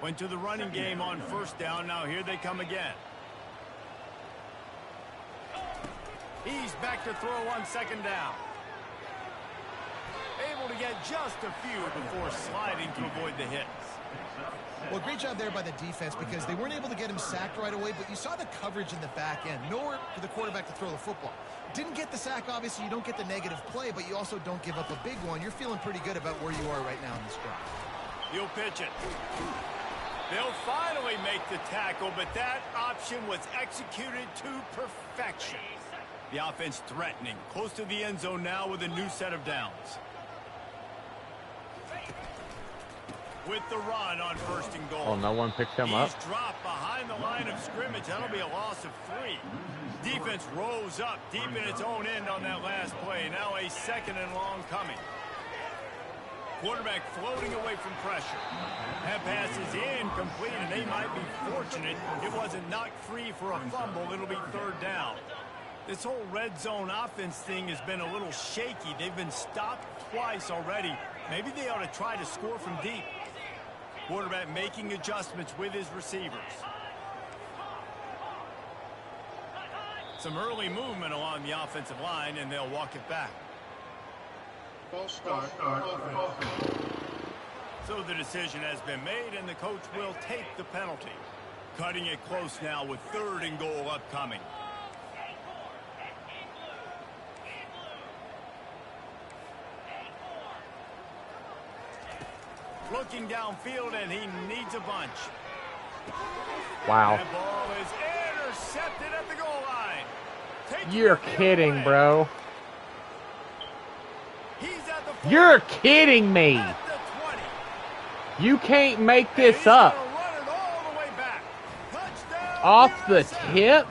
Went to the running game on 1st down. Now here they come again. He's back to throw on 2nd down. Able to get just a few before sliding to avoid the hits. Well, great job there by the defense because they weren't able to get him sacked right away, but you saw the coverage in the back end. Nowhere for the quarterback to throw the football. Didn't get the sack, obviously. You don't get the negative play, but you also don't give up a big one. You're feeling pretty good about where you are right now in this drive. He'll pitch it. They'll finally make the tackle, but that option was executed to perfection. The offense threatening, close to the end zone now with a new set of downs. With the run on 1st and goal. Oh, no one picked him up? He's dropped behind the line of scrimmage. That'll be a loss of 3. Defense rose up deep in its own end on that last play. Now a 2nd and long coming. Quarterback floating away from pressure. That pass is incomplete, and they might be fortunate it wasn't knocked free for a fumble. It'll be 3rd down. This whole red zone offense thing has been a little shaky. They've been stopped twice already. Maybe they ought to try to score from deep. Quarterback making adjustments with his receivers. Some early movement along the offensive line, and they'll walk it back. False start. So the decision has been made, and the coach will take the penalty. Cutting it close now with 3rd and goal upcoming. Looking downfield, and he needs a bunch. Wow. That ball is intercepted at the goal line. You're kidding, bro. He's at the 40, You're kidding me. at the 20. You can't make And this he's up. gonna run it all the way back. Touchdown, Off the USA. tip?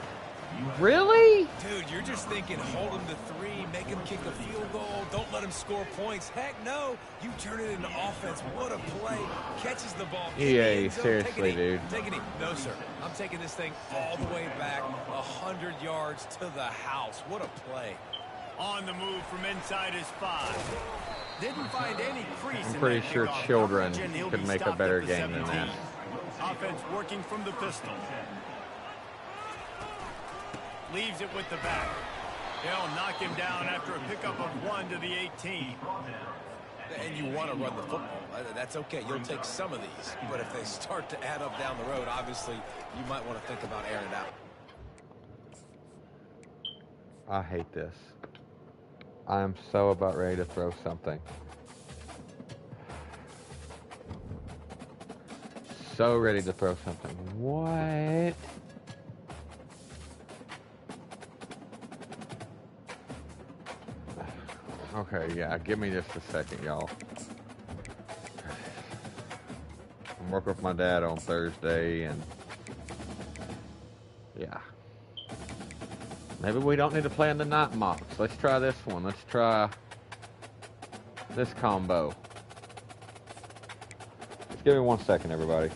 Really? Dude, you're just thinking hold him to 3, make him kick a field goal, don't let him score points. Heck no, you turn it into offense. What a play. Catches the ball. in the EA, end zone. seriously, Take a knee. dude. Take a knee. No, sir. I'm taking this thing all the way back, 100 yards to the house. What a play. On the move from inside his 5. Didn't find any crease. I'm pretty in that sure kickoff children coverage, and he'll could be make a stopped better at the game than 17. that. Offense working from the pistol. Leaves it with the back. They'll knock him down after a pickup of 1 to the 18. And you want to run the football. That's okay. You'll take some of these. But if they start to add up down the road, obviously, you might want to think about airing it out. I hate this. I am so about ready to throw something. So ready to throw something. What? Okay, yeah, give me just a second, y'all. I'm working with my dad on Thursday, and yeah. Maybe we don't need to play in the night mocks. Let's try this one. Let's try this combo. Just give me 1 second, everybody.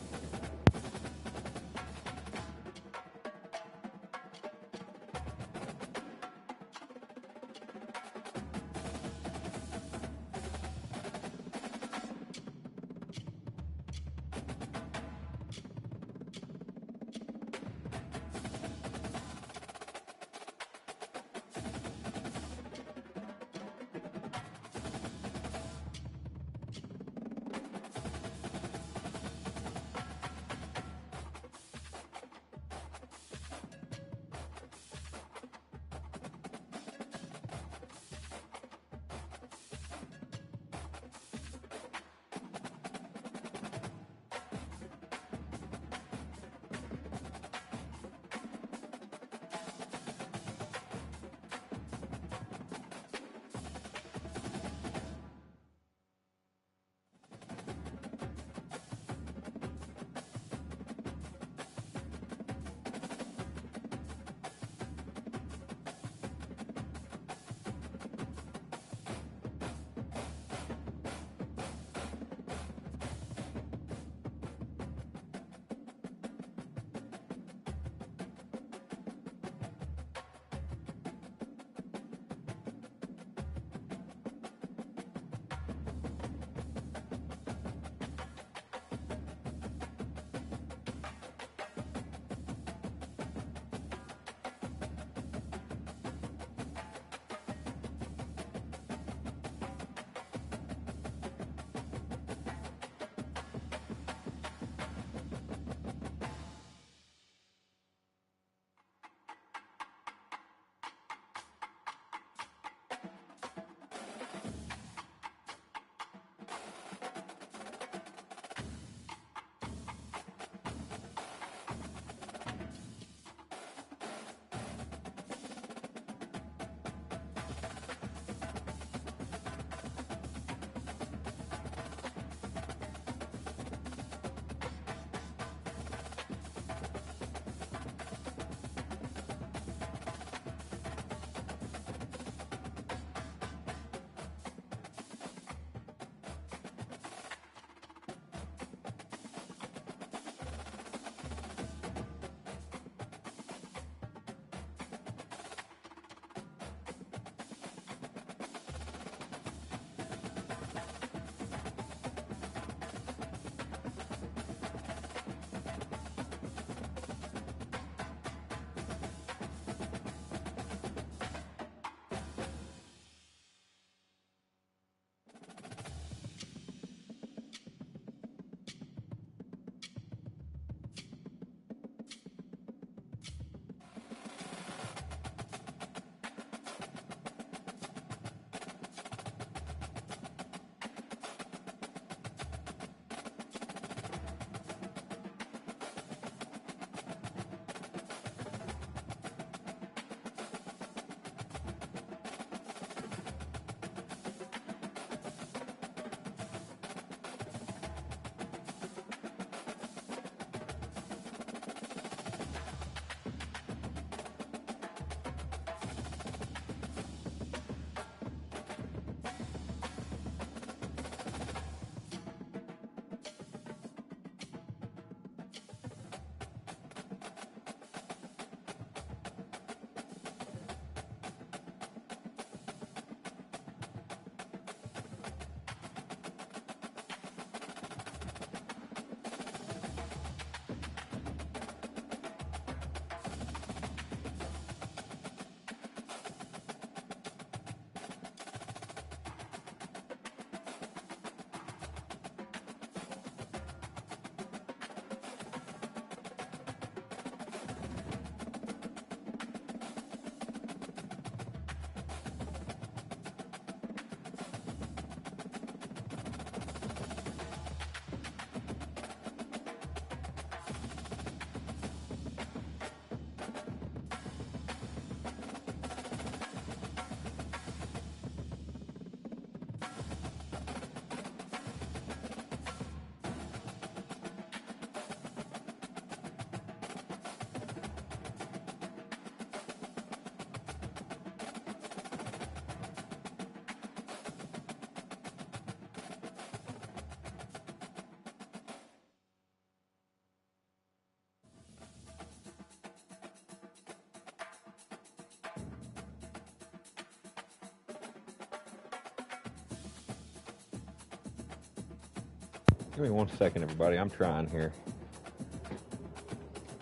Give me 1 second, everybody. I'm trying here.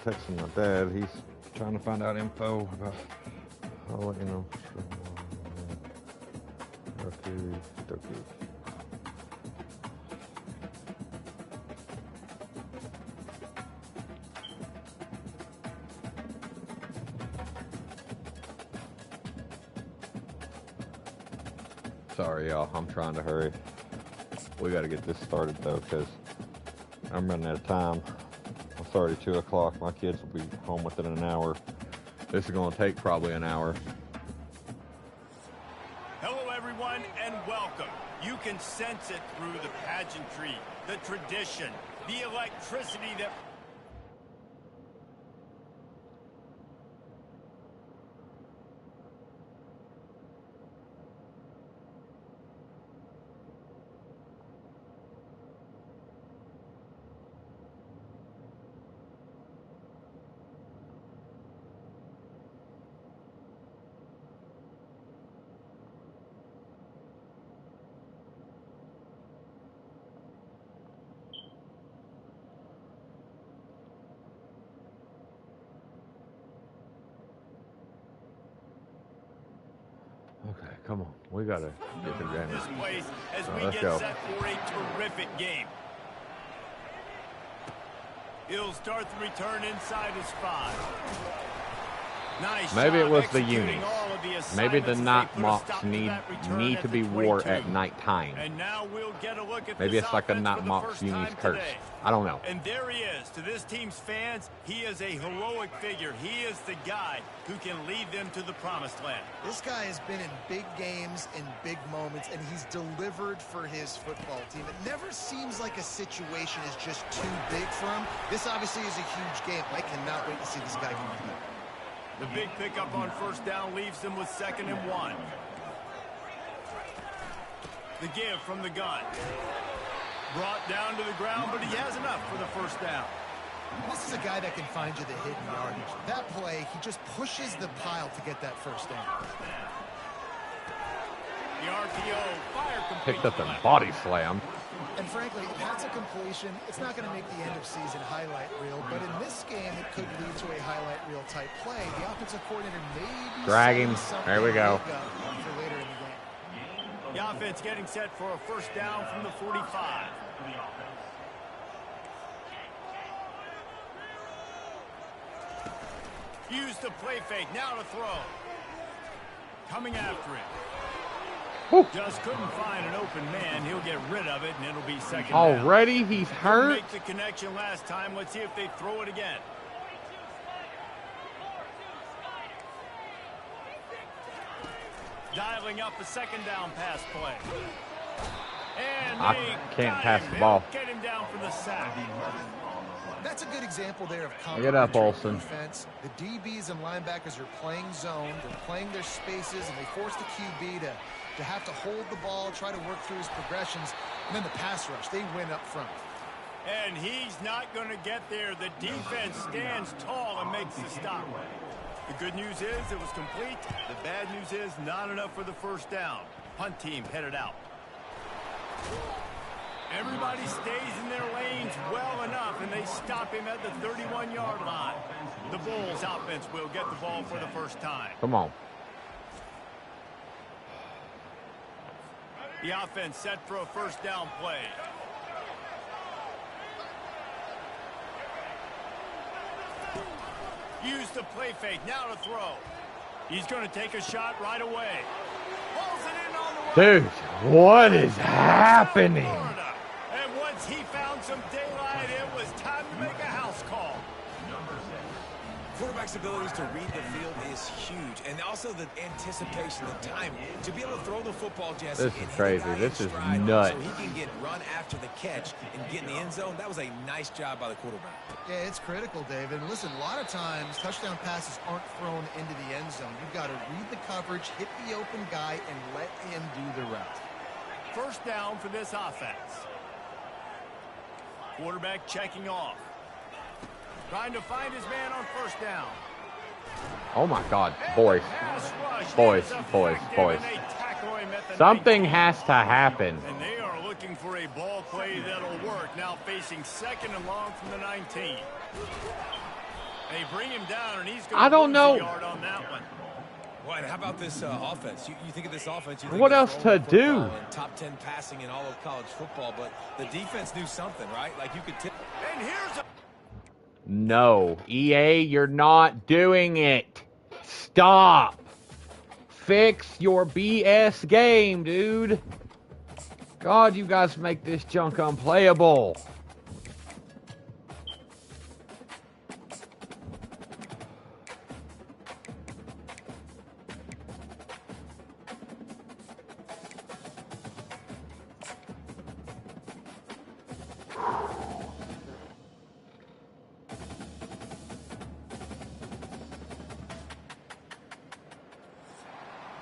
Texting my dad. He's trying to find out info about. I'll let you know. Okay. Sorry, y'all. I'm trying to hurry. We got to get this started, though, because I'm running out of time. It's already 2 o'clock. My kids will be home within an hour. This is going to take probably an hour. Hello, everyone, and welcome. You can sense it through the pageantry, the tradition, the electricity that... Okay, come on. We got to get to the game. This place as we Let's get go. set for a terrific game. He'll start the return inside his 5. Nice Maybe it job was the executing unis. all of the Maybe the assignments as night they put a mocks stop to need that return to at be the wore 22. at nighttime. And now we'll get a look at Maybe this it's like a offense night for the mocks first unis time curse. today. I don't know. And there he is. To this team's fans, he is a heroic figure. He is the guy who can lead them to the promised land. This guy has been in big games, in big moments, and he's delivered for his football team. It never seems like a situation is just too big for him. This obviously is a huge game. I cannot wait to see this guy compete. The big pickup on first down leaves them with 2nd and 1. The give from the gun. Brought down to the ground, but he has enough for the first down. This is a guy that can find you the hidden yardage. That play, he just pushes the pile to get that first down. The RPO, fire complete. Picked up and body slammed. And frankly, if that's a completion, it's not going to make the end of season highlight reel. But in this game, it could lead to a highlight reel type play. The offensive coordinator may be Drag him. There we go. For later in the game. The offense getting set for a first down from the 45. Use the play fake. Now to throw. Coming after it. Woo. Just couldn't find an open man. He'll get rid of it, and it'll be 2nd down. Already he's Couldn't hurt. make the connection last time. Let's see if they throw it again. Dialing up a 2nd down pass play. And I they can't got pass him. the ball. They'll get him down for the sack. That's a good example there of Get up, complementary Olsen. defense. The DBs and linebackers are playing zone. They're playing their spaces, and they force the QB to have to hold the ball, try to work through his progressions, and then the pass rush. They win up front. And he's not going to get there. The defense stands tall and makes the stop. The good news is it was complete. The bad news is not enough for the first down. Punt team headed out. Everybody stays in their lanes well enough, and they stop him at the 31-yard line. The Bulls offense will get the ball for the first time. Come on. The offense set for a first down play. Use the play fake. Now to throw. He's going to take a shot right away. Pulls it in on the right. Dude, what is happening? Florida. And once he found some daylight, it was time to make a house call. Quarterback's abilities to read the field is huge, and also the anticipation, the time to be able to throw the football, Jesse. This is and hit crazy. the guy in This is stride nuts. So he can get run after the catch and get in the end zone. That was a nice job by the quarterback. Yeah, it's critical, David. Listen, a lot of times touchdown passes aren't thrown into the end zone. You've got to read the coverage, hit the open guy, and let him do the rest. First down for this offense. Quarterback checking off. Trying to find his man on first down. Oh my God, boys. Pass rush Boys, is boys, effective, boys. and they tackle him at the Something 19. has to happen. And they are looking for a ball play that'll work. Now, facing 2nd and long from the 19. They bring him down, and he's going to I don't know. yard on that one. Well, how about this offense? You think of this offense, you think What else to do? And top 10 passing in all of college football, but the defense knew something, right? Like you could tip. And here's a... No, EA, you're not doing it. Stop. Fix your BS game, dude. God, you guys make this junk unplayable.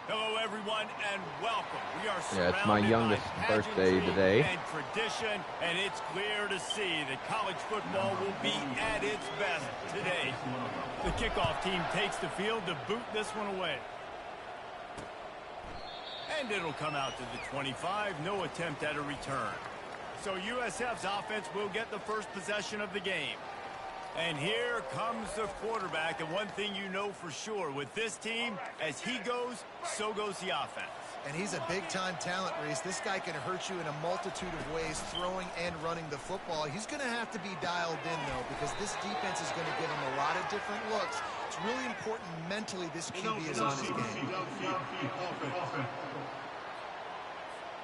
Hello, everyone, and welcome. We are Yeah, it's my surrounded youngest by birthday pageantry today. And tradition, and it's clear to see that college football will be at its best today. The kickoff team takes the field to boot this one away. And it'll come out to the 25. No attempt at a return. So USF's offense will get the first possession of the game. And here comes the quarterback, and one thing you know for sure, with this team, as he goes, so goes the offense. And he's a big-time talent, Reese. This guy can hurt you in a multitude of ways, throwing and running the football. He's going to have to be dialed in, though, because this defense is going to give him a lot of different looks. It's really important mentally this QB is on his game.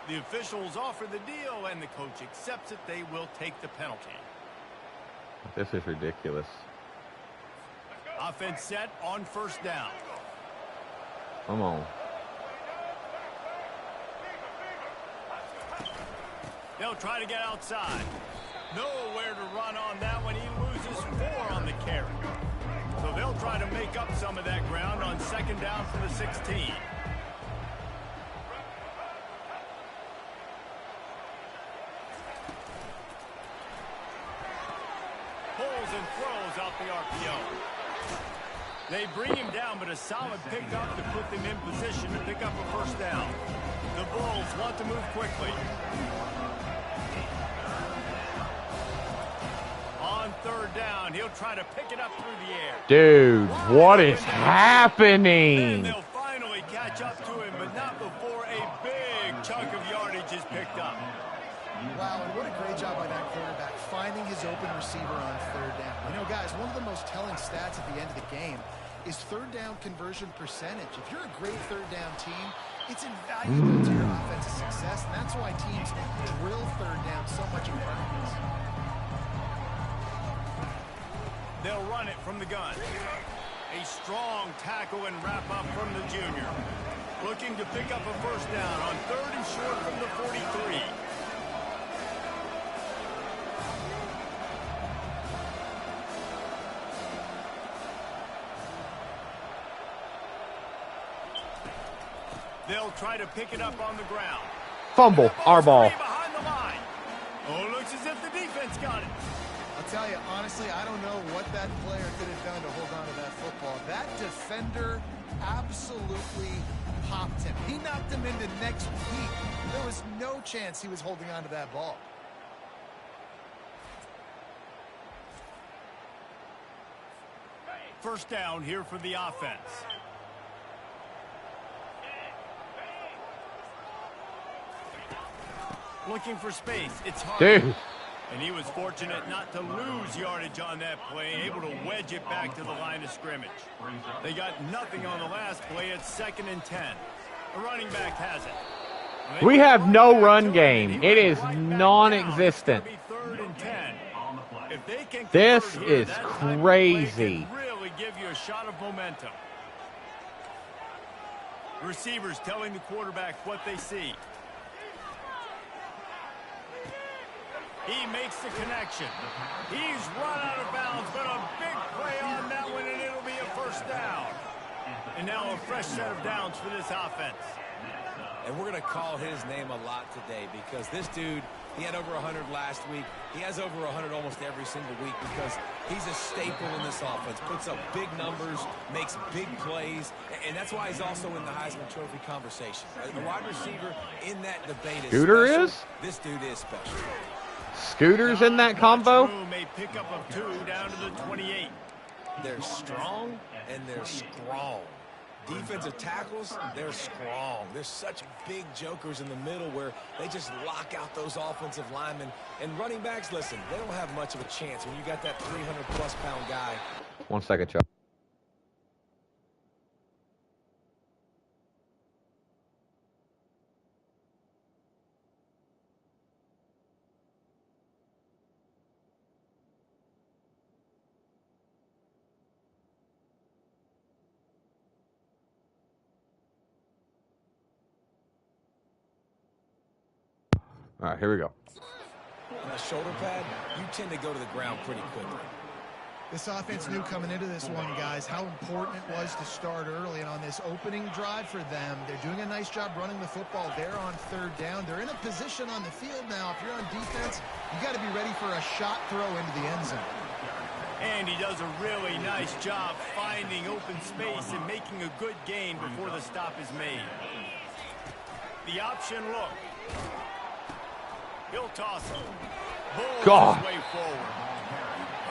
The officials offer the deal, and the coach accepts it. They will take the penalty. This is ridiculous. Offense set on 1st down. Come on. They'll try to get outside. Nowhere to run on that one. He loses 4 on the carry. So they'll try to make up some of that ground on 2nd down from the 16. And throws out the RPO. They bring him down, but a solid pickup to put them in position to pick up a 1st down. The Bulls want to move quickly. On 3rd down, he'll try to pick it up through the air. Dude, what is And happening? they'll finally catch up to him, but not before a big chunk of yardage is picked up. Wow, and what a great job by that quarterback, finding his open receiver on 3rd down. You know, guys, one of the most telling stats at the end of the game is 3rd down conversion percentage. If you're a great 3rd down team, it's invaluable to your offensive success, and that's why teams drill 3rd down so much in practice. They'll run it from the gun. A strong tackle and wrap up from the junior. Looking to pick up a 1st down on 3rd and short from the 43. They'll try to pick it up on the ground. Fumble, our ball. Behind the line. Oh, looks as if the defense got it. I'll tell you, honestly, I don't know what that player could have done to hold on to that football. That defender absolutely popped him. He knocked him into next week. There was no chance he was holding on to that ball. First down here for the offense. Looking for space. It's hard. Dude. And he was fortunate not to lose yardage on that play, able to wedge it back to the line of scrimmage. They got nothing on the last play. It's 2nd and 10. The running back has it. We have no run game. It is non-existent. This is crazy. Really give you a shot of momentum. Receivers telling the quarterback what they see. He makes the connection. He's run out of bounds, but a big play on that one, and it'll be a 1st down. And now a fresh set of downs for this offense. And we're going to call his name a lot today because this dude, he had over 100 last week. He has over 100 almost every single week because he's a staple in this offense. Puts up big numbers, makes big plays, and that's why he's also in the Heisman Trophy conversation. The wide receiver in that debate is Scooter special. is? This dude is special. Scooters in that combo? May pick up of 2 down to the 28. They're strong and they're strong. Defensive tackles, they're strong. They're such big jokers in the middle where they just lock out those offensive linemen. And running backs, listen, they don't have much of a chance when you got that 300-plus pound guy. 1 second, Chuck. All right, here we go. On a shoulder pad, you tend to go to the ground pretty quickly. This offense knew coming into this one, guys, how important it was to start early. And on this opening drive for them, they're doing a nice job running the football. They're on 3rd down. They're in a position on the field now. If you're on defense, you got to be ready for a shot throw into the end zone. And he does a really nice job finding open space and making a good gain before the stop is made. The option look. He'll toss it. God. Way forward.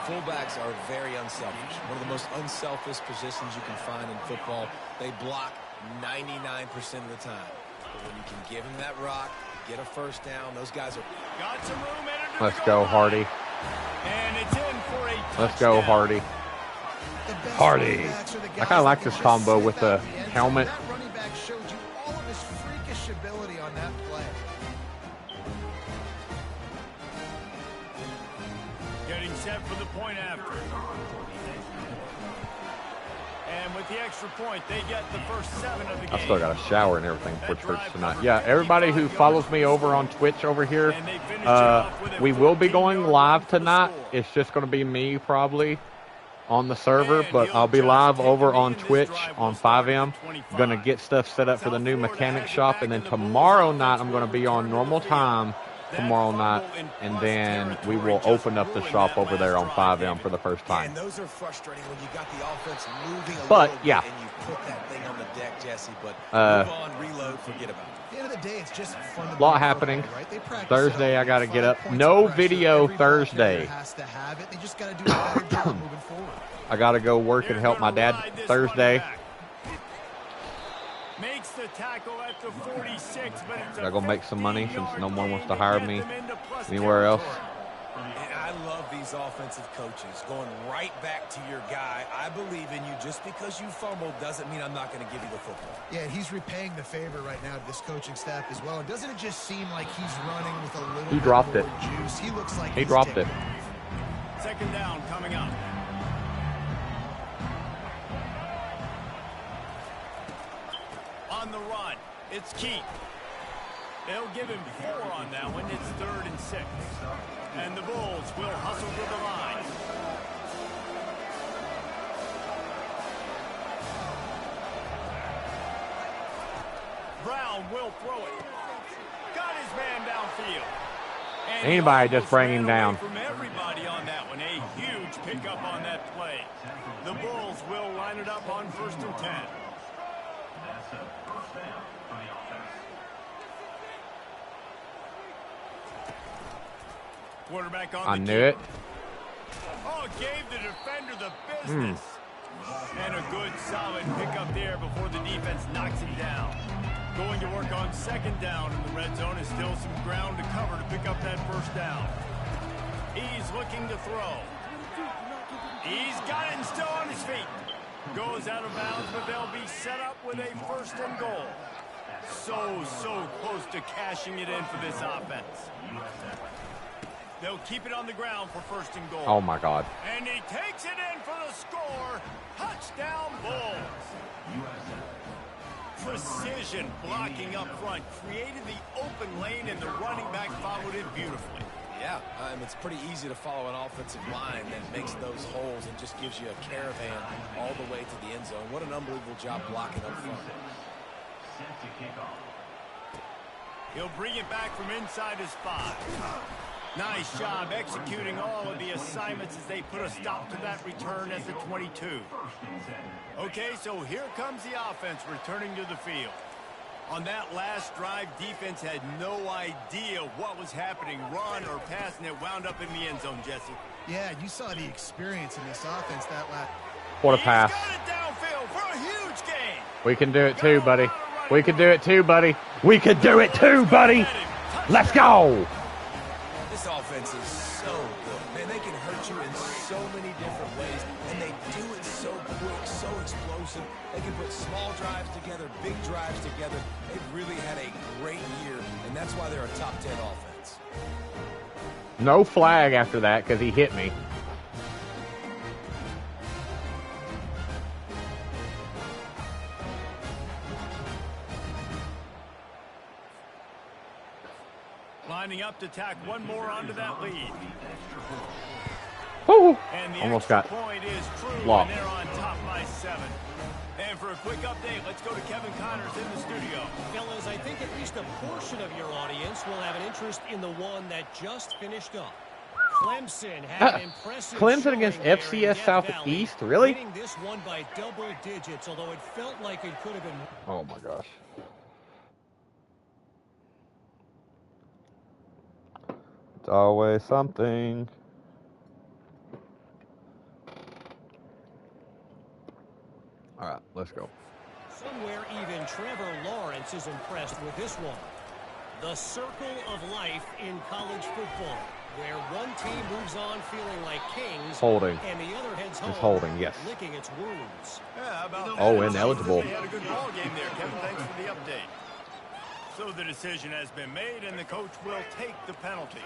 Fullbacks are very unselfish. One of the most unselfish positions you can find in football. They block 99% of the time. But when you can give him that rock, get a 1st down, those guys are... Got some room in it. Let's go, Hardy. And it's in for a touchdown. Let's go, Hardy. Hardy. I kind of like this combo with the helmet. That running back showed you all of his freakish ability on that play. Getting set for the point after. And with the extra point, they get the first 7 of the game. I still got a shower and everything for church tonight. Yeah, everybody who follows me over on Twitch over here, we will be going live tonight. It's just going to be me probably on the server, but I'll be live over on Twitch on 5M. Going to get stuff set up for the new mechanic shop, and then tomorrow night I'm going to be on normal time tomorrow night, and then we will open up the shop over there on 5M for the first time. And those are frustrating when you got the offense moving a But, little yeah. bit and you put that thing on the deck, Jesse, but move on, reload, forget about it. At the end of the day, it's just fun to A lot be happening. football, right? They practice Thursday, it I got to up, get 5 up. points No of pressure. video Every ball carrier Thursday. has to have it. They just got to do a better job moving forward. I got to go work and help my dad Thursday. Makes the tackle at the 46, but it's I go make some money since no one wants to hire me anywhere else. And I love these offensive coaches going right back to your guy. I believe in you. Just because you fumbled doesn't mean I'm not going to give you the football. Yeah, he's repaying the favor right now to this coaching staff as well. And doesn't it just seem like he's running with a little bit dropped more it. juice? He looks like He dropped it. 2nd down coming up. On the run, it's Keith. They'll give him 4 on that one. It's 3rd and 6. And the Bulls will hustle to the line. Brown will throw it. Got his man downfield. And Anybody just bring him down. From everybody on that one. A huge pickup on that play. The Bulls will line it up on 1st and 10. Quarterback on I the knew kick. it. Oh, gave the defender the business. And a good, solid pickup there before the defense knocks him down. Going to work on 2nd down in the red zone is still some ground to cover to pick up that 1st down. He's looking to throw. He's got it and still on his feet. Goes out of bounds, but they'll be set up with a 1st and goal. So close to cashing it in for this offense. They'll keep it on the ground for 1st and goal. Oh, my God. And he takes it in for the score. Touchdown, Bulls. Precision blocking up front. Created the open lane, and the running back followed it beautifully. Yeah, it's pretty easy to follow an offensive line that makes those holes and just gives you a caravan all the way to the end zone. What an unbelievable job blocking up front. He'll bring it back from inside his 5. Nice job executing all of the assignments as they put a stop to that return at the 22. Okay, so here comes the offense returning to the field. On that last drive, defense had no idea what was happening, run or pass, and it wound up in the end zone, Jesse. Yeah, you saw the experience in this offense that last. What a pass. He's got it downfield for a huge gain. We can do it too, buddy. We can do it too, buddy. We can do it too, buddy. Let's go. This offense is so good. Man, they can hurt you in so many different ways, and they do it so quick, so explosive. They can put small drives together, big drives together. They've really had a great year, and that's why they're a top 10 offense. No flag after that because he hit me. Lining up to tack one more onto that lead. Woo! And the Almost extra got point is true, blocked. and they're on top by 7. And for a quick update, let's go to Kevin Connors in the studio. Fellas, I think at least a portion of your audience will have an interest in the one that just finished up. Clemson had an impressive Clemson against showing there in FCS Death Southeast? Valley, Really? winning this one by double digits, although it felt like it could have been. Oh my gosh. It's always something. All right, let's go. Somewhere even Trevor Lawrence is impressed with this one. The circle of life in college football, where one team moves on feeling like kings, Holding. and the other heads home, It's holding, yes. licking its wounds. Yeah, how about Oh, that? ineligible. They had a good ball game there, Kevin. Thanks for the update. So the decision has been made, and the coach will take the penalty.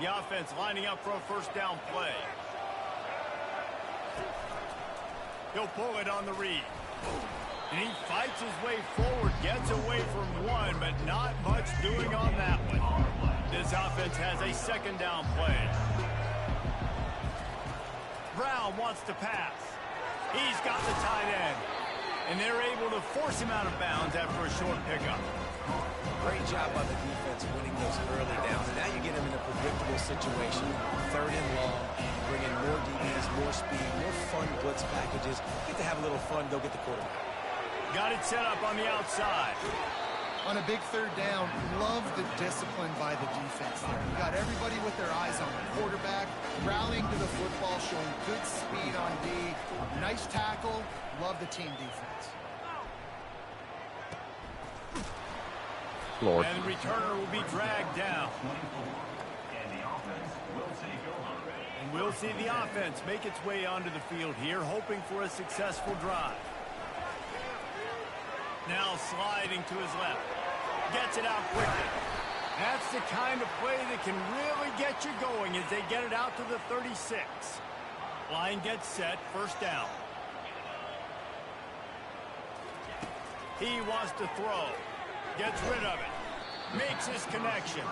The offense lining up for a first down play. He'll pull it on the read. And he fights his way forward, gets away from one, but not much doing on that one. This offense has a second down play. Brown wants to pass. He's got the tight end. And they're able to force him out of bounds after a short pickup. Great job by the defense winning those early downs. And now you get them in a predictable situation. 3rd and long, bring in more DBs, more speed, more fun blitz packages. Get to have a little fun, go get the quarterback. Got it set up on the outside. On a big 3rd down, love the discipline by the defense there. You got everybody with their eyes on the quarterback, rallying to the football, showing good speed on D. Nice tackle. Love the team defense. Lord. And the returner will be dragged down. And we'll see the offense make its way onto the field here, hoping for a successful drive. Now sliding to his left. Gets it out quickly. That's the kind of play that can really get you going as they get it out to the 36. Line gets set, first down. He wants to throw. Gets rid of it. Makes his connection.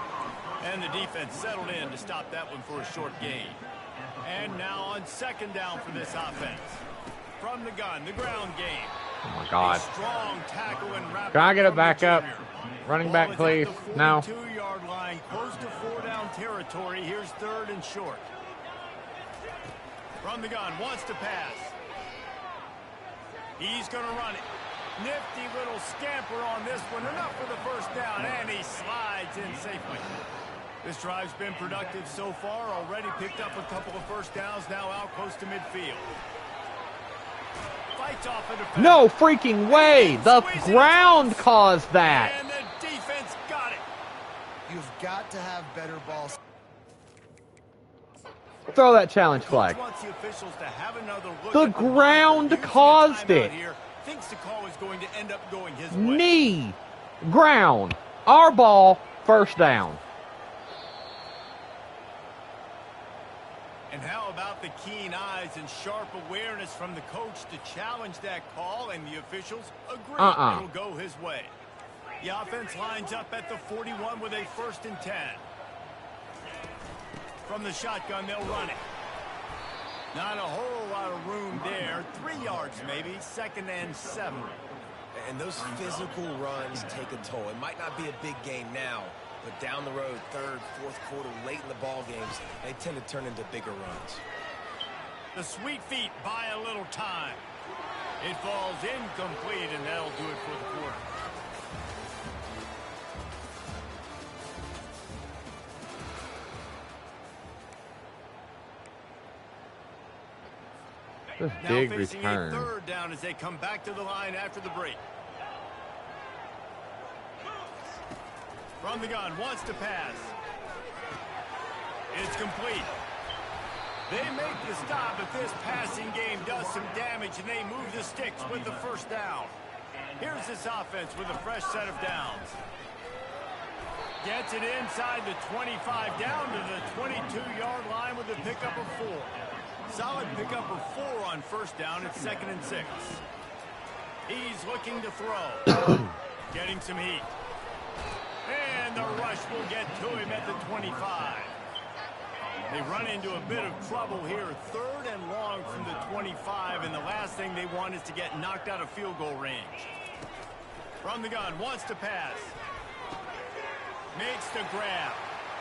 And the defense settled in to stop that one for a short gain. And now on second down for this offense. From the gun, the ground game. Oh my God. A strong tackle and wrap. Can I get it from back the up? junior. Running Ball back, is please. at the No. 42-yard line, close to 4-down territory. Here's 3rd and short. From the gun, wants to pass. He's going to run it. Nifty little scamper on this one. Enough for the first down, and he slides in safely. This drive's been productive so far. Already picked up a couple of first downs, now out close to midfield. Fights off a defender. No freaking way. The ground caused that. And the defense got it. You've got to have better balls. Throw that challenge flag. Wants the officials to have another look The at ground using a caused timeout it. here. Thinks the call is going to end up going his way. Knee. Ground. Our ball. First down. And how about the keen eyes and sharp awareness from the coach to challenge that call, and the officials agree it'll go his way. The offense lines up at the 41 with a 1st and 10. From the shotgun, they'll run it. Not a whole lot of room there. 3 yards maybe, 2nd and 7. And those physical runs take a toll. It might not be a big game now, but down the road, 3rd, 4th quarter, late in the ball games, they tend to turn into bigger runs. The sweet feet buy a little time. It falls incomplete, and that'll do it for the quarter. Just Now big facing return. a third down as they come back to the line after the break. From the gun, wants to pass. It's complete. They make the stop, but this passing game does some damage, and they move the sticks with the first down. Here's this offense with a fresh set of downs. Gets it inside the 25, down to the 22-yard line with a pickup of 4. Solid pickup of 4 on first down. It's 2nd and 6. He's looking to throw. Getting some heat. And the rush will get to him at the 25. They run into a bit of trouble here. 3rd and long from the 25, and the last thing they want is to get knocked out of field goal range. From the gun, wants to pass. Makes the grab.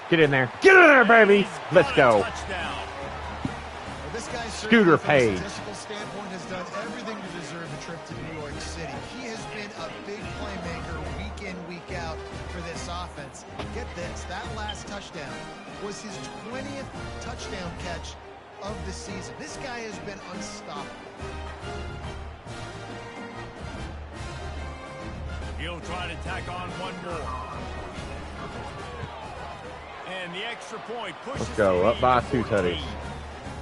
Get in there. Get in there, baby. Let's go. Touchdown. Well, this guy Scooter Page. From a statistical standpoint has done everything to deserve a trip to New York City. He has been a big playmaker week in, week out for this offense. Get this, that last touchdown was his 20th touchdown catch of the season. This guy has been unstoppable. He'll try to tack on one more. And the extra point pushes. Let's go. Up by 2 tutties.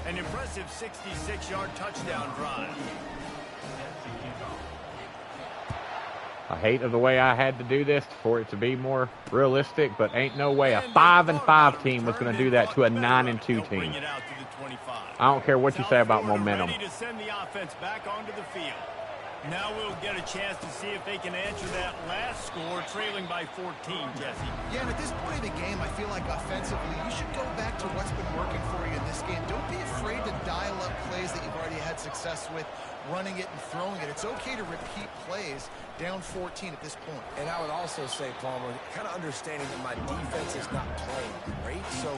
An impressive 66-yard touchdown drive. I hate the way I had to do this for it to be more realistic, but ain't no way a 5-5 team was going to do that to a 9-2 team. I don't care what you say about momentum. Ready to send the offense back onto the field. Now we'll get a chance to see if they can answer that last score, trailing by 14, Jesse. Yeah, and at this point in the game, I feel like offensively, you should go back to what's been working for you in this game. Don't be afraid to dial up plays that you've already had success with, running it and throwing it. It's okay to repeat plays down 14 at this point. And I would also say, Palmer, kind of understanding that my defense is not playing great. So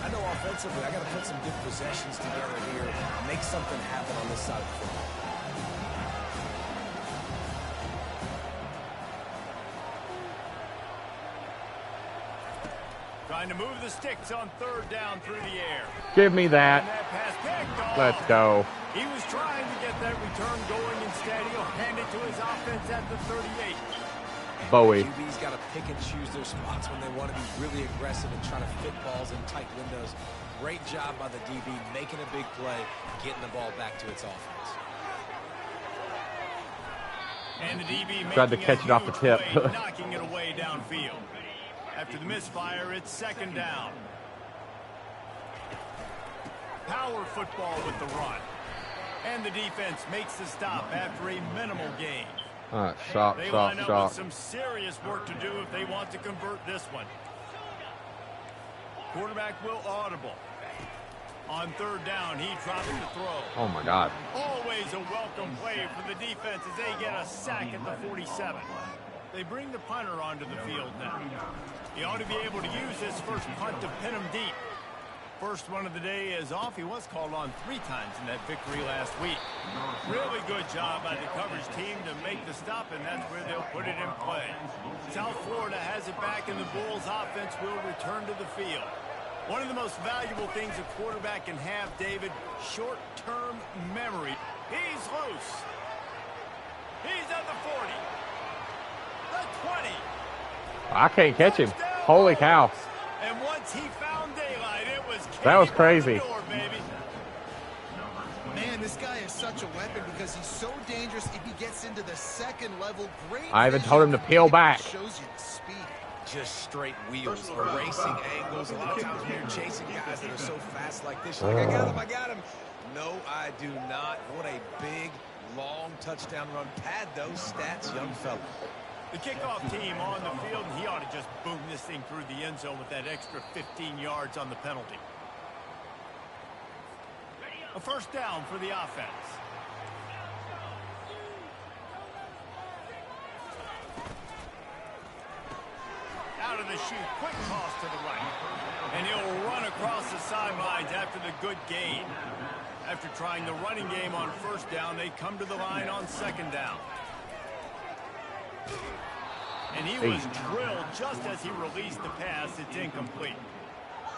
I know offensively, I got to put some good possessions together here, make something happen on this side of the football. Trying to move the sticks on 3rd down through the air. Give me that. And that pass picked off. Let's go. He was trying to get that return going. Instead, he'll hand it to his offense at the 38. Bowie. QB's got to pick and choose their spots when they want to be really aggressive and try to fit balls in tight windows. Great job by the DB, making a big play, getting the ball back to its offense. And the DB Tried to catch it off the tip. play, knocking it away downfield. After the misfire, it's 2nd down. Power football with the run. And the defense makes the stop after a minimal gain. All right, shock, They shock, line up shock. with some serious work to do if they want to convert this one. Quarterback will audible. On 3rd down, he drops the throw. Oh, my God. Always a welcome play for the defense as they get a sack at the 47. They bring the punter onto the field now. He ought to be able to use this first punt to pin him deep. First one of the day is off. He was called on 3 times in that victory last week. Really good job by the coverage team to make the stop, and that's where they'll put it in play. South Florida has it back, and the Bulls offense will return to the field. One of the most valuable things a quarterback can have, David, short-term memory. He's loose. He's at the 40. The 20. I can't catch him. Holy cow. And once he found daylight, it was That was crazy. door, baby. Man, this guy is such a weapon because he's so dangerous if he gets into the 2nd level. Great. I even told him to peel back. Shows you the speed. Just straight wheels, erasing angles. A lot of times when you're chasing guys that are so fast like this, you're like, I got him. No, I do not. What a big, long touchdown run. Pad those stats, young fella. The kickoff team on the field, and he ought to just boom this thing through the end zone with that extra 15 yards on the penalty. A 1st down for the offense. Out of the chute, quick toss to the right. And he'll run across the sidelines after the good gain. After trying the running game on 1st down, they come to the line on 2nd down. And he was drilled just as he released the pass. It's incomplete.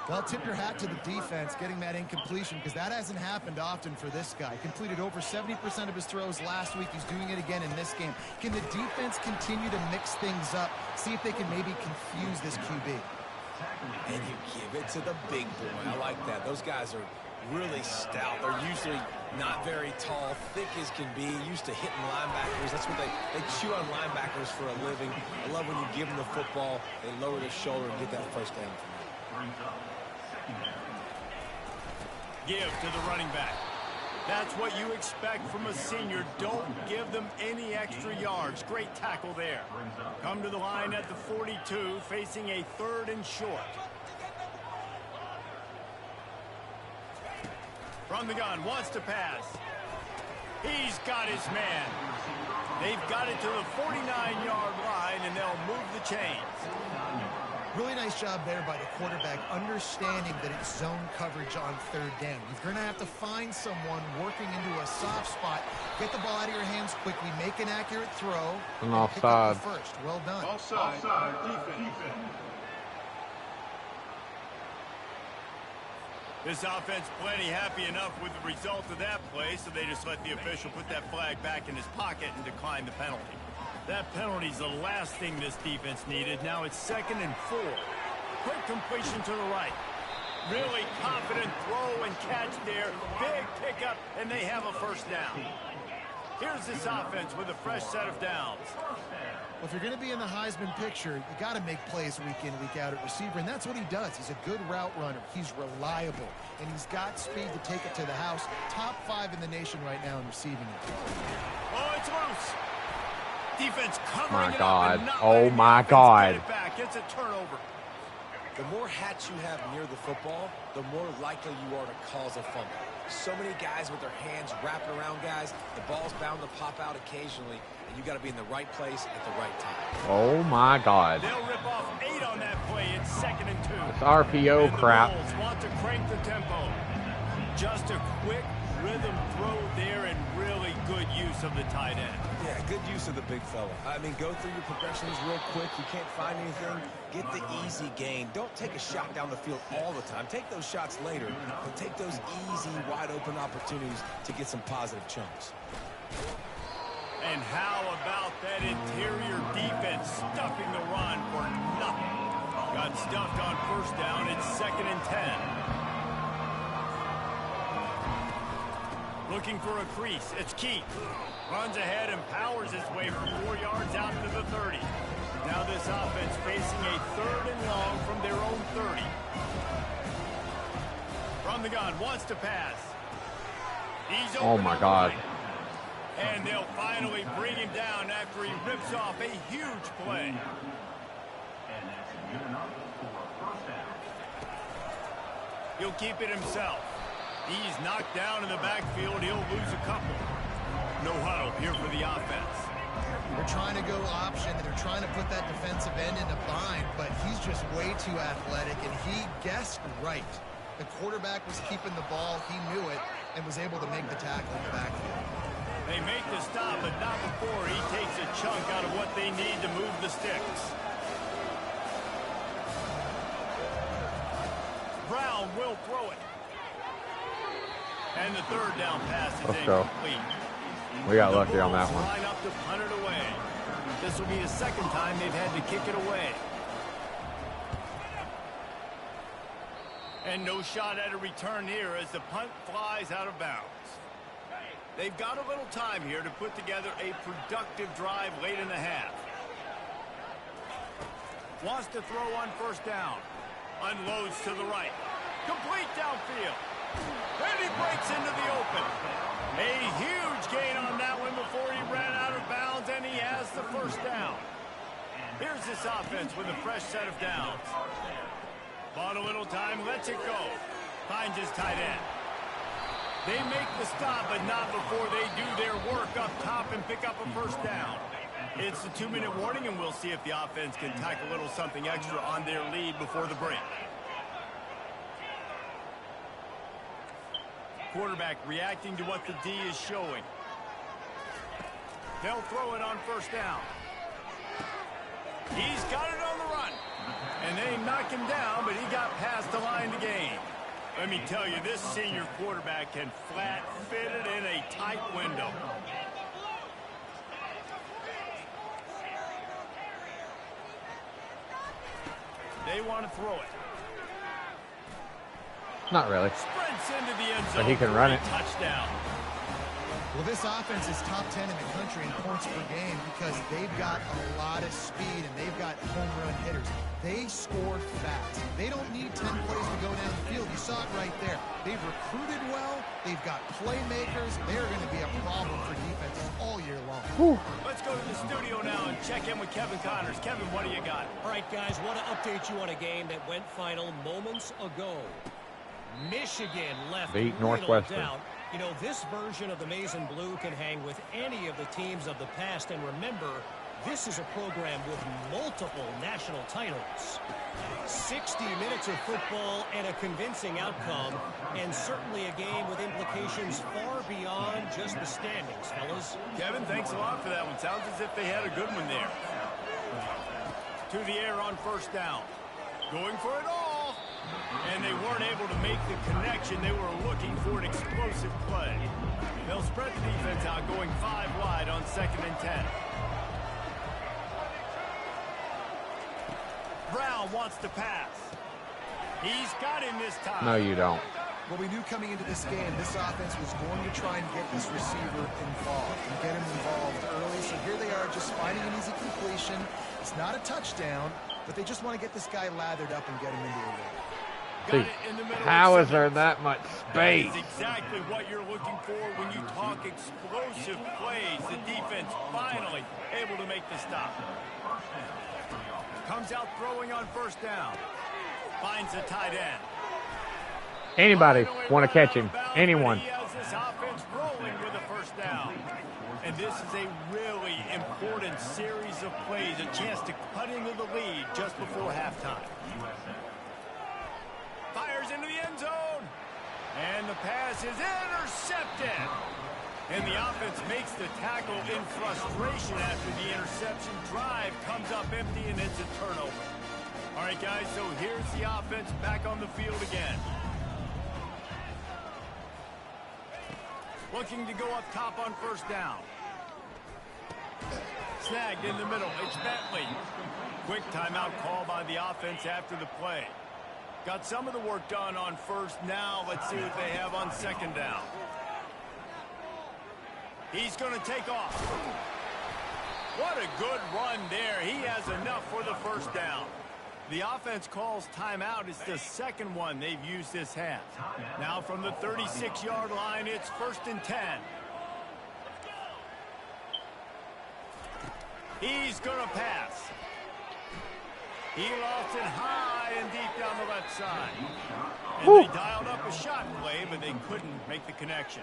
Well, tip your hat to the defense getting that incompletion, because that hasn't happened often for this guy. Completed over 70% of his throws last week. He's doing it again in this game. Can the defense continue to mix things up, see if they can maybe confuse this QB? And you give it to the big boy. I like that. Those guys are really stout. They're usually not very tall, thick as can be, used to hitting linebackers. That's what they chew on linebackers for a living. I love when you give them the football, they lower their shoulder and get that first down from you. Give to the running back. That's what you expect from a senior. Don't give them any extra yards. Great tackle there. Come to the line at the 42, facing a 3rd and short. From the gun, wants to pass. He's got his man. They've got it to the 49-yard line, and they'll move the chains. Really nice job there by the quarterback, understanding that it's zone coverage on 3rd down. You're going to have to find someone working into a soft spot, get the ball out of your hands quickly, make an accurate throw, and pick up offside. the first. Well done. Offside. Defense. This offense plenty happy enough with the result of that play, so they just let the official put that flag back in his pocket and decline the penalty. That penalty's the last thing this defense needed. Now it's 2nd and 4. Quick completion to the right. Really confident throw and catch there. Big pickup, and they have a first down. Here's this offense with a fresh set of downs. Well, if you're going to be in the Heisman picture, you got to make plays week in, week out at receiver, and that's what he does. He's a good route runner. He's reliable, and he's got speed to take it to the house. Top 5 in the nation right now in receiving it. Oh, it's loose. Defense covering My it God. up and not Oh, letting the my offense God. get it back. It's a turnover. The more hats you have near the football, the more likely you are to cause a fumble. So many guys with their hands wrapping around guys. The ball's bound to pop out occasionally, and you got to be in the right place at the right time. Oh, my God. They'll rip off 8 on that play. It's 2nd and 2. It's RPO And crap. The Bulls want to crank the tempo. Just a quick rhythm throw there and really good use of the tight end. Yeah, good use of the big fella. I mean, go through your progressions real quick. You can't find anything. Get the easy gain. Don't take a shot down the field all the time. Take those shots later, but take those easy, wide-open opportunities to get some positive chunks. And how about that interior defense stuffing the run for nothing? Got stuffed on first down. It's 2nd and 10. Looking for a crease. It's Keith. Runs ahead and powers his way for 4 yards out to the 30. Now this offense facing a 3rd and long from their own 30. From the gun, wants to pass. He's open. Oh, my God. And they'll finally bring him down after he rips off a huge play. He'll keep it himself. He's knocked down in the backfield. He'll lose a couple. No huddle here for the offense. They're trying to go option, and they're trying to put that defensive end in a bind, but he's just way too athletic, and he guessed right. The quarterback was keeping the ball. He knew it and was able to make the tackle in the backfield. They make the stop, but not before he takes a chunk out of what they need to move the sticks. Brown will throw it. And the 3rd down pass is incomplete. We got lucky on that one. Line up to punt it away. This will be the 2nd time they've had to kick it away. And no shot at a return here as the punt flies out of bounds. They've got a little time here to put together a productive drive late in the half. Wants to throw on first down. Unloads to the right. Complete downfield. And he breaks into the open. A huge gain on that one before he ran out of bounds, and he has the first down. Here's this offense with a fresh set of downs. Bought a little time, lets it go. Finds his tight end. They make the stop, but not before they do their work up top and pick up a first down. It's the 2-minute warning, and we'll see if the offense can tack a little something extra on their lead before the break. Quarterback reacting to what the D is showing. They'll throw it on first down. He's got it on the run. And they knocked him down, but he got past the line to gain. Let me tell you, this senior quarterback can flat fit it in a tight window. They want to throw it. Not really. Sprints into the end zone. But he can run it. Touchdown. Well, this offense is top 10 in the country in points per game because they've got a lot of speed and they've got home run hitters. They score fast. They don't need 10 plays to go down the field. You saw it right there. They've recruited well. They've got playmakers. They're going to be a problem for defenses all year long. Whew. Let's go to the studio now and check in with Kevin Connors. Kevin, what do you got? All right, guys, want to update you on a game that went final moments ago. Michigan left Beat little Northwestern. doubt. You know, this version of the Maize and Blue can hang with any of the teams of the past. And remember, this is a program with multiple national titles. 60 minutes of football and a convincing outcome, and certainly a game with implications far beyond just the standings, fellas. Kevin, thanks a lot for that one. Sounds as if they had a good one there. To the air on first down. Going for it all. And they weren't able to make the connection. They were looking for an explosive play. They'll spread the defense out, going 5 wide on 2nd and 10. Brown wants to pass. He's got him this time. No, you don't. Well, we knew coming into this game, this offense was going to try and get this receiver involved and get him involved early. So here they are just finding an easy completion. It's not a touchdown, but they just want to get this guy lathered up and get him into the ring. See, how is there that much space? That is exactly what you're looking for when you talk explosive plays. The defense finally able to make the stop. Comes out throwing on first down. Finds the tight end. Anybody want to catch him? Anyone. He has this offense rolling with a first down. And this is a really important series of plays. A chance to cut into the lead just before halftime. Fires into the end zone. And the pass is intercepted. And the offense makes the tackle in frustration after the interception. Drive comes up empty, and it's a turnover. All right, guys, so here's the offense back on the field again. Looking to go up top on first down. Snagged in the middle. It's Bentley. Quick timeout call by the offense after the play. Got some of the work done on first. Now let's see what they have on 2nd down. He's going to take off. What a good run there. He has enough for the first down. The offense calls timeout. It's the 2nd one they've used this half. Now from the 36-yard line, it's 1st and 10. He's going to pass. He lost it high and deep down the left side. And they dialed up a shot play, but they couldn't make the connection.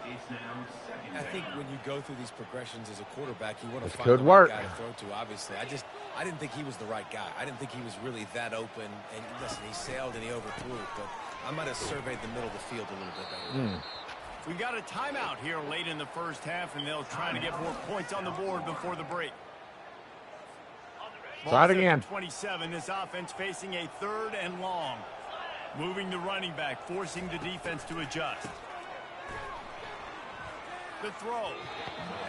I think when you go through these progressions as a quarterback, you want to find good the work. right guy to throw to, obviously. I didn't think he was the right guy. I didn't think he was really that open. And listen, he sailed and he overthrew it, but I might have surveyed the middle of the field a little bit better. We've got a timeout here late in the first half, and they'll try to get more points on the board before the break. Try it again. 27, this offense facing a 3rd and long. Moving the running back, forcing the defense to adjust. The throw.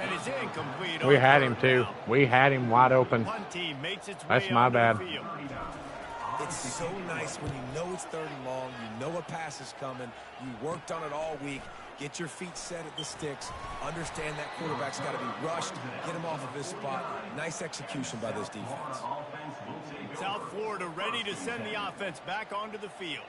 And it's incomplete. We had him too. We had him wide open. Punt team makes its way That's my onto the bad. field. It's so nice when you know it's 3rd and long, you know a pass is coming, you worked on it all week, get your feet set at the sticks, understand that quarterback's got to be rushed, get him off of his spot. Nice execution by this defense. South Florida ready to send the offense back onto the field.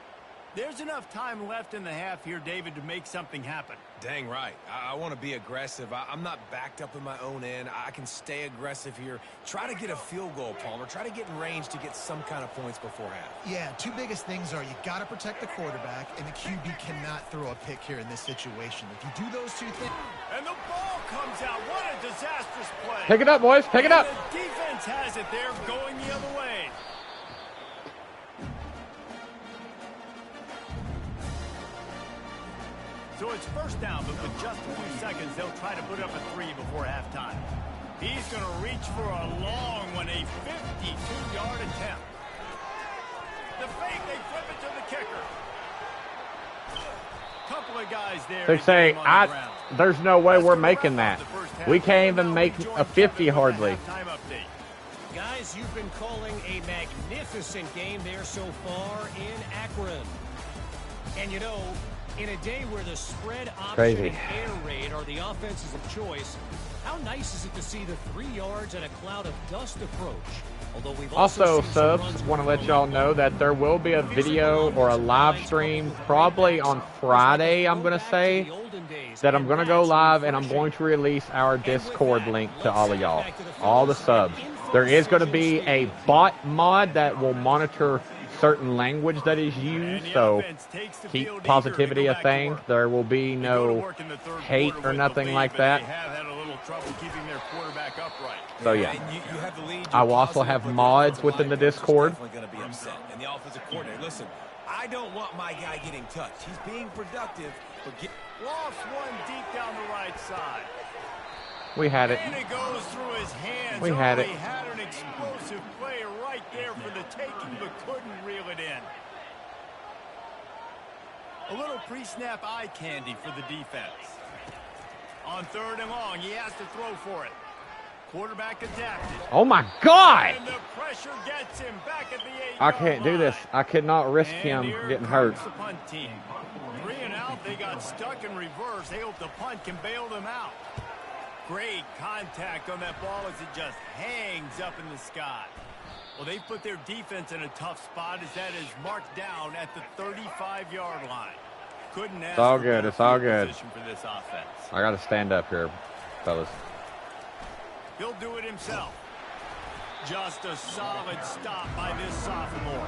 There's enough time left in the half here, David, to make something happen. Dang right. I want to be aggressive. I'm not backed up in my own end. I can stay aggressive here. Try to get a field goal, Palmer. Try to get in range to get some kind of points before half. Yeah, 2 biggest things are you got to protect the quarterback, and the QB cannot throw a pick here in this situation. If you do those 2 things... And the ball comes out. What a disastrous play. Pick it up, boys. Pick it up. The defense has it there going the other way. So it's first down, but with just a few seconds, they'll try to put up a 3 before halftime. He's going to reach for a long one, a 52-yard attempt. The fake, they flip it to the kicker. Couple of guys there. They say, there's no way we're making that. We can't even make a 50 hardly. Guys, you've been calling a magnificent game there so far in Akron. And you know, in a day where the spread option and air raid are the offenses of choice, how nice is it to see the 3 yards and a cloud of dust approach? Although we've also subs, want to let y'all know that there will be a video or a live stream probably on Friday, I'm going to say, that I'm going to go live and I'm going to release our Discord link to all of y'all, all the subs. There is going to be a bot mod that will monitor certain language that is used, so keep positivity a thing. There will be no hate or nothing like that. So yeah, I will also have mods within the Discord. And the offensive coordinator, listen, I don't want my guy getting touched. He's being productive, but lost one deep down the right side. We had it. And it goes through his hands. We had it. He had an explosive play right there for the taking, but couldn't reel it in. A little pre-snap eye candy for the defense. On 3rd and long, he has to throw for it. Quarterback adapted. Oh my God! And the pressure gets him back at the 8-yard I can't do this. I could not risk him getting hurt. The punt team. 3 and out, they got stuck in reverse. They hope the punt can bail them out. Great contact on that ball as it just hangs up in the sky. Well, they put their defense in a tough spot as that is marked down at the 35-yard line. Couldn't ask. It's all good. It's all good. For this offense. I got to stand up here, fellas. He'll do it himself. Just a solid stop by this sophomore.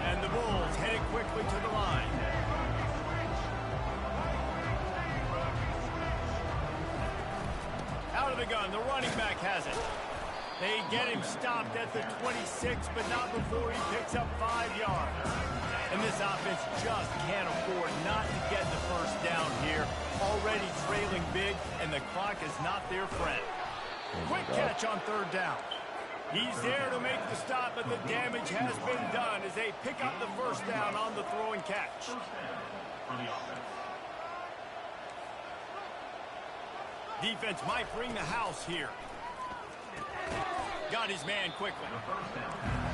And the Bulls headed quickly to the line. Out of the gun, the running back has it. They get him stopped at the 26, but not before he picks up 5 yards. And this offense just can't afford not to get the first down here. Already trailing big, and the clock is not their friend. Quick catch on 3rd down. He's there to make the stop, but the damage has been done as they pick up the first down on the throw and catch. Defense might bring the house here. Got his man quickly.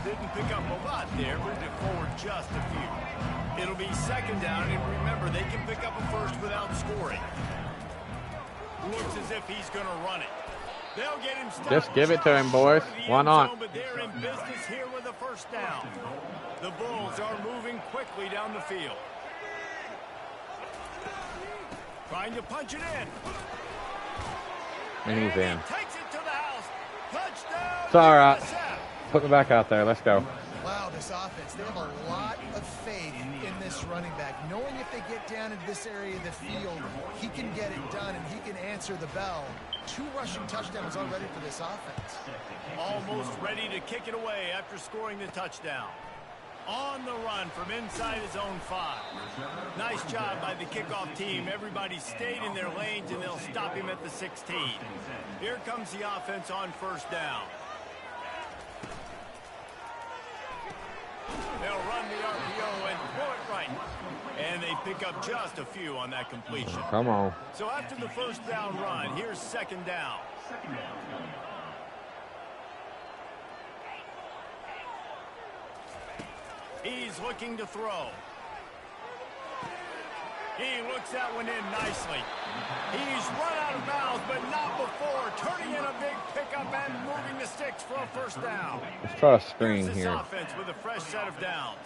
Didn't pick up a lot there, moved it forward just a few. It'll be 2nd down, and remember, they can pick up a first without scoring. Looks as if he's going to run it. They'll get him stopped. Just give it to him, boys. Why not? But they're in business here with a first down. The Bulls are moving quickly down the field. Trying to punch it in. And he's in. Takes it to the house. Touchdown. It's all right. Put me back out there. Let's go. Wow, this offense, they have a lot of faith in this running back. Knowing if they get down into this area of the field, he can get it done and he can answer the bell. 2 rushing touchdowns already for this offense. Almost ready to kick it away after scoring the touchdown. On the run from inside his own 5. Nice job by the kickoff team. Everybody stayed in their lanes, and they'll stop him at the 16. Here comes the offense on 1st down. They'll run the RPO and throw it right. And they pick up just a few on that completion. Come on. So after the 1st down run, here's 2nd down. He's looking to throw. He looks that one in nicely. He's run out of bounds, but not before. Turning in a big pickup and moving the sticks for a 1st down. Let's try a screen Here's this here. offense with a fresh set of downs.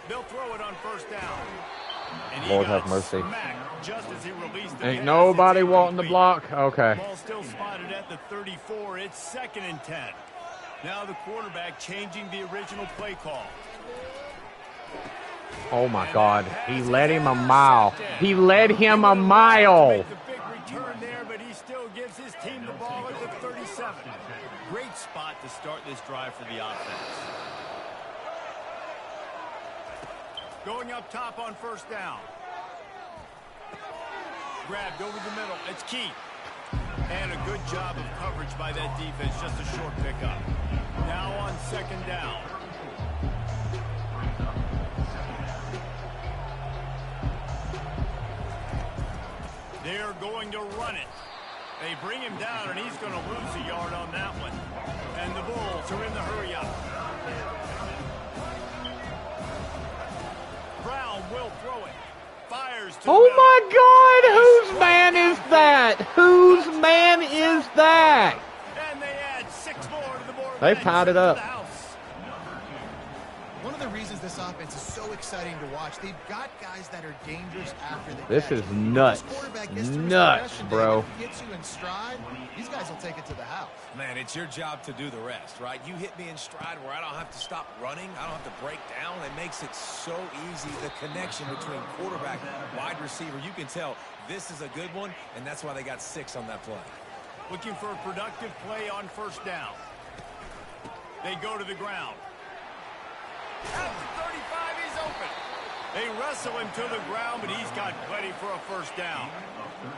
They'll throw it on 1st down. And he Lord got have mercy. smacked just as he released the Ain't pass. nobody It's wanting the incomplete. block? Okay. Ball still spotted at the 34. It's 2nd and 10. Now the quarterback changing the original play call. Oh my God. He led him a mile. He led him a mile. Make the big return there, but he still gives his team the ball at the 37. Great spot to start this drive for the offense. Going up top on 1st down. Grabbed over the middle. It's Keith. And a good job of coverage by that defense, just a short pickup. Now on second down. They're going to run it. They bring him down, and he's going to lose a yard on that one. And the Bulls are in the hurry up. Brown will throw it. Fires to Oh my God! Whose man is that? Whose man is that? And they add 6 more to the board. They've tied it up. One of the reasons this offense is so exciting to watch, they've got guys that are dangerous after the This catch. is nuts. Nuts, bro. Gets you in stride, these guys will take it to the house. Man, it's your job to do the rest, right? You hit me in stride where I don't have to stop running. I don't have to break down. It makes it so easy. The connection between quarterback and wide receiver, you can tell this is a good one, and that's why they got 6 on that play. Looking for a productive play on first down. They go to the ground. At the 35, he's open. They wrestle him to the ground, but he's got plenty for a first down.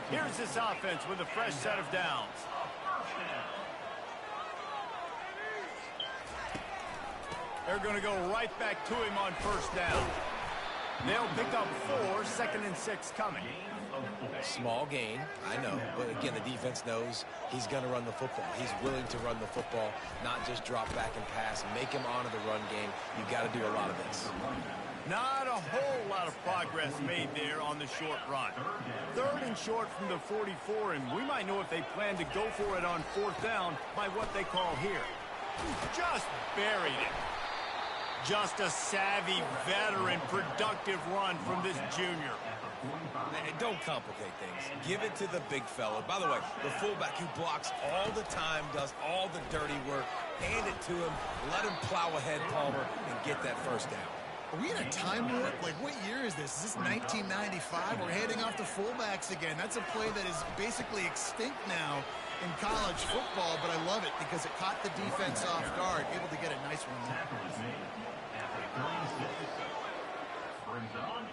Here's this offense with a fresh set of downs. They're going to go right back to him on first down. They'll pick up 4, 2nd and 6 coming. Small gain, I know, but again, the defense knows he's going to run the football. He's willing to run the football, not just drop back and pass, make him honor the run game. You got to do a lot of this. Not a whole lot of progress made there on the short run. 3rd and short from the 44, and we might know if they plan to go for it on 4th down by what they call here. Just buried it. Just a savvy, veteran, productive run from this junior. Don't complicate things. Give it to the big fella. By the way, the fullback who blocks all the time, does all the dirty work. Hand it to him. Let him plow ahead, Palmer, and get that first down. Are we in a time warp? Like, what year is this? Is this 1995? We're heading off to fullbacks again. That's a play that is basically extinct now in college football, but I love it because it caught the defense off guard, able to get a nice one there.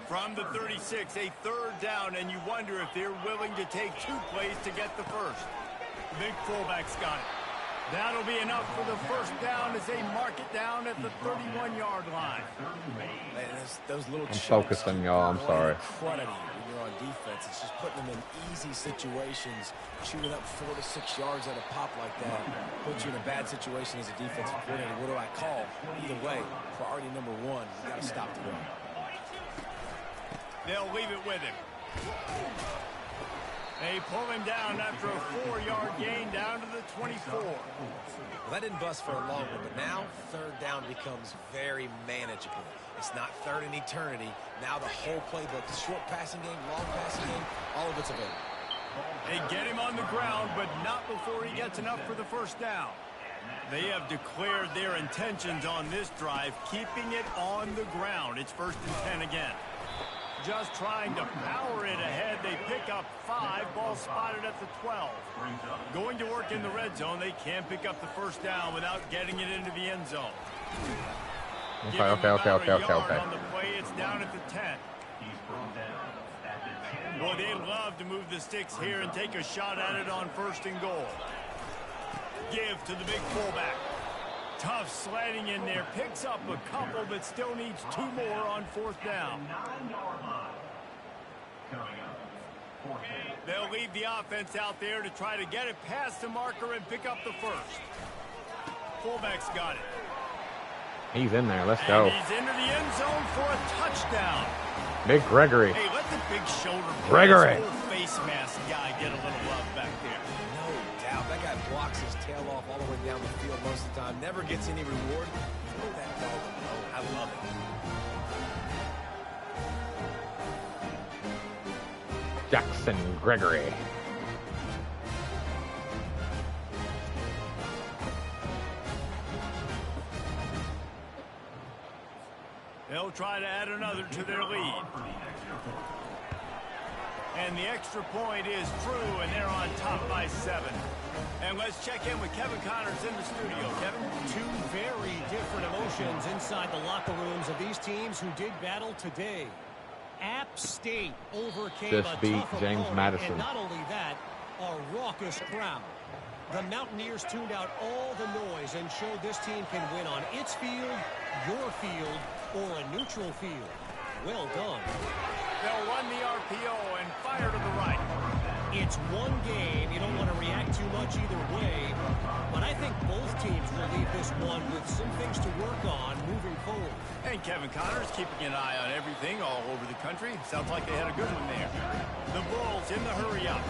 From the 36, a 3rd down, and you wonder if they're willing to take 2 plays to get the first. Big fullback's got it. That'll be enough for the first down as they mark it down at the 31-yard line. Man, those little I'm focusing, y'all. I'm sorry. When you're on defense, it's just putting them in easy situations. Shooting up 4 to 6 yards at a pop like that puts you in a bad situation as a defensive coordinator. What do I call? Either way, priority number 1, you got to stop the run. They'll leave it with him. They pull him down after a 4-yard gain down to the 24. Well, that didn't bust for a long one, but now 3rd down becomes very manageable. It's not 3rd and eternity. Now the whole playbook, short passing game, long passing game, all of it's available. They get him on the ground, but not before he gets enough for the first down. They have declared their intentions on this drive, keeping it on the ground. It's 1st and 10 again. Just trying to power it ahead. They pick up 5. Ball spotted at the 12. Going to work in the red zone. They can't pick up the first down without getting it into the end zone. Okay. On the play, it's down at the 10. Boy, they love to move the sticks here and take a shot at it on 1st and goal. Give to the big fullback. Tough sliding in there, picks up a couple, but still needs 2 more on 4th down. They'll leave the offense out there to try to get it past the marker and pick up the first. Fullback's got it. He's in there. Let's go. And he's into the end zone for a touchdown. Big Gregory. Hey, let the big shoulder Gregory. face mask guy get a little love back there. That guy blocks his tail off all the way down the field most of the time. Never gets any reward. Throw that dog alone. I love it. Jackson Gregory. They'll try to add another to their lead. And the extra point is true, and they're on top by 7. And let's check in with Kevin Connors in the studio. Kevin? 2 very different emotions inside the locker rooms of these teams who did battle today. App State overcame Just a beat tough James opponent, Madison. and not only that, A raucous crowd. The Mountaineers tuned out all the noise and showed this team can win on its field, your field, or a neutral field. Well done. They'll run the RPO and fire to the right. It's one game. You don't want to react too much either way. But I think both teams will leave this one with some things to work on moving forward. And Kevin Connor's keeping an eye on everything all over the country. Sounds like they had a good one there. The Bulls in the hurry up.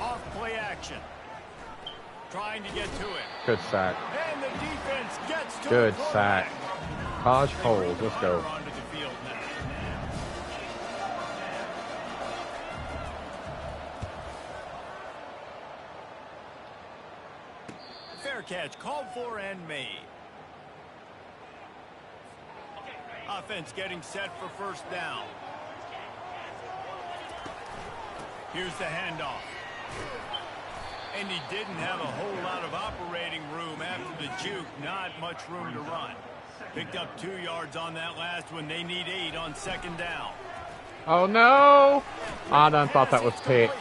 Off play action. Trying to get to it. Good sack. And the defense gets to Good the sack. Hodge Coles, let's go. Onto the field now. Fair catch called for and made. Offense getting set for first down. Here's the handoff. And he didn't have a whole lot of operating room after the juke. Not much room to run. Picked up 2 yards on that last one. They need 8 on second down. Oh, no. I done thought that was picked.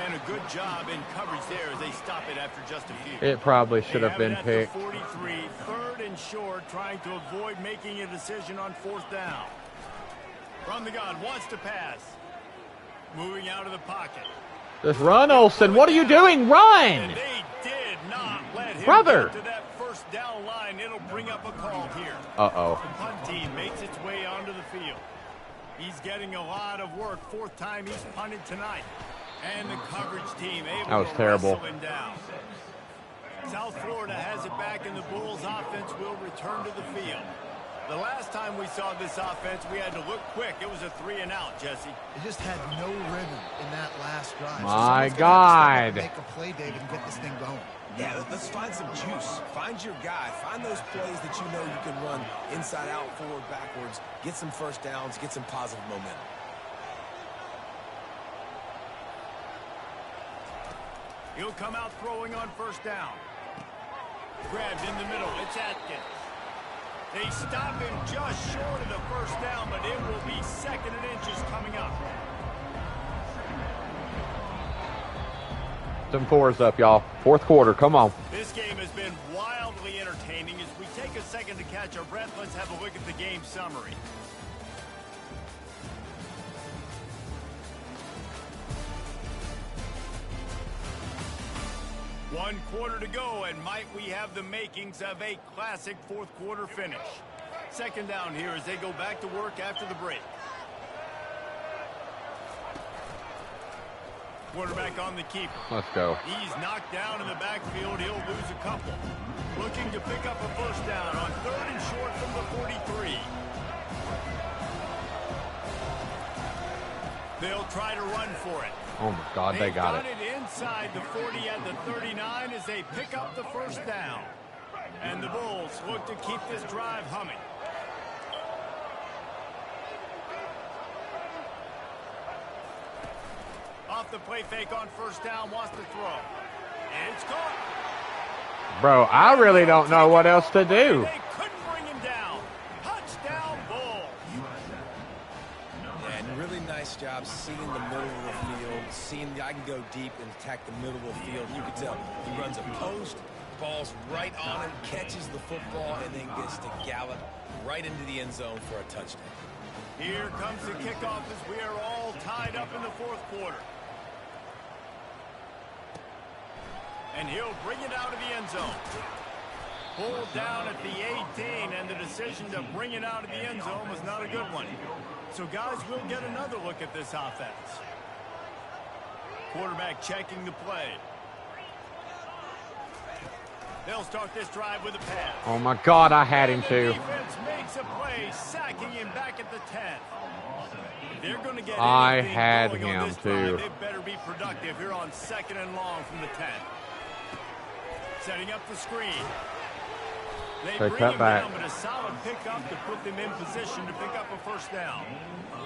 And a good job in coverage there as they stop it after just a few. It probably should have been picked. 43, third and short, trying to avoid making a decision on fourth down. From the gun, wants to pass. Moving out of the pocket. Just run, Olsen. What are you doing? Run! And they did not let him Brother. get to that first down line. It'll bring up a call here. Uh-oh. The punt team makes its way onto the field. He's getting a lot of work. Fourth time he's punted tonight. And the coverage team able to wrestle him down. South Florida has it back, and the Bulls offense will return to the field. The last time we saw this offense, we had to look quick. It was a 3-and-out, Jesse. It just had no rhythm in that last drive. My So God. make a play, David, and get this thing going. Yeah, let's find some juice. Find your guy. Find those plays that you know you can run inside out, forward, backwards. Get some first downs. Get some positive momentum. He'll come out throwing on first down. Grabbed in the middle. It's Atkins. They stop him just short of the first down, but it will be second and inches coming up. 7-4's up, y'all. Fourth quarter. Come on. This game has been wildly entertaining. As we take a second to catch our breath, let's have a look at the game summary. One quarter to go, and might we have the makings of a classic fourth quarter finish. Second down here as they go back to work after the break. Quarterback on the keeper. Let's go. He's knocked down in the backfield. He'll lose a couple. Looking to pick up a first down on third and short from the 43. They'll try to run for it. Oh, my God, they got it. It inside the 40 at the 39 as they pick up the first down. And the Bulls look to keep this drive humming. Off the play fake on first down, wants to throw. And it's caught. Bro, I really don't know what else to do. They couldn't bring him down. Touchdown, Bulls. Yeah, and really nice job seeing the middle of the field, seeing I can go deep and attack the middle of the field. You can tell he runs a post, ball's right on him, catches the football, and then gets to gallop right into the end zone for a touchdown. Here comes the kickoff as we are all tied up in the fourth quarter. And he'll bring it out of the end zone. Pulled down at the 18, and the decision to bring it out of the end zone was not a good one. So, guys, we'll get another look at this offense. Quarterback checking the play. They'll start this drive with a pass. Oh, my God, I had him, too. Defense makes a play, sacking him back at the 10. They're going to get I anything had going on him, this too. drive. They better be productive here on second and long from the 10. Setting up the screen. They bring cut him back. down, but a solid pickup to put them in position to pick up a first down.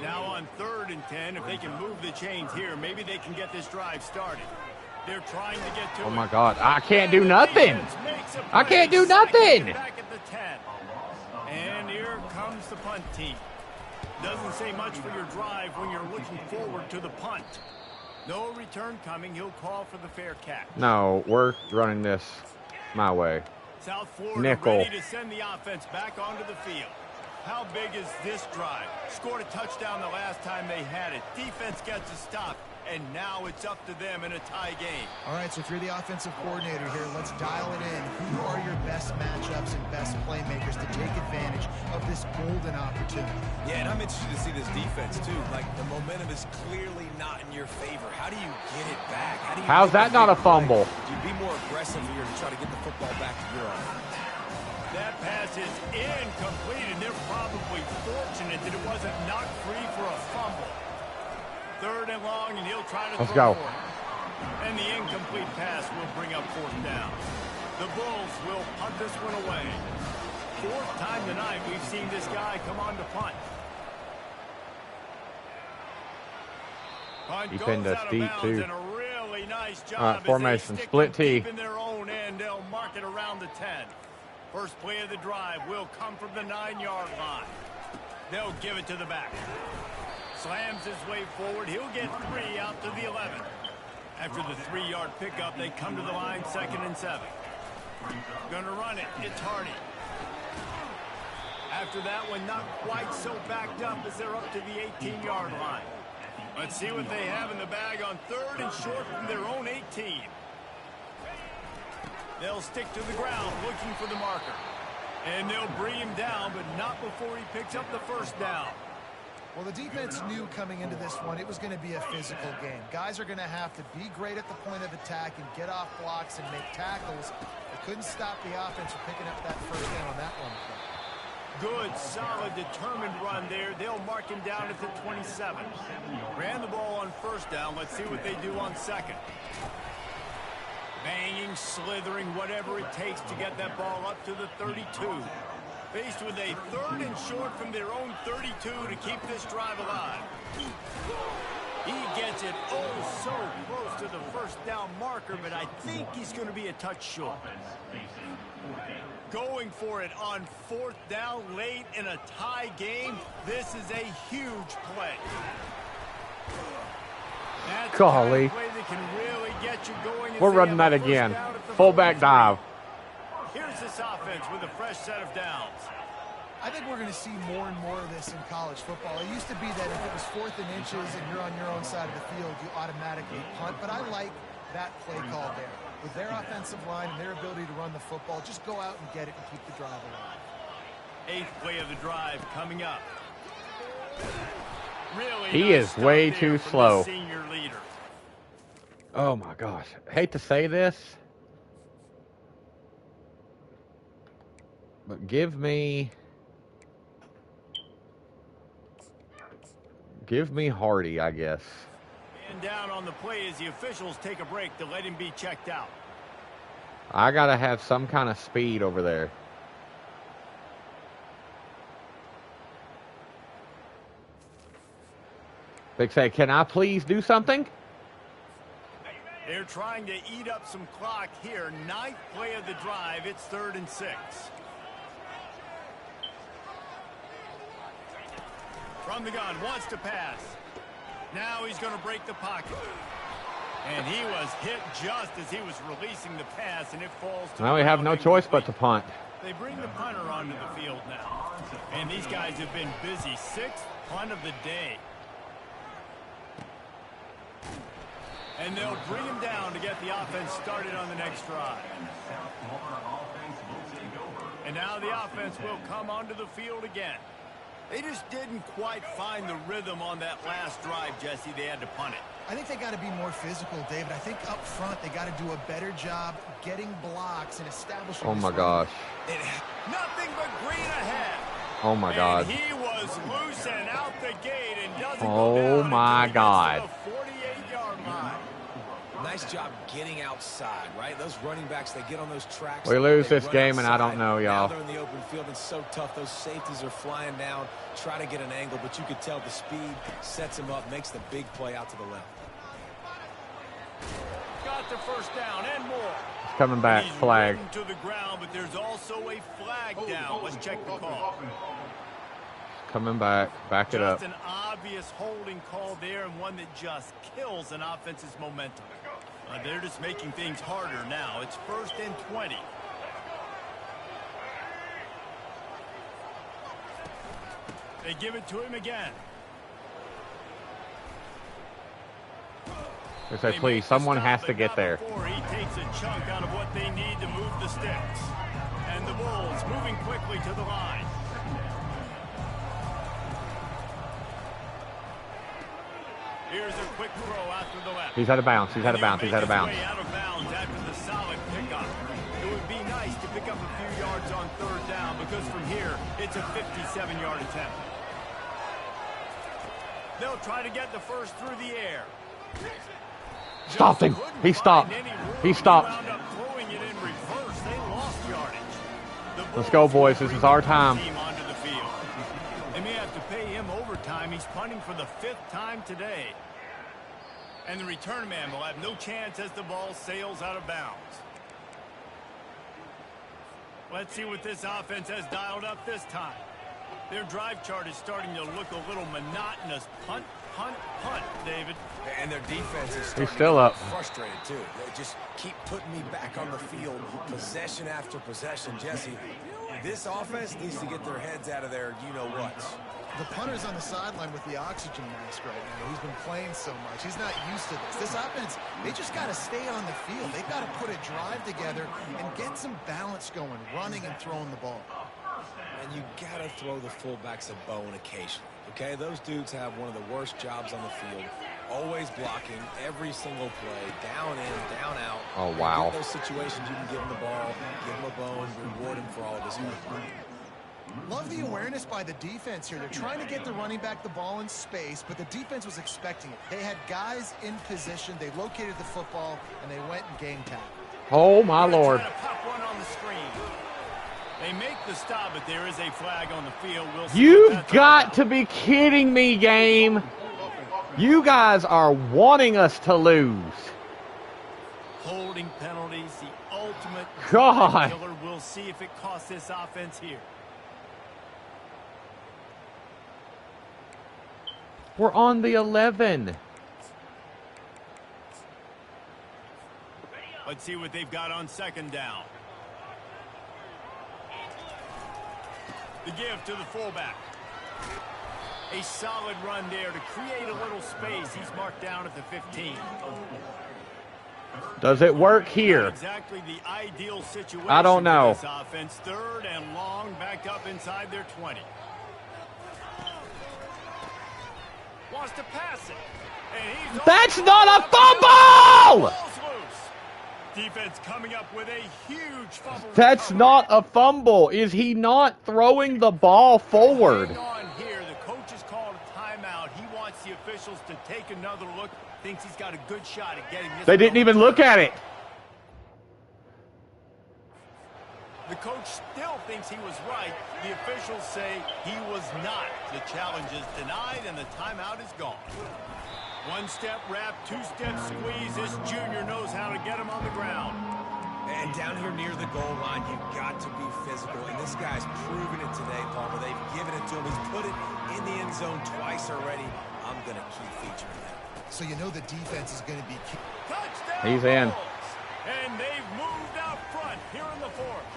Now on 3rd and 10, if they can move the chains here, maybe they can get this drive started. They're trying to get to Oh, it. my God. I can't do nothing. I can't do nothing. Back at the 10. And here comes the punt team. Doesn't say much for your drive when you're looking forward to the punt. No return coming. He'll call for the fair catch. No, we're running this my way. South Florida Nickel. ready to send the offense back onto the field. How big is this drive? Scored a touchdown the last time they had it. Defense gets a stop, and now it's up to them in a tie game. All right, so if you're the offensive coordinator here, let's dial it in. Who are your best matchups and best playmakers to take advantage of this golden opportunity? Yeah, and I'm interested to see this defense, too. Like, the momentum is clearly not in your favor. How do you get it back? How's that not a fumble? Do you be more aggressive here to try to get the football back to your own? That pass is incomplete, and they're probably fortunate that it wasn't knocked free for a fumble. 3rd and long, and he'll try to throw for it. And the incomplete pass will bring up 4th down. The Bulls will punt this one away. 4th time tonight we've seen this guy come on to punt. Punt He goes pinned us out of deep, bounds, too. and a really nice job. All right, formation, as they stick split them T. deep in their own end. They'll mark it around the 10. First play of the drive will come from the 9-yard line. They'll give it to the back. Slams his way forward. He'll get 3 out to the 11. After the 3-yard pickup, they come to the line, 2nd and 7. Gonna run it. It's Hardy. After that one, not quite so backed up as they're up to the 18-yard line. Let's see what they have in the bag on 3rd and short from their own 18. They'll stick to the ground looking for the marker. And they'll bring him down, but not before he picks up the 1st down. Well, the defense knew coming into this one it was going to be a physical game. Guys are going to have to be great at the point of attack and get off blocks and make tackles. They couldn't stop the offense from picking up that 1st down on that one play. Good, solid, determined run there. They'll mark him down at the 27. Ran the ball on 1st down. Let's see what they do on 2nd. Banging, slithering, whatever it takes to get that ball up to the 32. Faced with a 3rd and short from their own 32 to keep this drive alive. He gets it so close to the 1st down marker, but I think he's going to be a touch short. Going for it on 4th down late in a tie game. This is a huge play. That's Golly. a play that can really get you going. We're running that again. Fullback dive. Here's this offense with a fresh set of downs. I think we're going to see more and more of this in college football. It used to be that if it was 4th and inches and you're on your own side of the field, you automatically punt. But I like that play call there. With their offensive line and their ability to run the football, just go out and get it and keep the drive alive. 8th play of the drive coming up. Really He nice is stuff way there too from the slow. senior leader. Oh my gosh. Hate to say this, but give me Hardy, I guess. And down on the play as the officials take a break to let him be checked out. I gotta have some kind of speed over there. They say, can I please do something? They're trying to eat up some clock here. 9th play of the drive. It's 3rd and 6. From the gun, wants to pass. Now he's going to break the pocket. And he was hit just as he was releasing the pass, and it falls to Now we have no choice but to punt. They bring the punter onto the field now. And these guys have been busy. 6th punt of the day. And they'll bring him down to get the offense started on the next drive. And now the offense will come onto the field again. They just didn't quite find the rhythm on that last drive, Jesse. They had to punt it. I think they got to be more physical, David. I think up front they got to do a better job getting blocks and establishing. Oh my gosh. Nothing but green ahead. Oh my God. And he was loose and out the gate and doesn't Oh go down my until he God. gets to the 48-yard line. Nice job getting outside, right? Those running backs, they get on those tracks. We lose they this run game, and I don't outside. know, Now y'all. they're in the open field. It's so tough. Those safeties are flying down, try to get an angle, but you could tell the speed sets him up, makes the big play out to the left. Got the 1st down and more. Coming back, He's flag. ridden to the ground, but there's also a flag down. Let's check the call. Coming back. Back it up. Just an obvious holding call there, and one that just kills an offense's momentum. They're just making things harder now. It's 1st and 20. They give it to him again. They say, please, someone has to get there. He takes a chunk out of what they need to move the sticks. And the Bulls moving quickly to the line. Here's a quick throw after the left. He's out of bounds. He's out of bounds. He's out of bounds. Out of bounds after the solid pickup. It would be nice to pick up a few yards on 3rd down because from here, it's a 57-yard attempt. They'll try to get the first through the air. Stopped him. He stopped. He stopped. Let's go, boys. This is our time. They may have to pay him overtime. He's punting for the 5th time today. And the return man will have no chance as the ball sails out of bounds. Let's see what this offense has dialed up this time. Their drive chart is starting to look a little monotonous. Punt, punt, punt, David. And their defense is He's still up. Frustrated, too. They just keep putting me back on the field, possession after possession. Jesse, this offense needs to get their heads out of their you-know-whats. The punter's on the sideline with the oxygen mask right now. He's been playing so much. He's not used to this. This offense, they just got to stay on the field. They've got to put a drive together and get some balance going, running and throwing the ball. And you got to throw the fullbacks a bone occasionally, okay? Those dudes have one of the worst jobs on the field. Always blocking every single play, down in, down out. Oh, wow. In those situations, you can give them the ball, give them a bone, reward him for all of his hard work. Love the awareness by the defense here. They're trying to get the running back the ball in space, but the defense was expecting it. They had guys in position. They located the football, and they went and game tackle. Oh, my Lord. Pop one on the screen. They make the stop, but there is a flag on the field. We'll see. You've got to be kidding me, game. You guys are wanting us to lose. Holding penalties, the ultimate God. killer. We'll see if it costs this offense here. We're on the 11. Let's see what they've got on 2nd down. The give to the fullback. A solid run there to create a little space. He's marked down at the 15. Does it work here? Not exactly the ideal situation. I don't know. For this offense. 3rd and long, back up inside their 20. Wants to pass it. And he's That's not a fumble! Defense coming up with a huge fumble. That's not a fumble. Is he not throwing the ball forward? Hang on here. The coach has called a timeout. He wants the officials to take another look. Thinks he's got a good shot at getting this. They didn't even look at it. The coach still thinks he was right. The officials say he was not. The challenge is denied, and the timeout is gone. 1-step wrap, 2-step squeeze. This junior knows how to get him on the ground. And down here near the goal line, you've got to be physical. And this guy's proven it today, Palmer. They've given it to him. He's put it in the end zone twice already. I'm going to keep featuring that. So you know the defense is going to be key. Touchdown He's in. Bulls. And they've moved out front here in the 4th.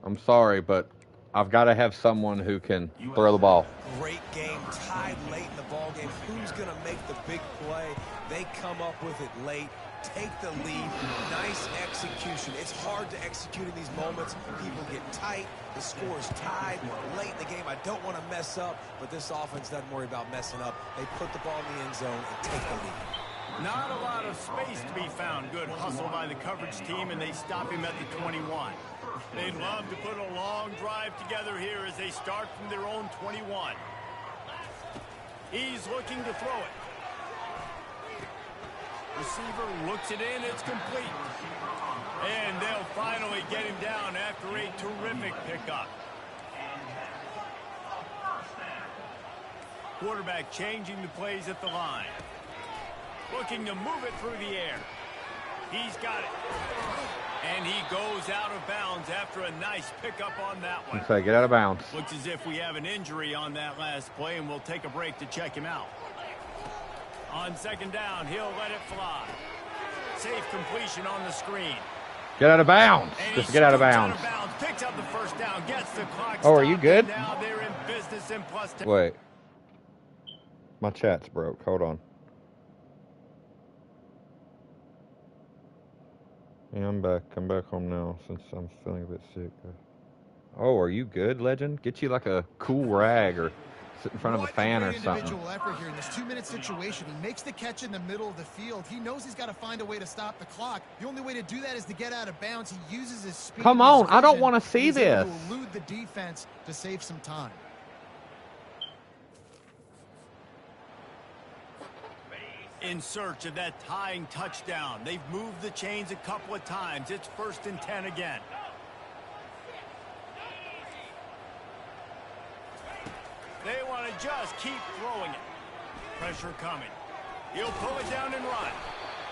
I'm sorry, but I've got to have someone who can throw the ball. Great game, tied late in the ball game. Who's going to make the big play? They come up with it late, take the lead. Nice execution. It's hard to execute in these moments. People get tight. The score is tied late in the game. I don't want to mess up, but this offense doesn't worry about messing up. They put the ball in the end zone and take the lead. Not a lot of space to be found. Good hustle by the coverage team, and they stop him at the 21. They'd love to put a long drive together here as they start from their own 21. He's looking to throw it. Receiver looks it in. It's complete. And they'll finally get him down after a terrific pickup. Quarterback changing the plays at the line. Looking to move it through the air. He's got it. And he goes out of bounds after a nice pickup on that one. Say, get out of bounds. Looks as if we have an injury on that last play, and we'll take a break to check him out. On second down, he'll let it fly. Safe completion on the screen. Get out of bounds. And Just get out of bounds. Picks up the first down, gets the clock Oh, are you good? Now they're in business in +10. Wait. My chat's broke. Hold on. Yeah, I'm back. I'm back home now since I'm feeling a bit sick. Oh, are you good, Legend? Get you like a cool rag or sit in front of a fan or something. Individual effort here in this 2-minute situation. He makes the catch in the middle of the field. He knows he's got to find a way to stop the clock. The only way to do that is to get out of bounds. He uses his speed. Come on, I don't want to see this. He's able to elude the defense to save some time. In search of that tying touchdown. They've moved the chains a couple of times. It's 1st and 10 again. They want to just keep throwing it. Pressure coming. He'll pull it down and run.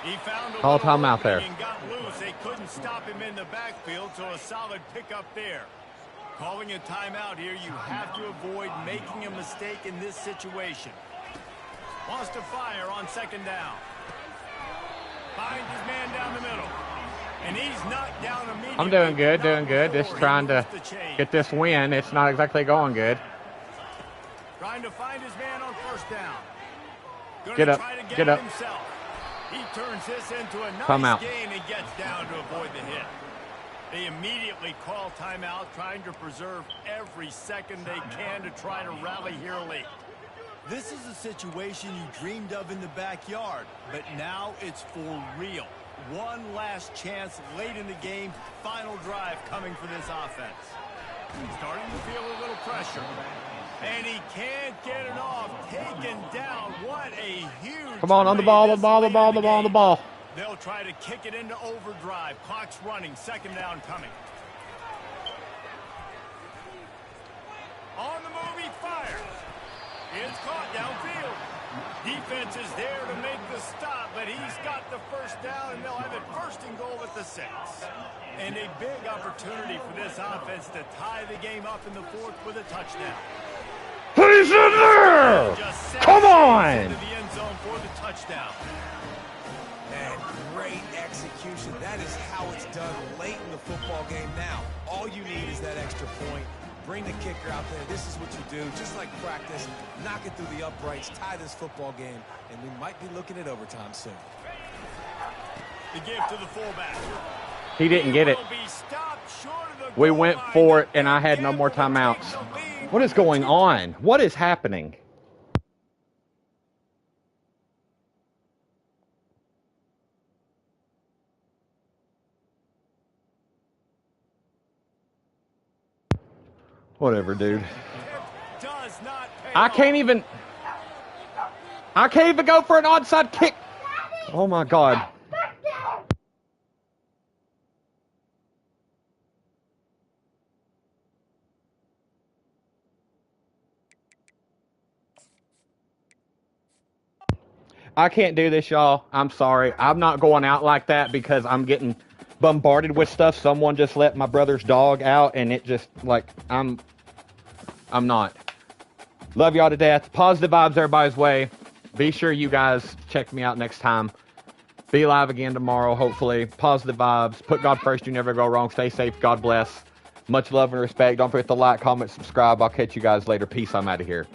He found a Call time out there. And got loose. They couldn't stop him in the backfield, so a solid pickup there. Calling a timeout here, you have to avoid making a mistake in this situation. Wants to fire on second down. Finds his man down the middle. And he's knocked down immediately. I'm doing good, doing good. Just trying to get this win. It's not exactly going good. Trying to find his man on first down. Get up, get up. Himself. He turns this into a Come nice out. gain and gets down to avoid the hit. They immediately call timeout, trying to preserve every second they can to try to rally here late. This is a situation you dreamed of in the backyard, but now it's for real. One last chance late in the game, final drive coming for this offense. Starting to feel a little pressure. And he can't get it off. Taken down. What a huge... Come on the ball, the ball, the ball, the ball, the ball. They'll try to kick it into overdrive. Clock's running. Second down coming. On the move, he fires. It's caught downfield. Defense is there to make the stop, but he's got the first down, and they'll have it 1st and goal at the 6. And a big opportunity for this offense to tie the game up in the 4th with a touchdown. He's in there! Come on! Into the end zone for the touchdown. And great execution. That is how it's done late in the football game. Now, all you need is that extra point. Bring the kicker out there. This is what you do. Just like practice, knock it through the uprights, tie this football game, and we might be looking at overtime soon. The give to the fullback. He didn't get it. We went for it, and I had no more timeouts. What is going on? What is happening? Whatever, dude. I can't even go for an onside kick. Oh my God. I can't do this, y'all. I'm sorry. I'm not going out like that because I'm getting bombarded with stuff. Someone just let my brother's dog out, and it just, like, I'm not. Love y'all to death. Positive vibes everybody's way. Be sure you guys check me out next time. Be live again tomorrow, hopefully. Positive vibes. Put God first. You never go wrong. Stay safe. God bless. Much love and respect. Don't forget to like, comment, subscribe. I'll catch you guys later. Peace. I'm out of here.